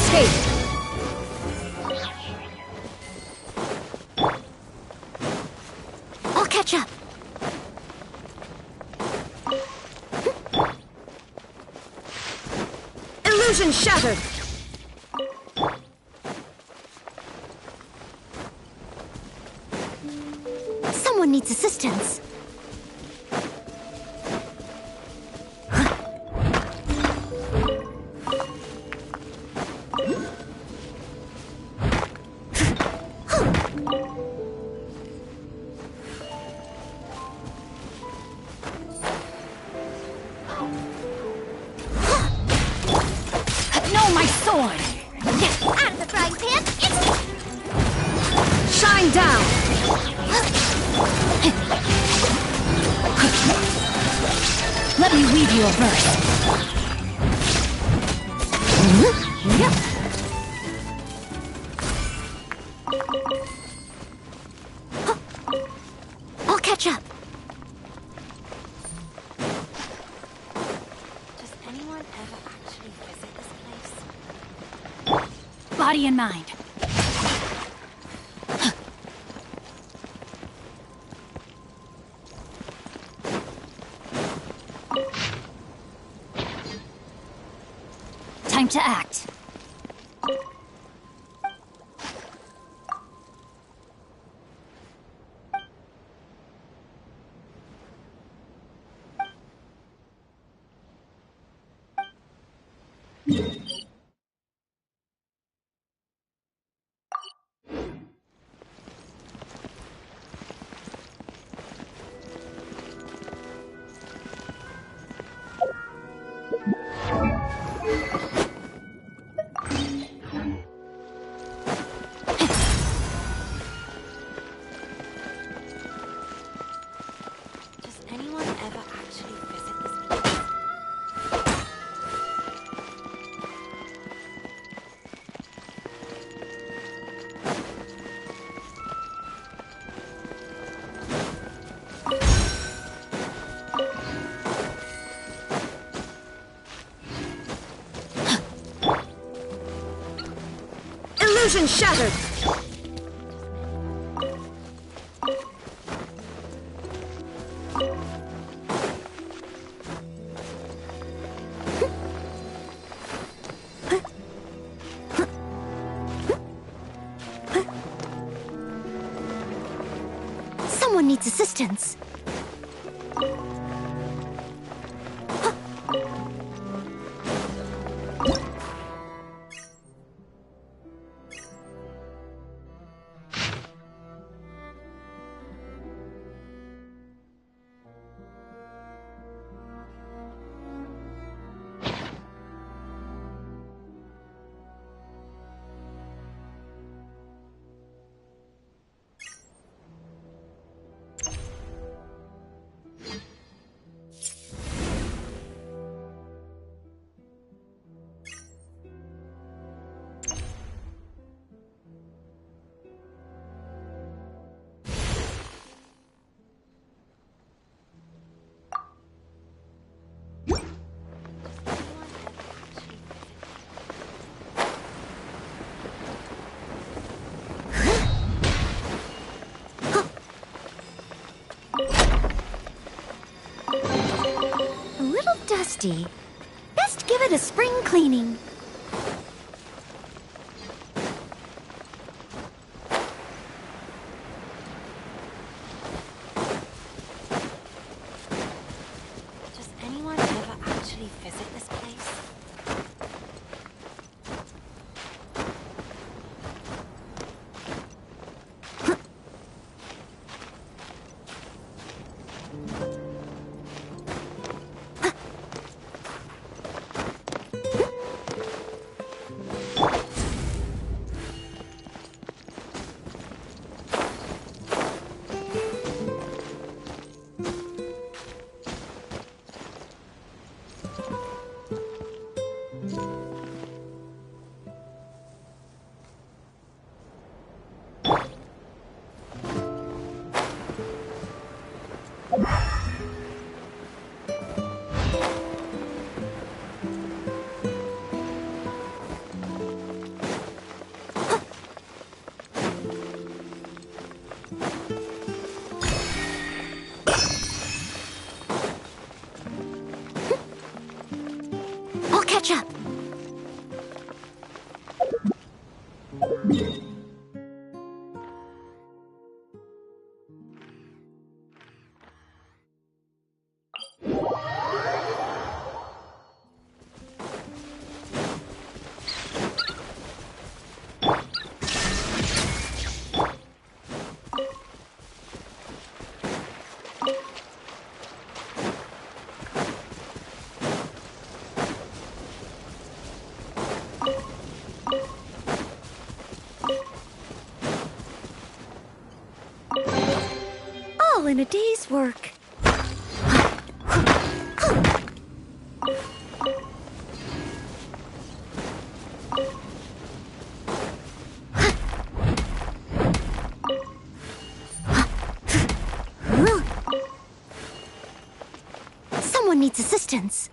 escape! I'll catch up. Illusion shattered! Someone needs assistance. No, my sword! Out of the frying pan! Shine down! Let me weave you a verse. Yep. I'll catch up. Does anyone ever actually visit this place? Body and mind. Time to act. Does anyone ever actually visit this place? Illusion shattered! Someone needs assistance. A little dusty. Best give it a spring cleaning. Does anyone ever actually visit this place? catch up. All in a day's work. Someone needs assistance.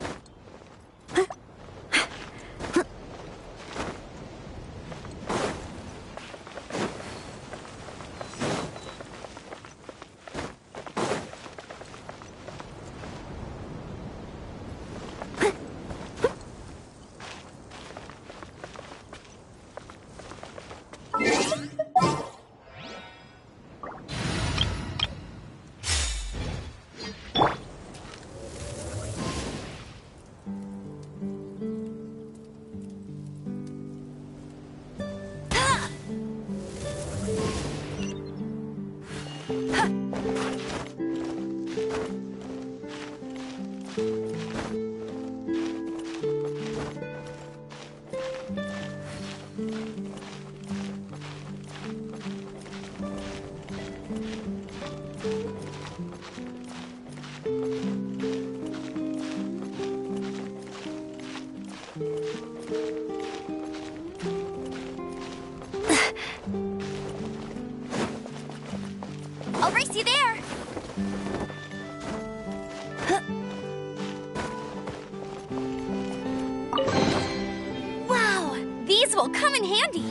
I'll race you there. Wow, these will come in handy.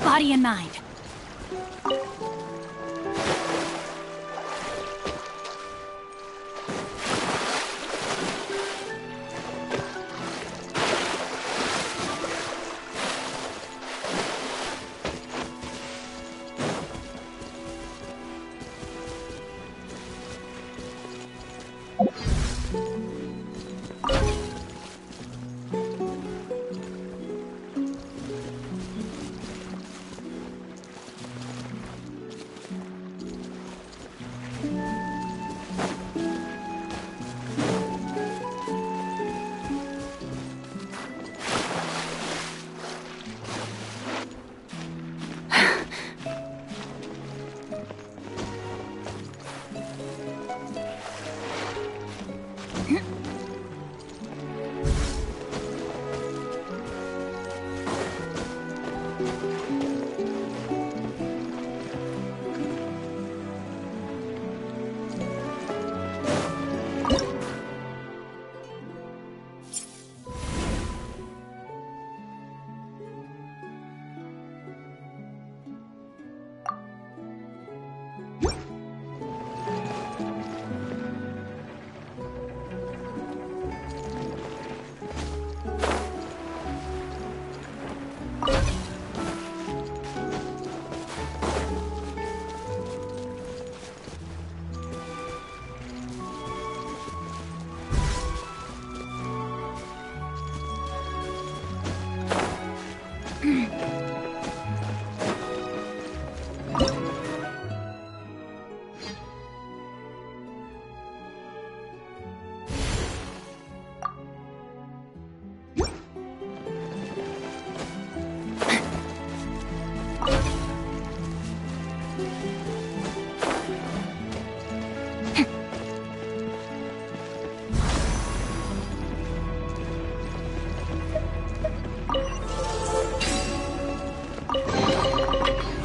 Body and mind.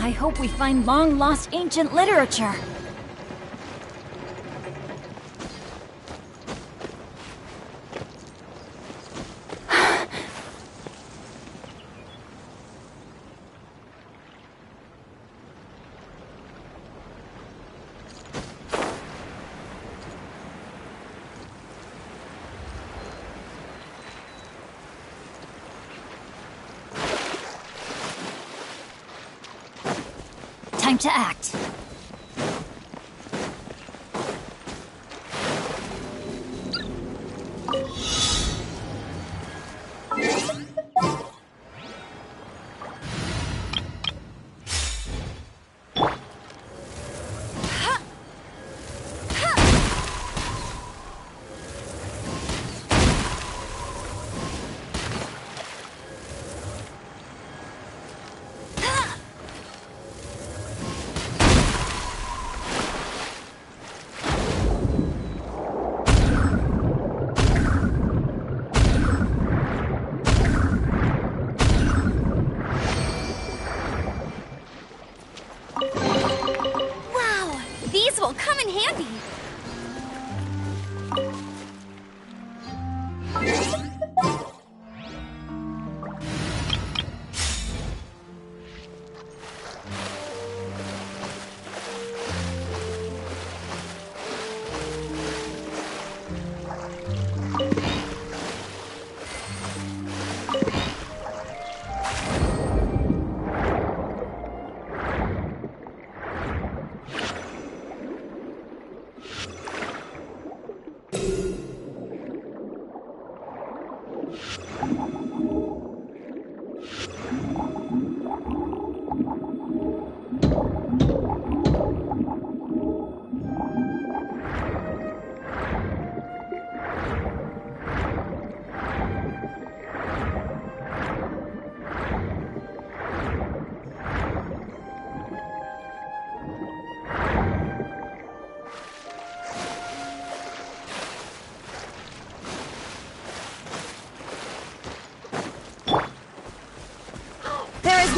I hope we find long-lost ancient literature. Time to act. will come in handy.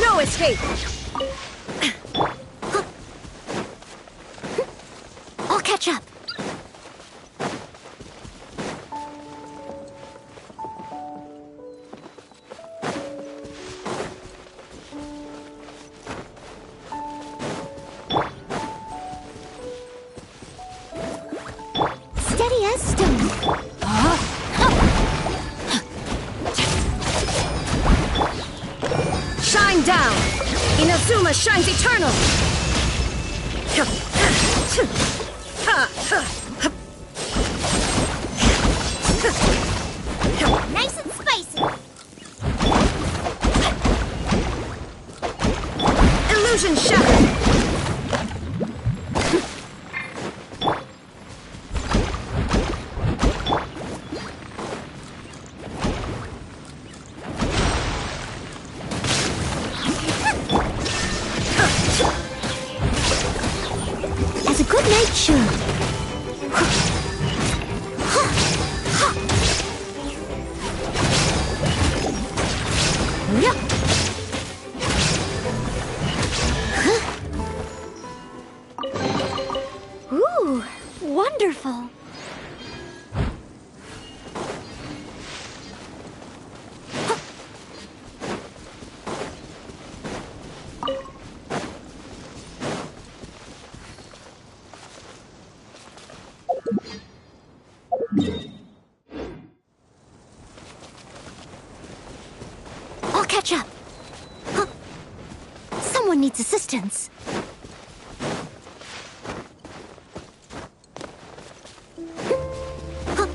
No escape! I'll catch up. Steady as stone. Shine down! Inazuma shines eternal! Nice and spicy! Illusion shattered! wonderful. I'll catch up. Huh. Someone needs assistance. Huh.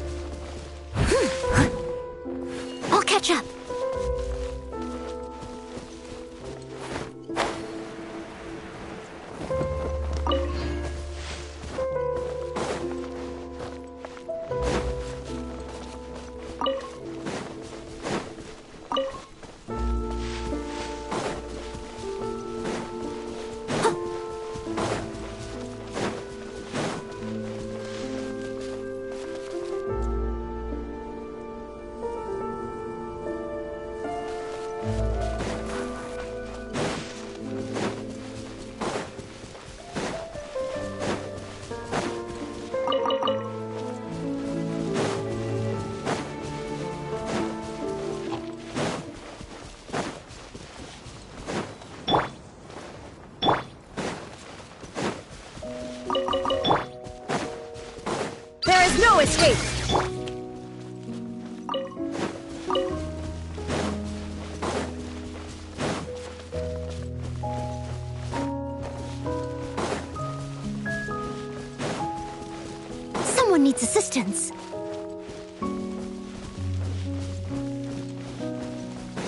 I'll catch up. There is no escape! Someone needs assistance.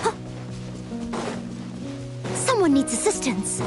Huh. Someone needs assistance.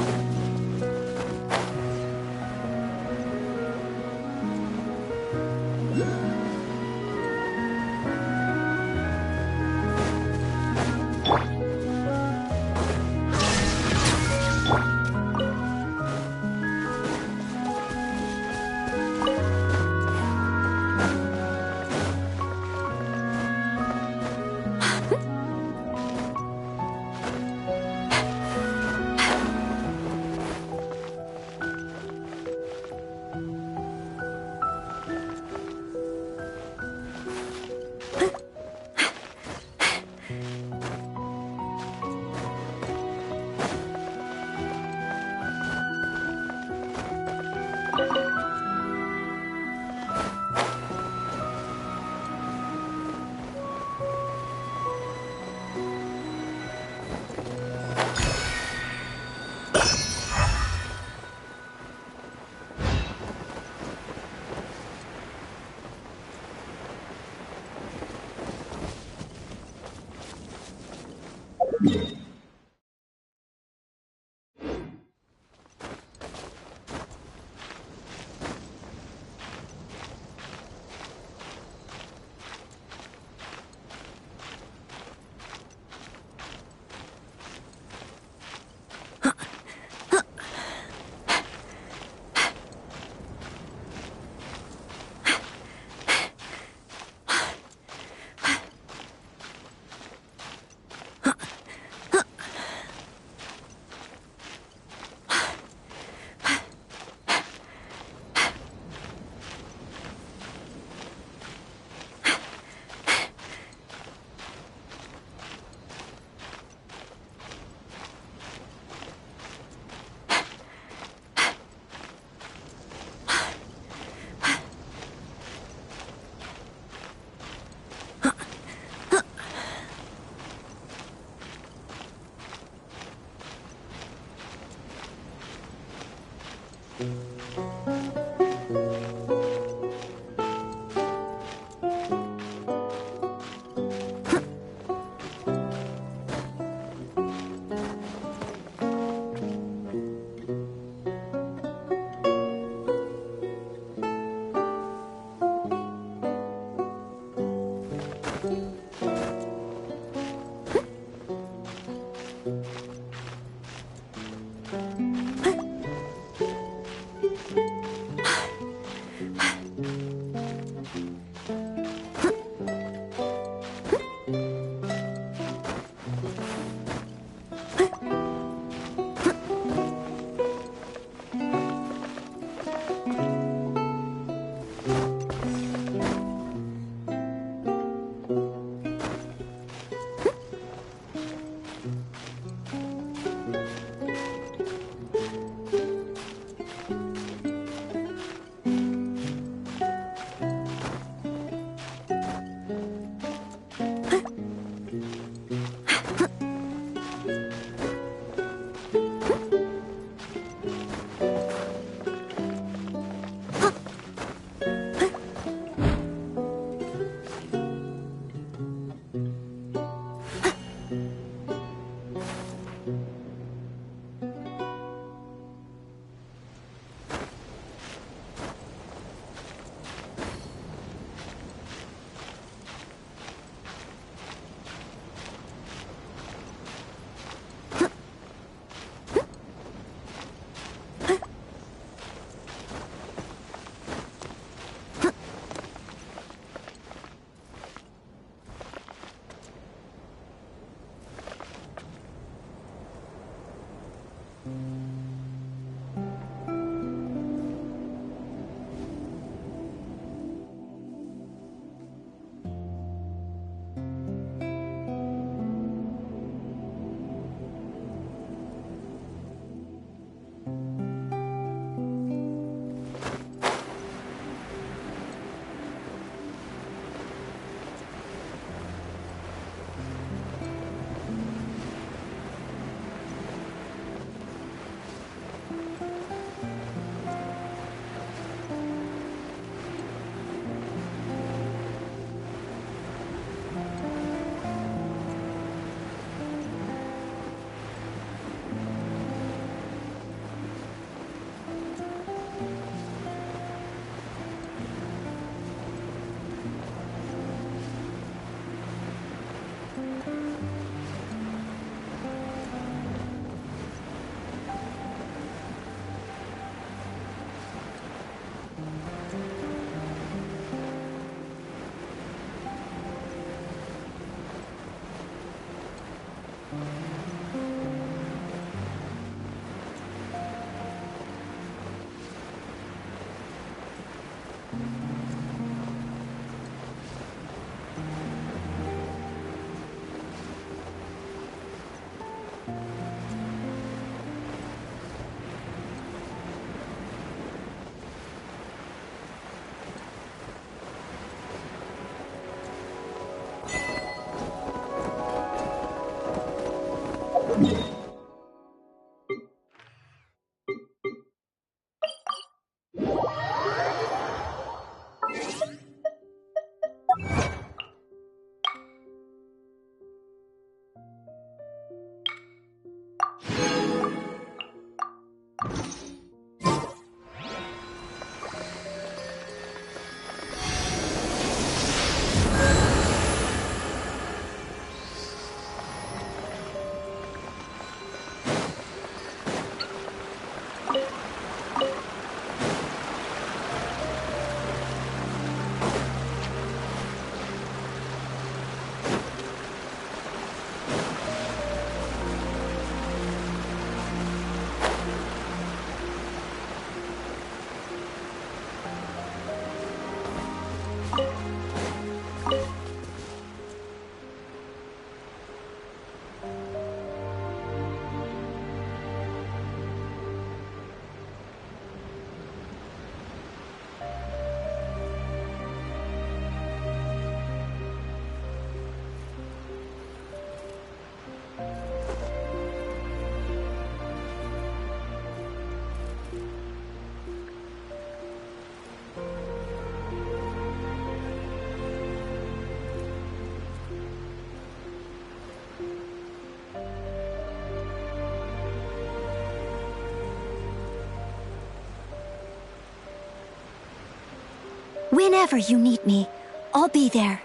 Whenever you need me, I'll be there.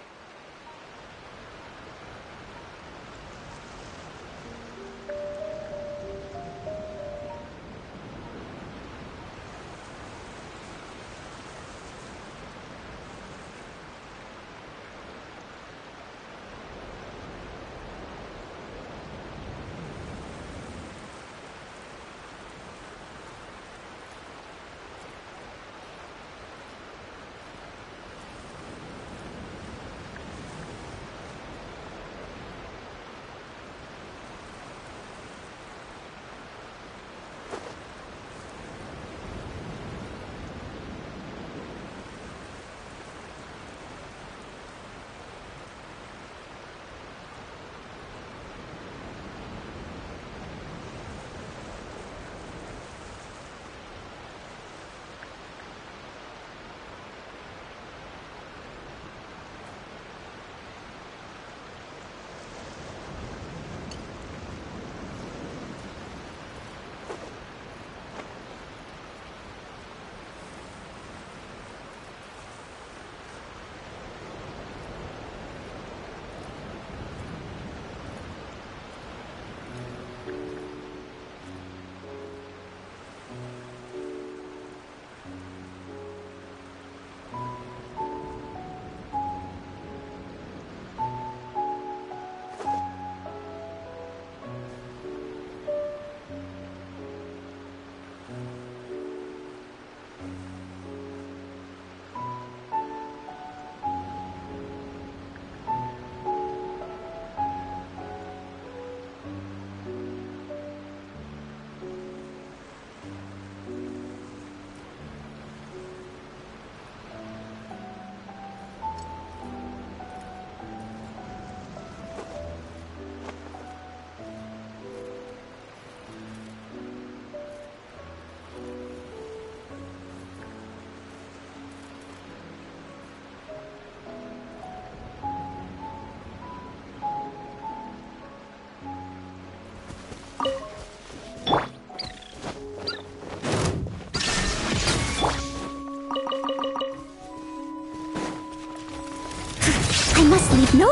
I must leave no...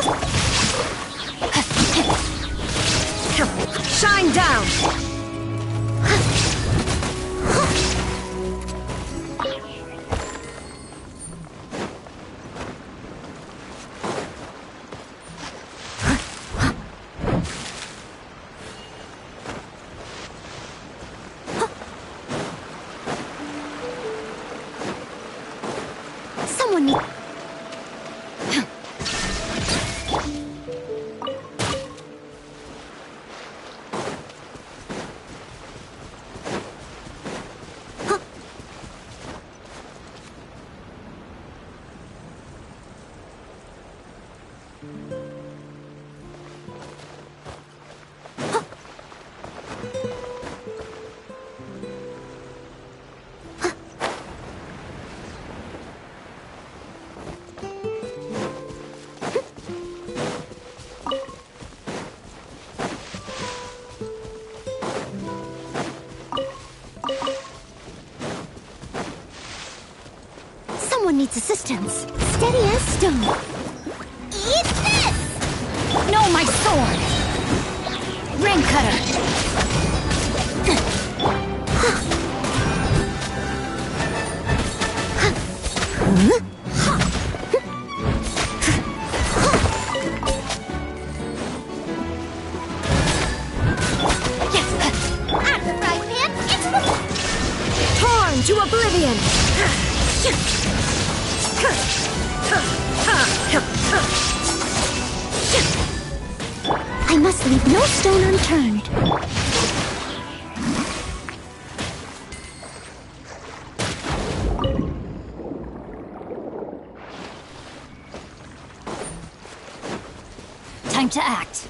Shine down! Someone needs... Someone needs assistance. Steady as stone. Eat this! No, my sword! Ring cutter! Out of the frying pan, into the... Torn to oblivion! I must leave no stone unturned. Time to act.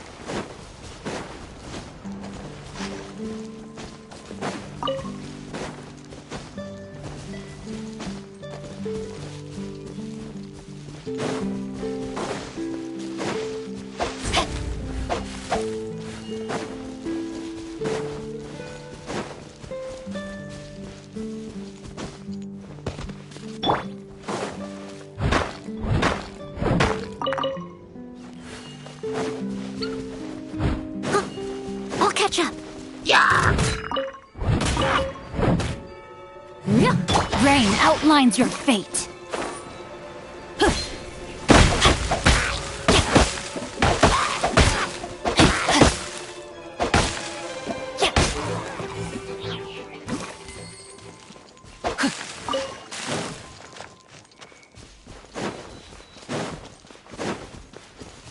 Rain outlines your fate.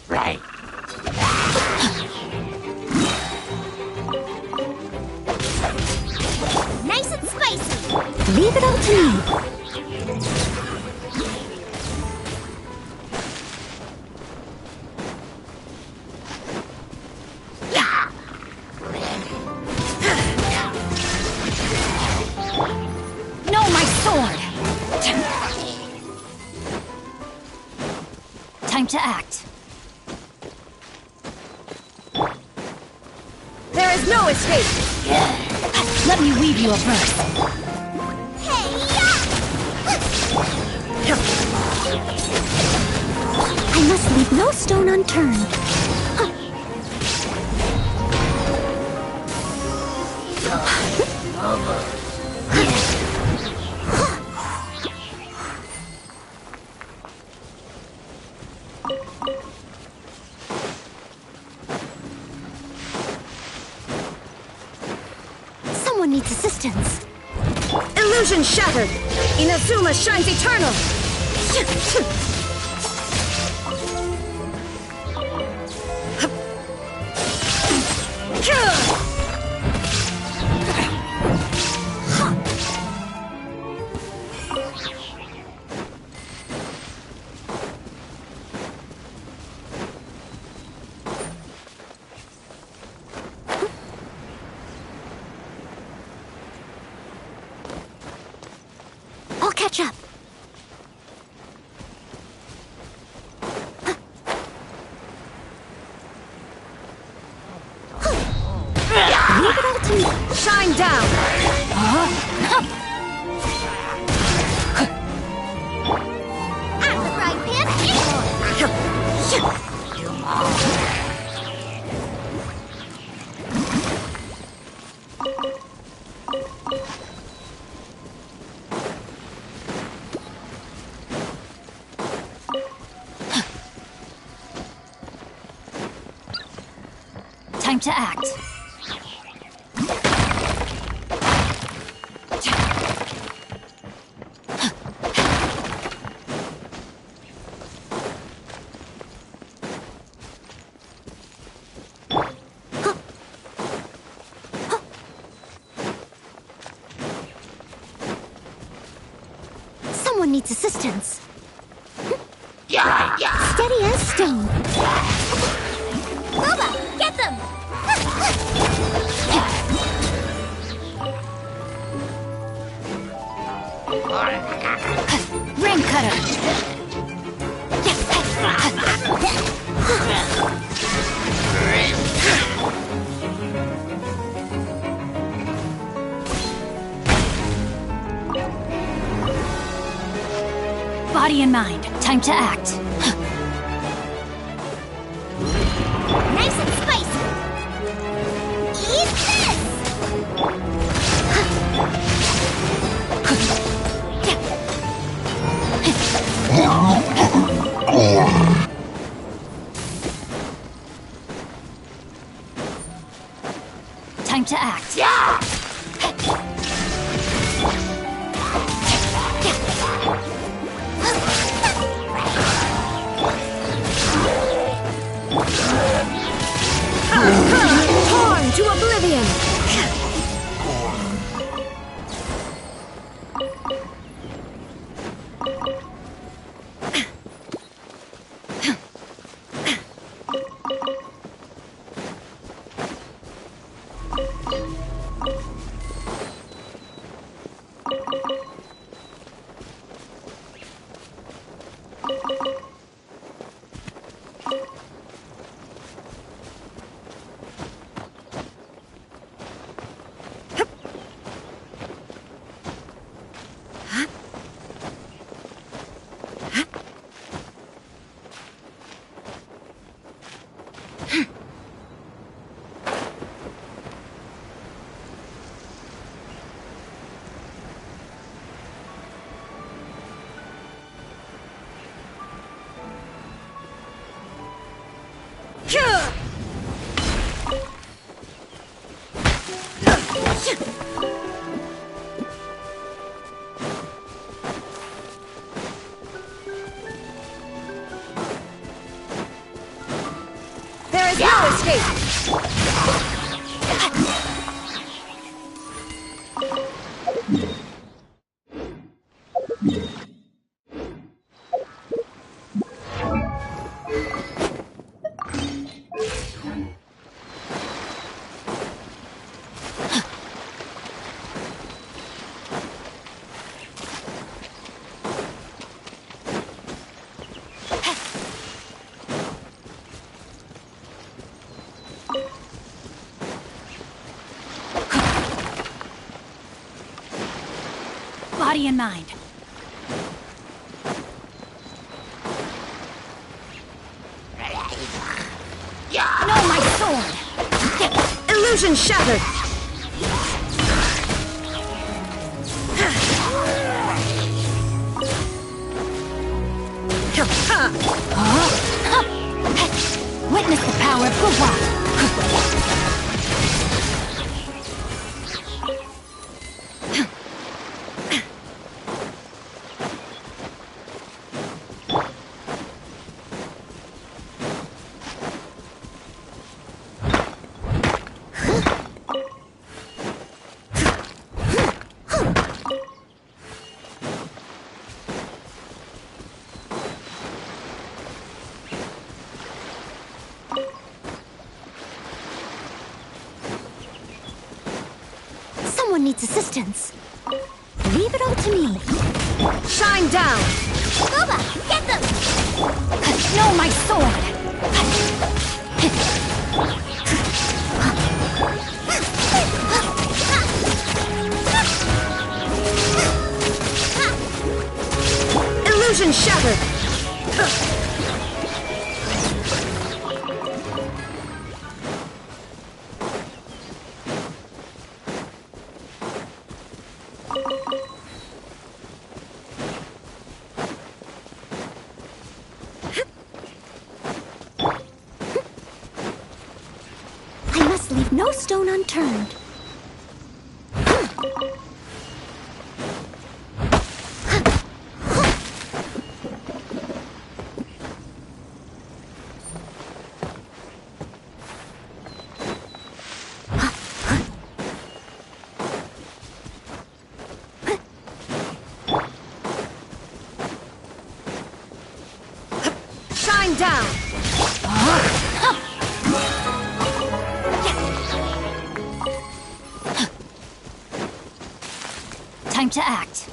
Right. Nice and spicy. Leave it all to me. No, my sword! Time to act. There is no escape! Let me weave you a verse. I must leave no stone unturned. Someone needs assistance. Illusion shattered! Inazuma shines eternal! I'll catch up. Leave it all to me. Shine down! Out the frying Time to act. Someone needs assistance. Yeah. Steady as stone. Boba, get them! Ring cutter. Body and mind. Time to act. Nice and spicy. Eat this! Time to act. Yeah. is no escape! Body and mind. No, my sword! Illusion shattered! Witness the power of Guhua! Someone needs assistance. Leave it all to me. Shine down! Boba, get them! No, my sword! Illusion shattered! I must leave no stone unturned. Shine down! Time to act.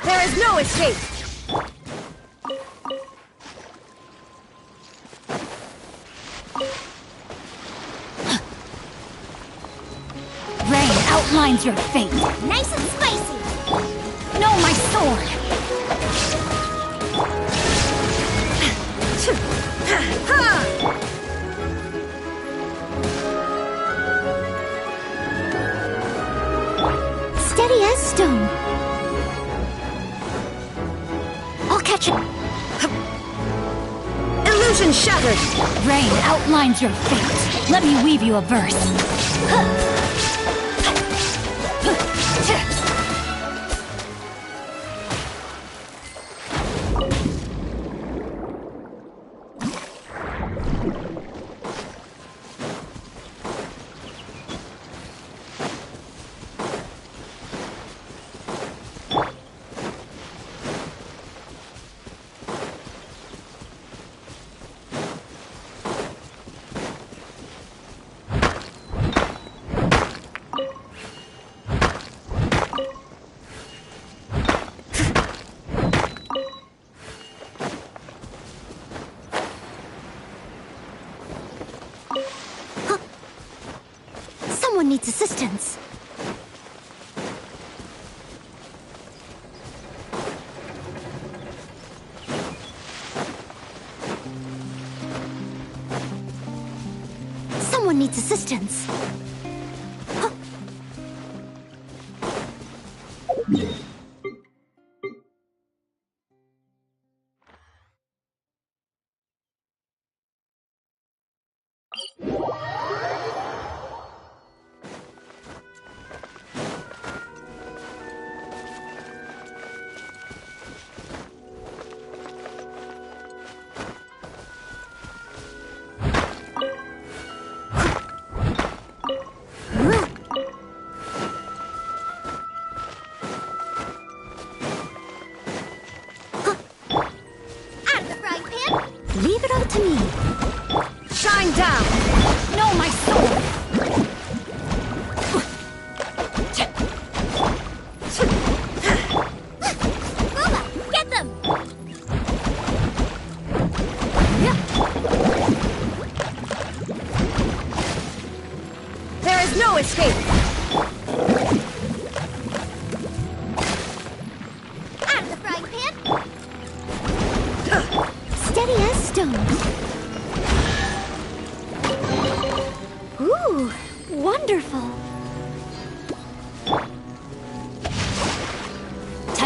There is no escape! Rain outlines your fate. Nice and spicy! No, my sword! Steady as stone. I'll catch it. Illusion shattered! Rain outlines your fate. Let me weave you a verse. Someone needs assistance. Someone needs assistance.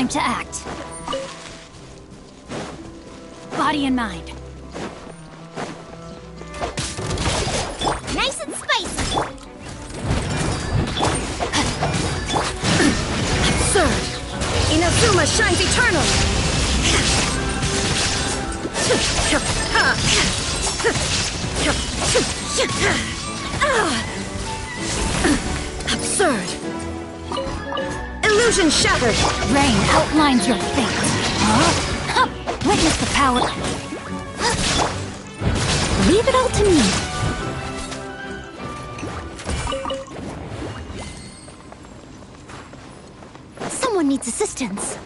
Time to act. Body and mind. Nice and spicy. Absurd! Inazuma shines eternally! Absurd! Illusion shattered! Rain outlines your fate. Huh? Witness the power. Leave it all to me. Someone needs assistance.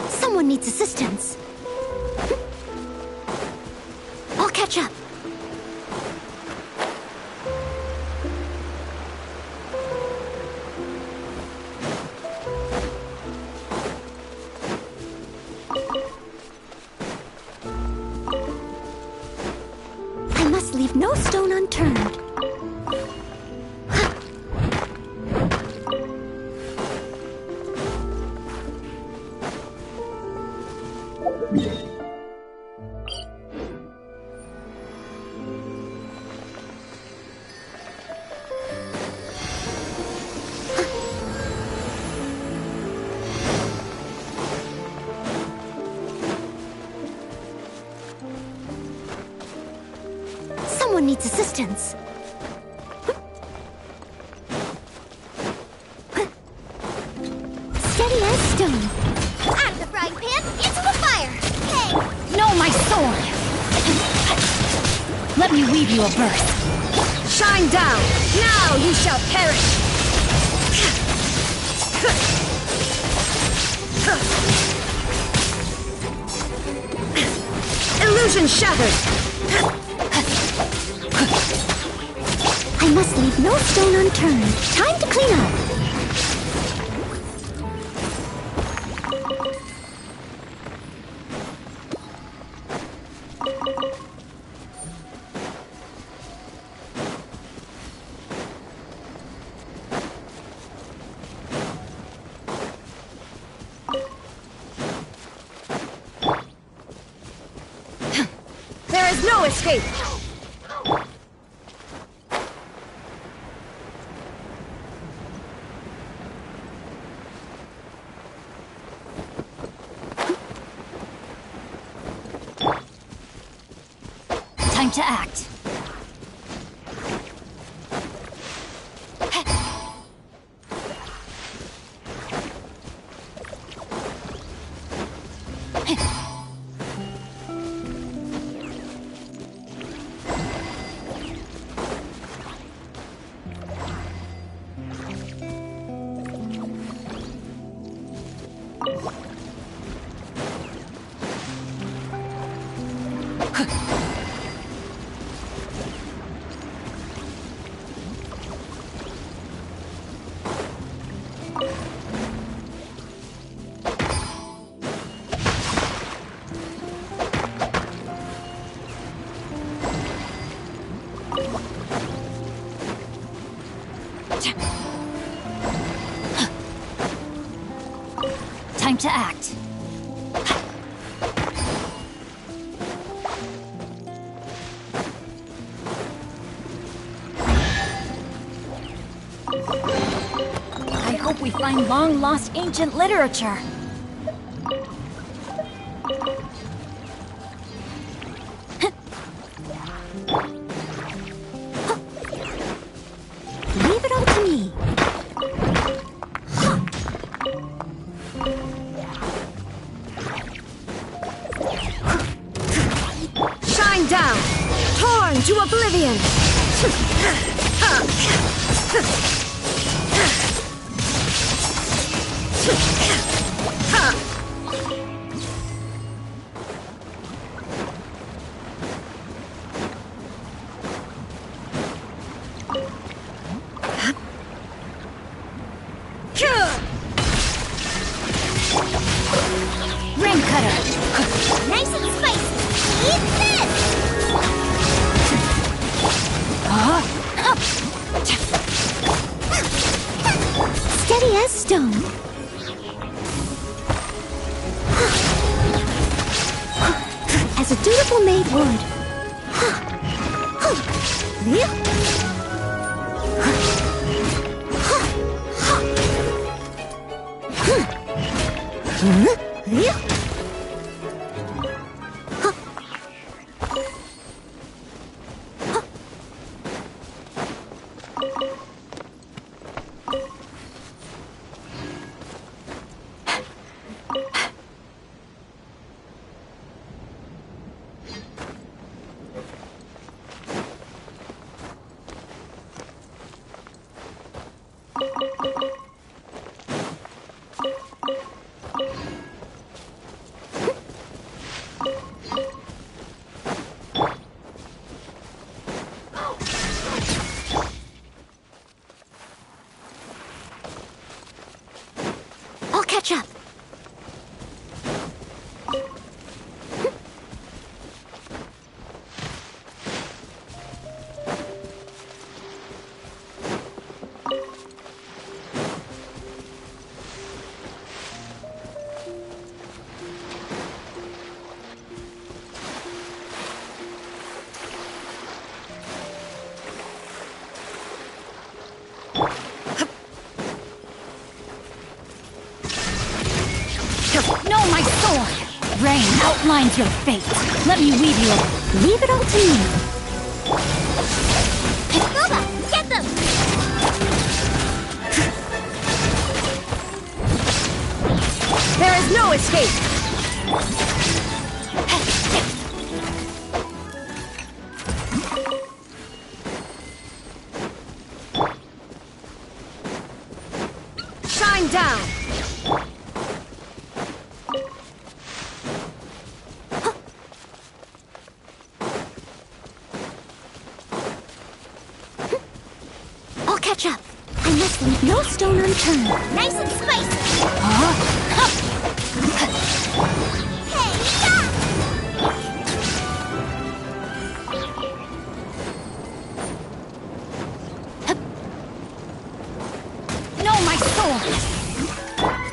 Someone needs assistance. I'll catch up. I must leave no stone unturned. Someone needs assistance. Steady as stone. Out of the frying pan, into the fire! Hey! No, my sword! Let me weave you a berth. Shine down! Now you shall perish! Illusion shattered! I must leave no stone unturned. Time to clean up. There is no escape! Time to act. Time to act. I hope we find long-lost ancient literature. Leave it all to me. Torn to oblivion! Rain cutter! Nice and spicy! Eat this! Steady as stone. As a dutiful maid would. I'll catch up. No, my sword! Rain outlines your fate. Let me weave you a... Leave it all to me. Boba, get them! There is no escape! Shine down! I'll catch up. I must leave no stone unturned. Nice and spicy! Hey, stop! No, my sword!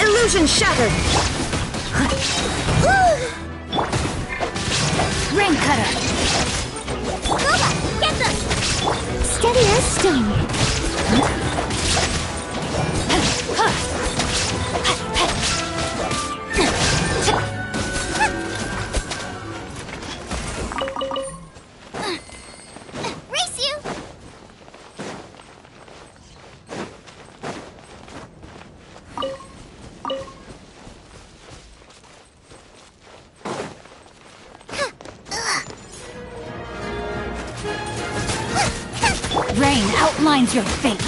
Illusion shattered! Rain cutter! Boba, get them! Steady as stone. Race you! Rain outlines your fate.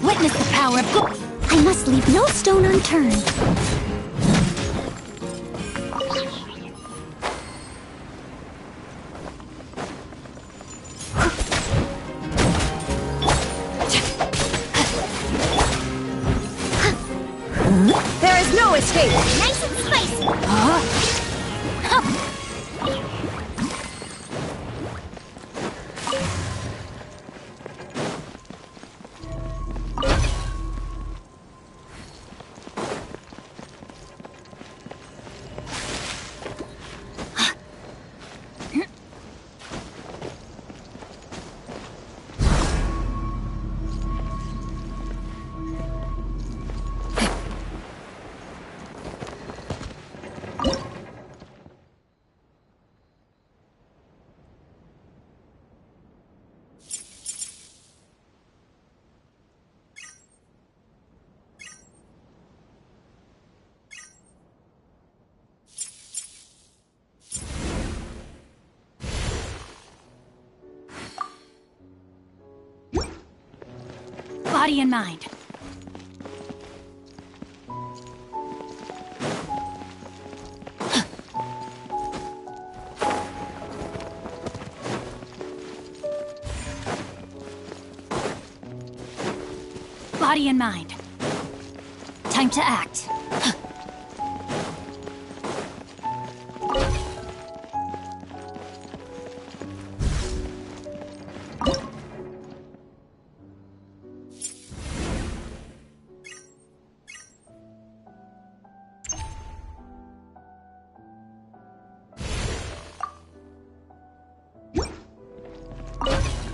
Witness the power of good. I must leave no stone unturned. There is no escape! Nice and spicy! Body and mind. Body and mind. Time to act.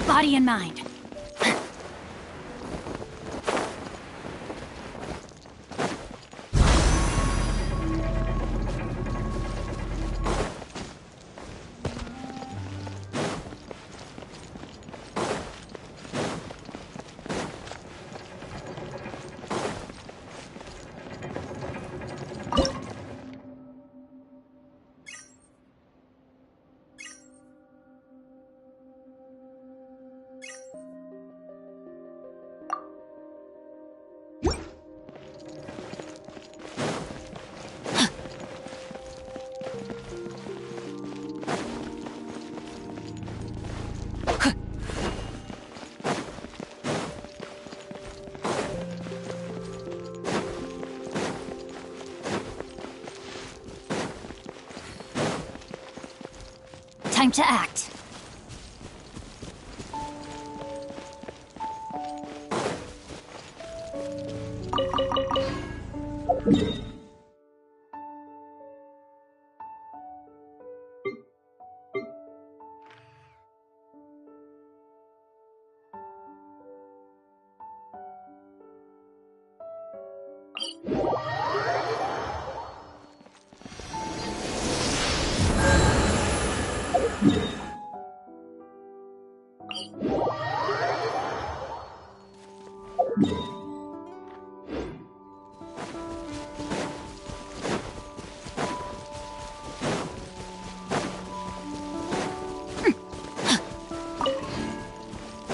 Body and mind. Time to act.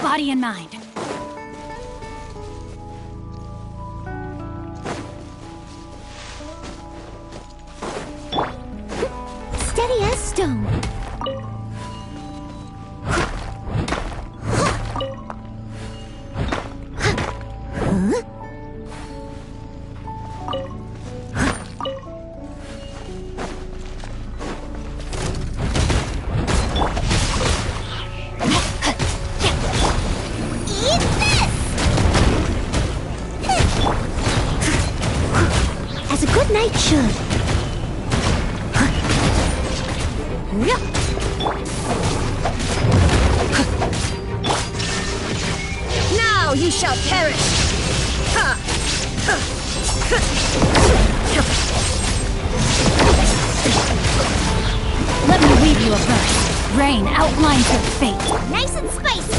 Body and mind. Steady as stone. As a good knight should. Now you shall perish! Let me weave you a verse. Rain outlines your fate. Nice and spicy!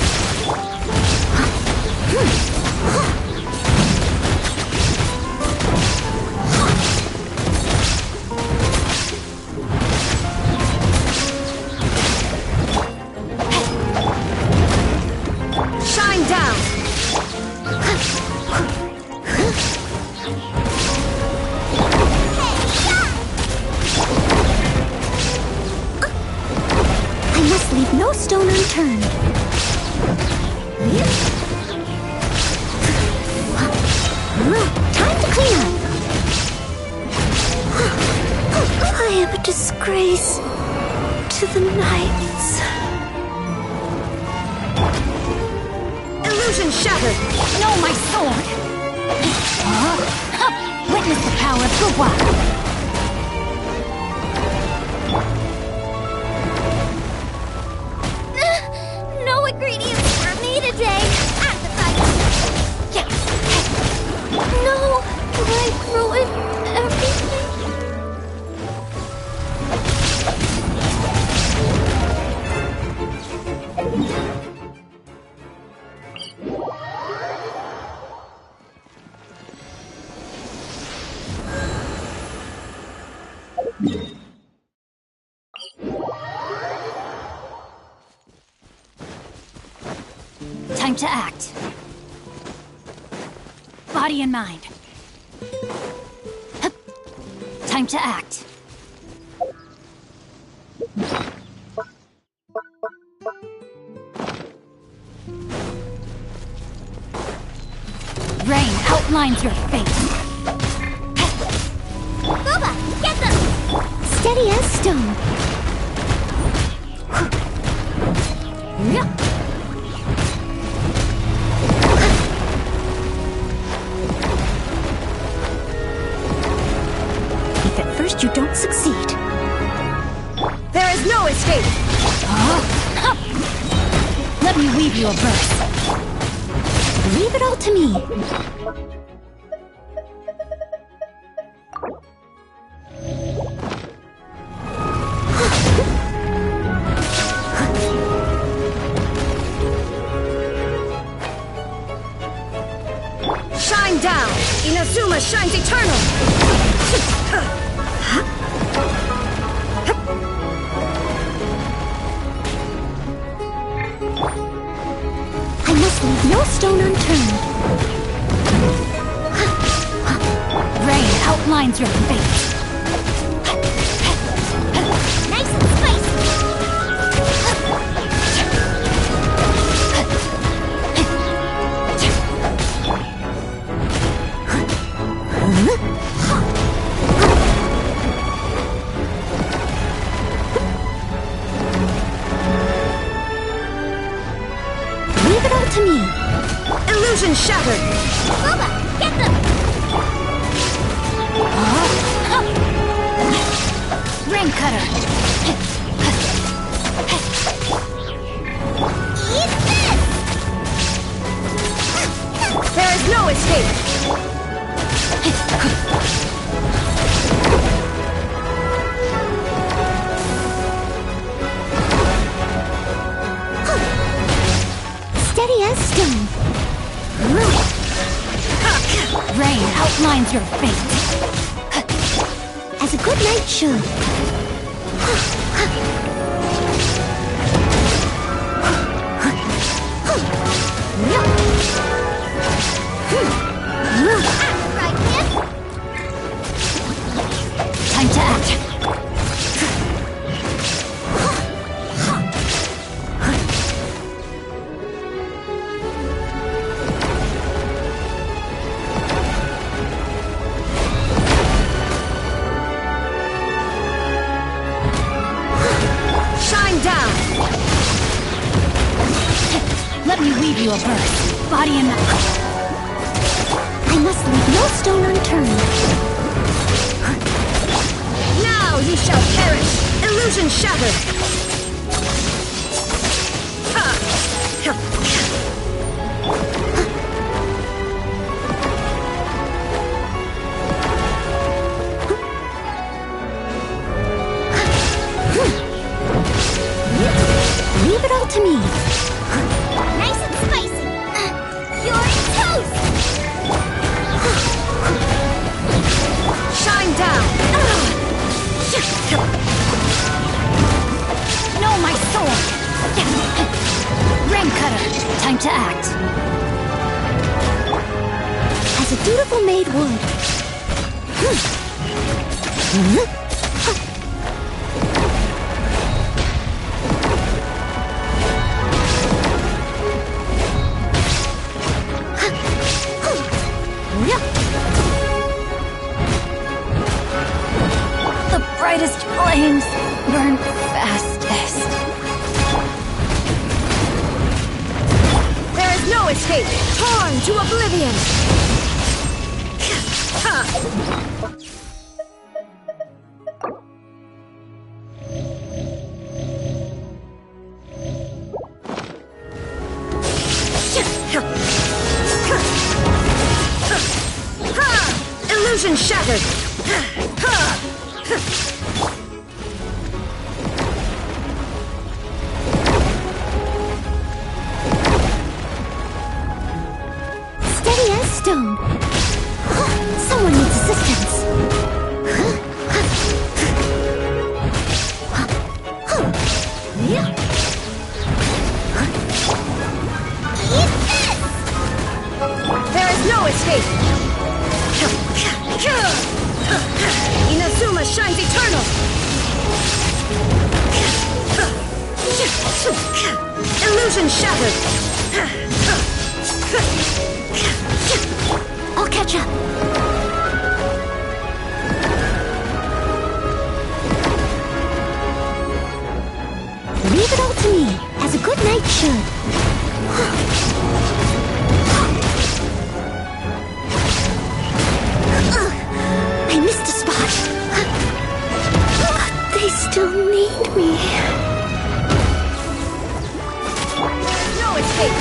Shine down! I must leave no stone unturned. Time to clean up. I am a disgrace to the knights. Illusion shattered! No, my sword! Witness the power of Guwa! No ingredients for me today. No, did I ruin everything? Time to act. body and mind. Hup. Time to act. Rain outlines your fate. Boba, get them! Steady as stone. If at first you don't succeed. There is no escape! Let me weave you a verse. Leave it all to me. Shine down! Inazuma shines eternal! I must leave no stone unturned. Rain outlines your fate. Nice and spicy! Leave it all to me. Illusion shattered! Boba, get them! Rain cutter. Eat this! There is no escape! Steady as stone. Rain outlines your fate. As a good knight should. Time to act. Shine down! Let me weave you a verse. Body and mind. I must leave no stone unturned. Now you shall perish! Illusion shattered! Leave it all to me. Nice and spicy. You're toast! Shine down! No, my sword! Rain cutter. Time to act. As a dutiful maid would. The brightest flames burn fastest. There is no escape! Torn to oblivion! Illusion shattered! Steady as stone. Someone needs assistance. There is no escape! Illusion shattered! I'll catch up. Leave it all to me, as a good knight should. I missed a spot. They still need me. No escape!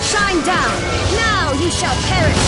Shine down! Now you shall perish!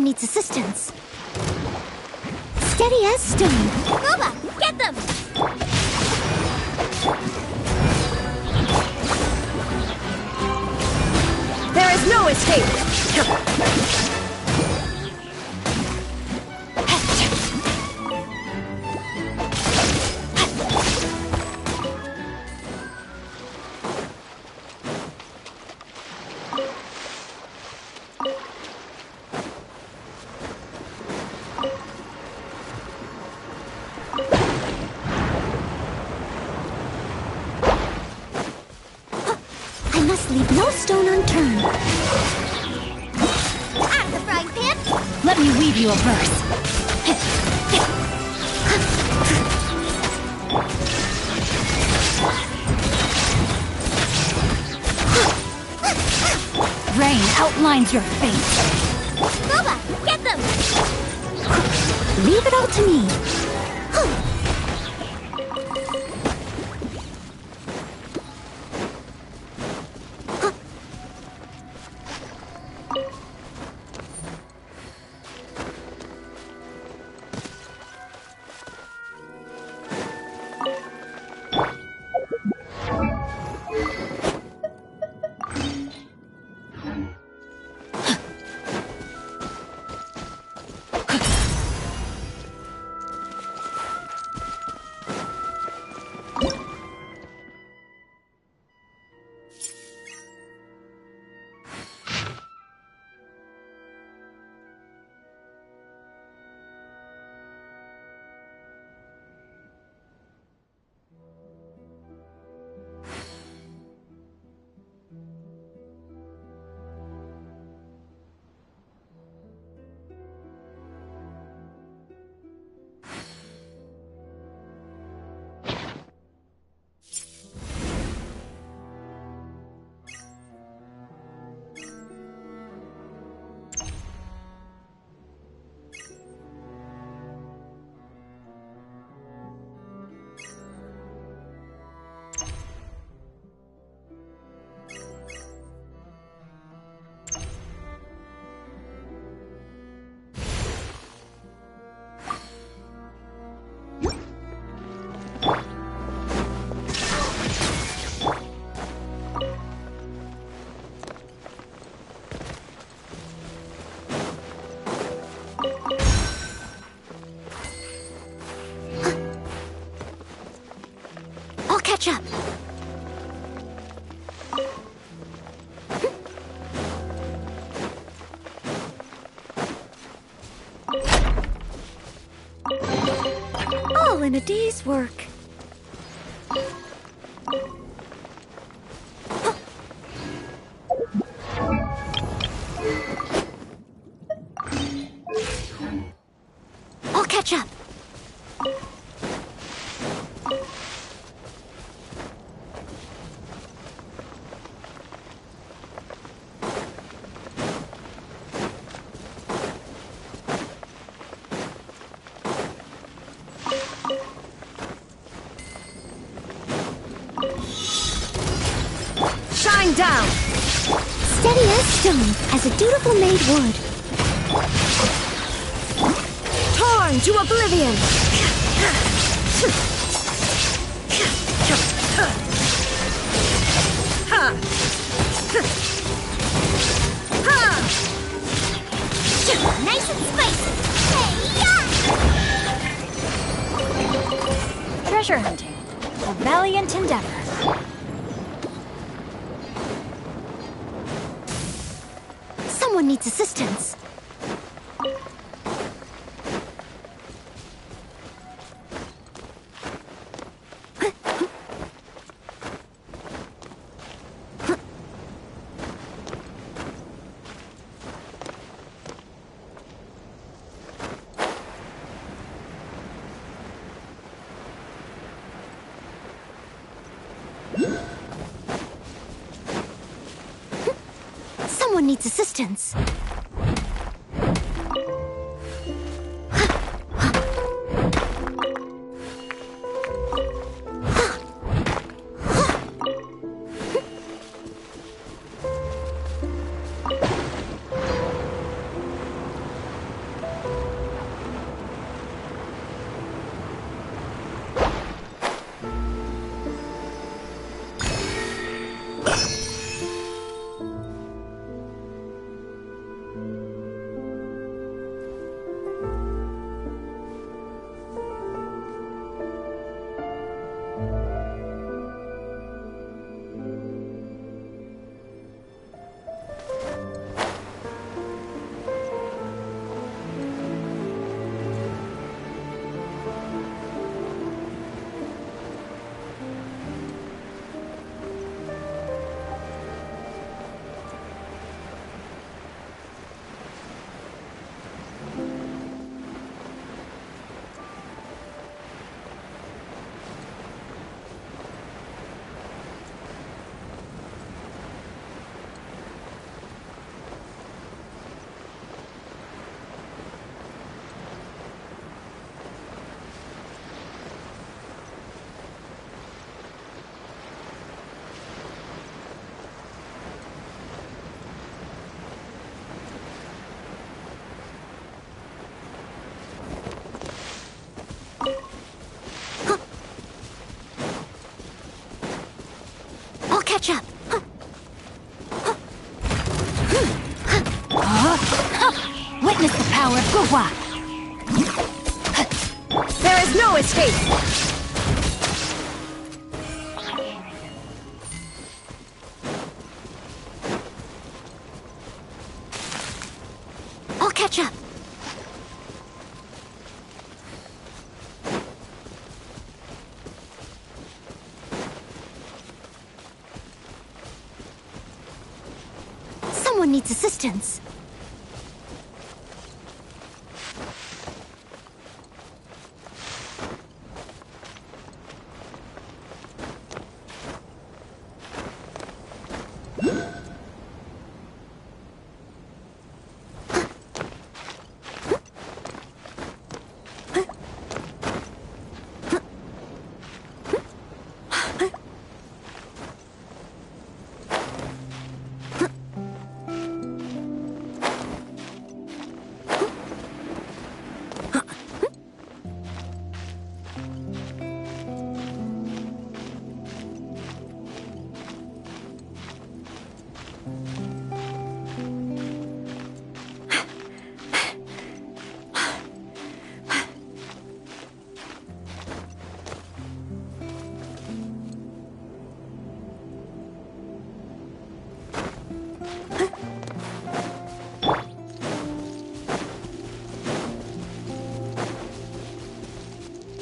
needs assistance. Steady as stone. Boba, get them! There is no escape! I must leave no stone unturned. Out of the frying pan! Let me weave you a verse. Rain outlines your fate. Boba, get them! Leave it all to me. I'll catch up. All in a day's work. I'll catch up. Shine down! Steady as stone, as a dutiful maid would. Torn to oblivion! Ha! Ha! Nice and spicy! Hey-ya! Treasure hunting. A valiant endeavor. Someone needs assistance. Someone needs assistance. Hua! There is no escape! I'll catch up. Someone needs assistance.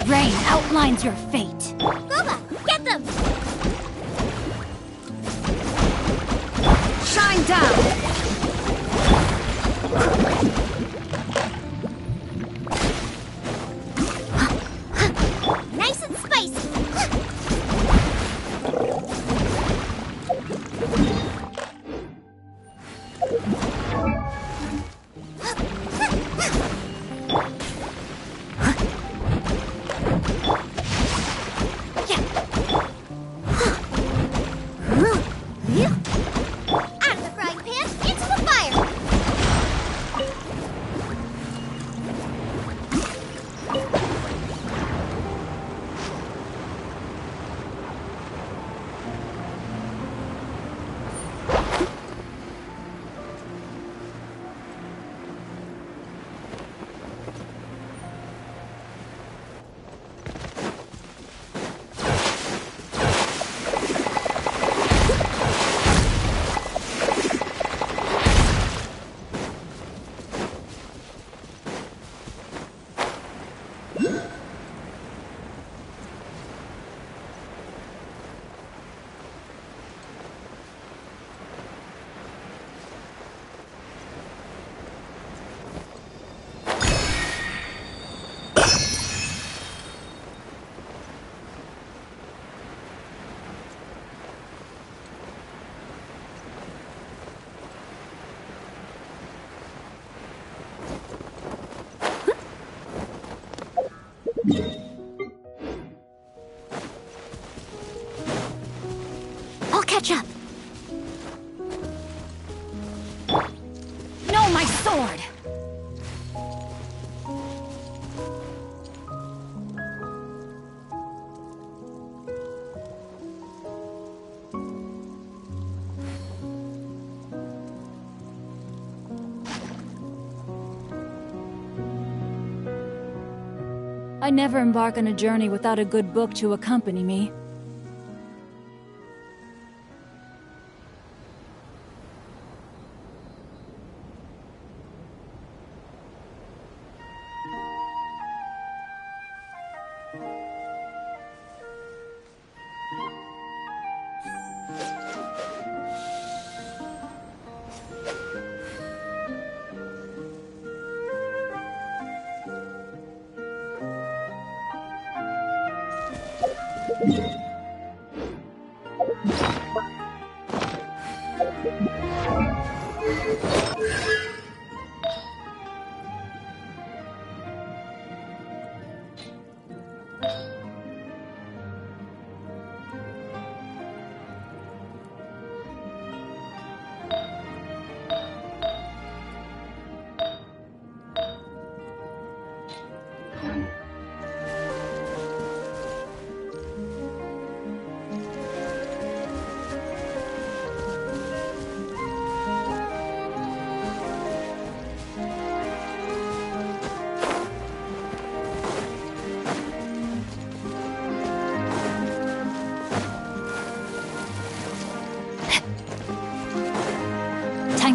Rain outlines your fate. Guoba, get them! Shine down! Nice and spicy! Out of the frying pan, into the fire! I'll catch up. No, my sword! I never embark on a journey without a good book to accompany me.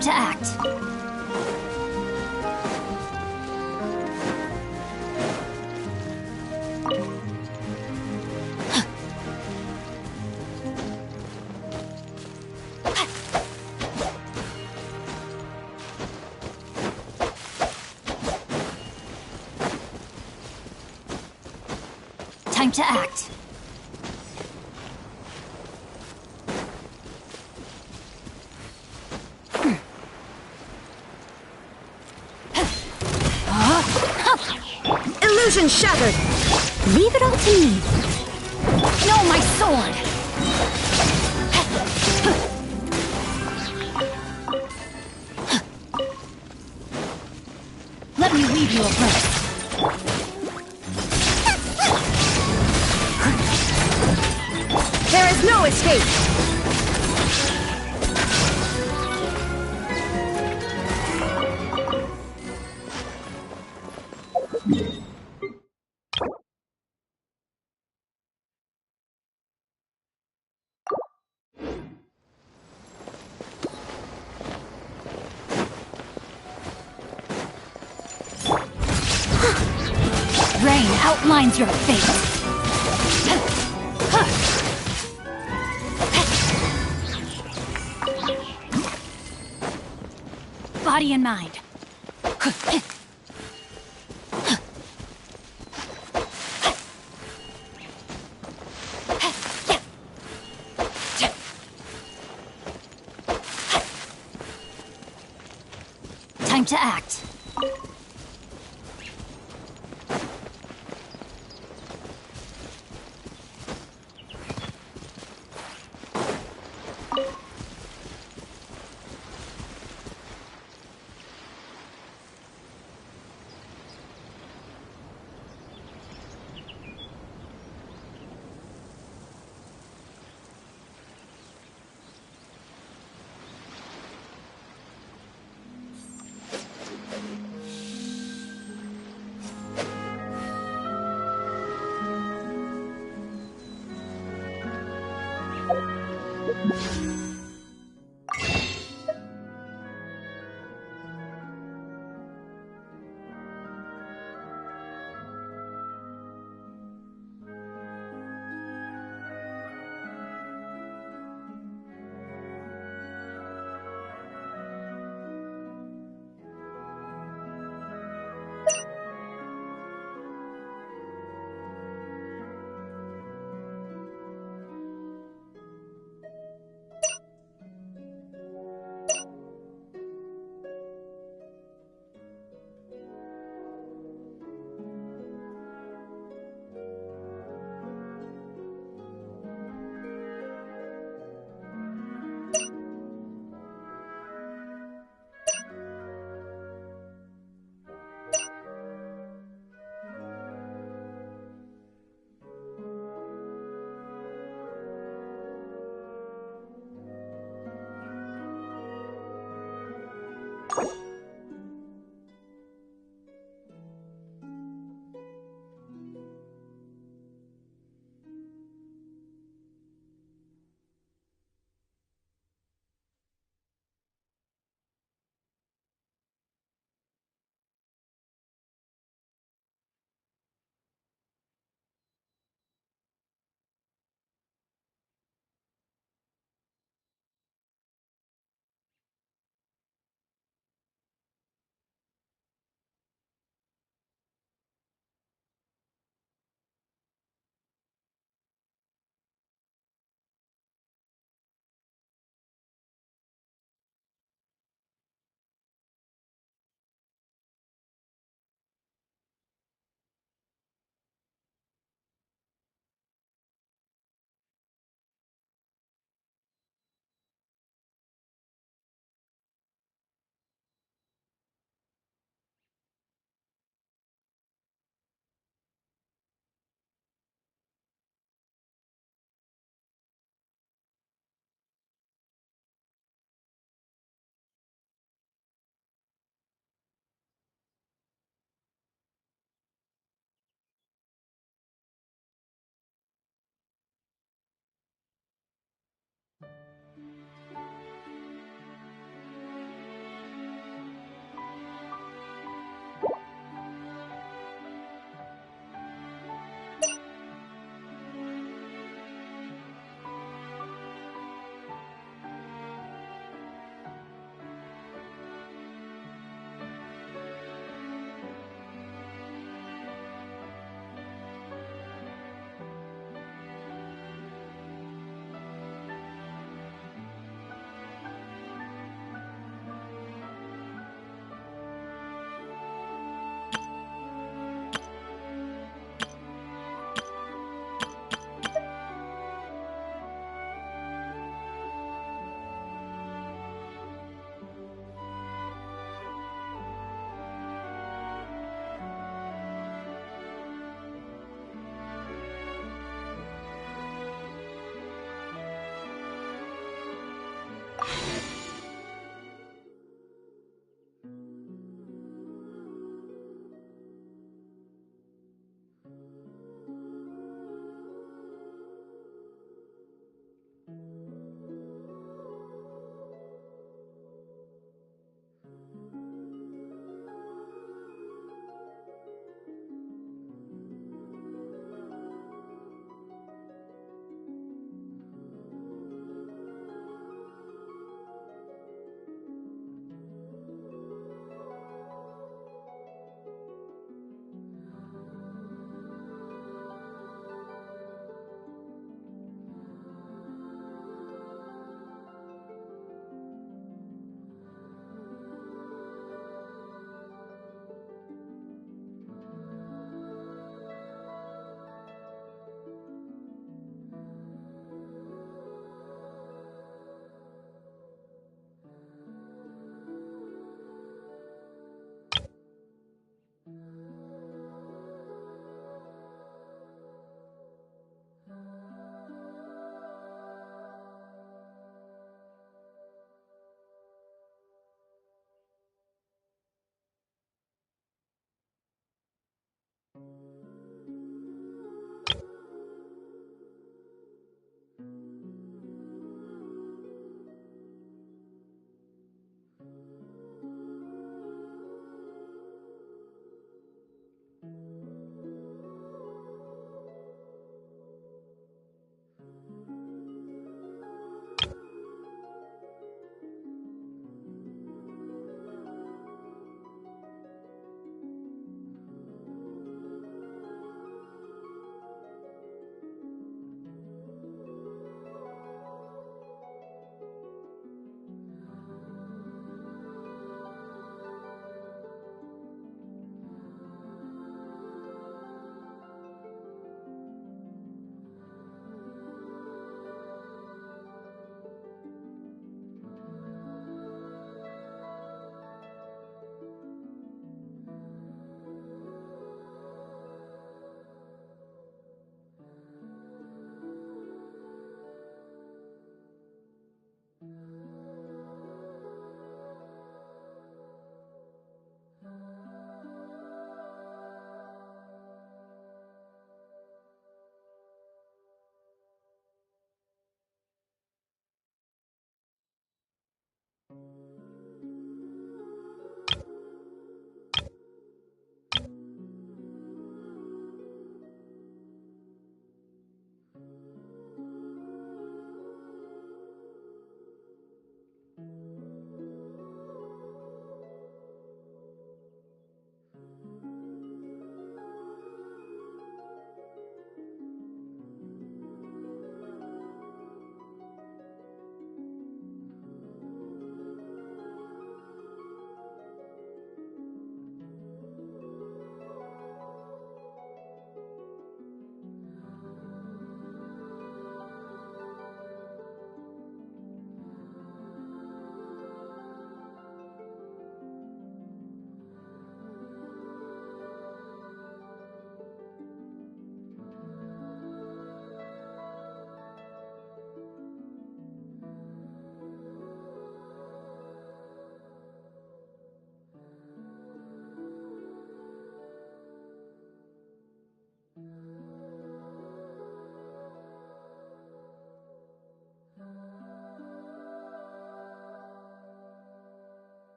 Time to act. Time to act. Illusion shattered! Leave it all to me. No, my sword! Let me weave you a blade. There is no escape! Rain outlines your fate. Body and mind. Time to act.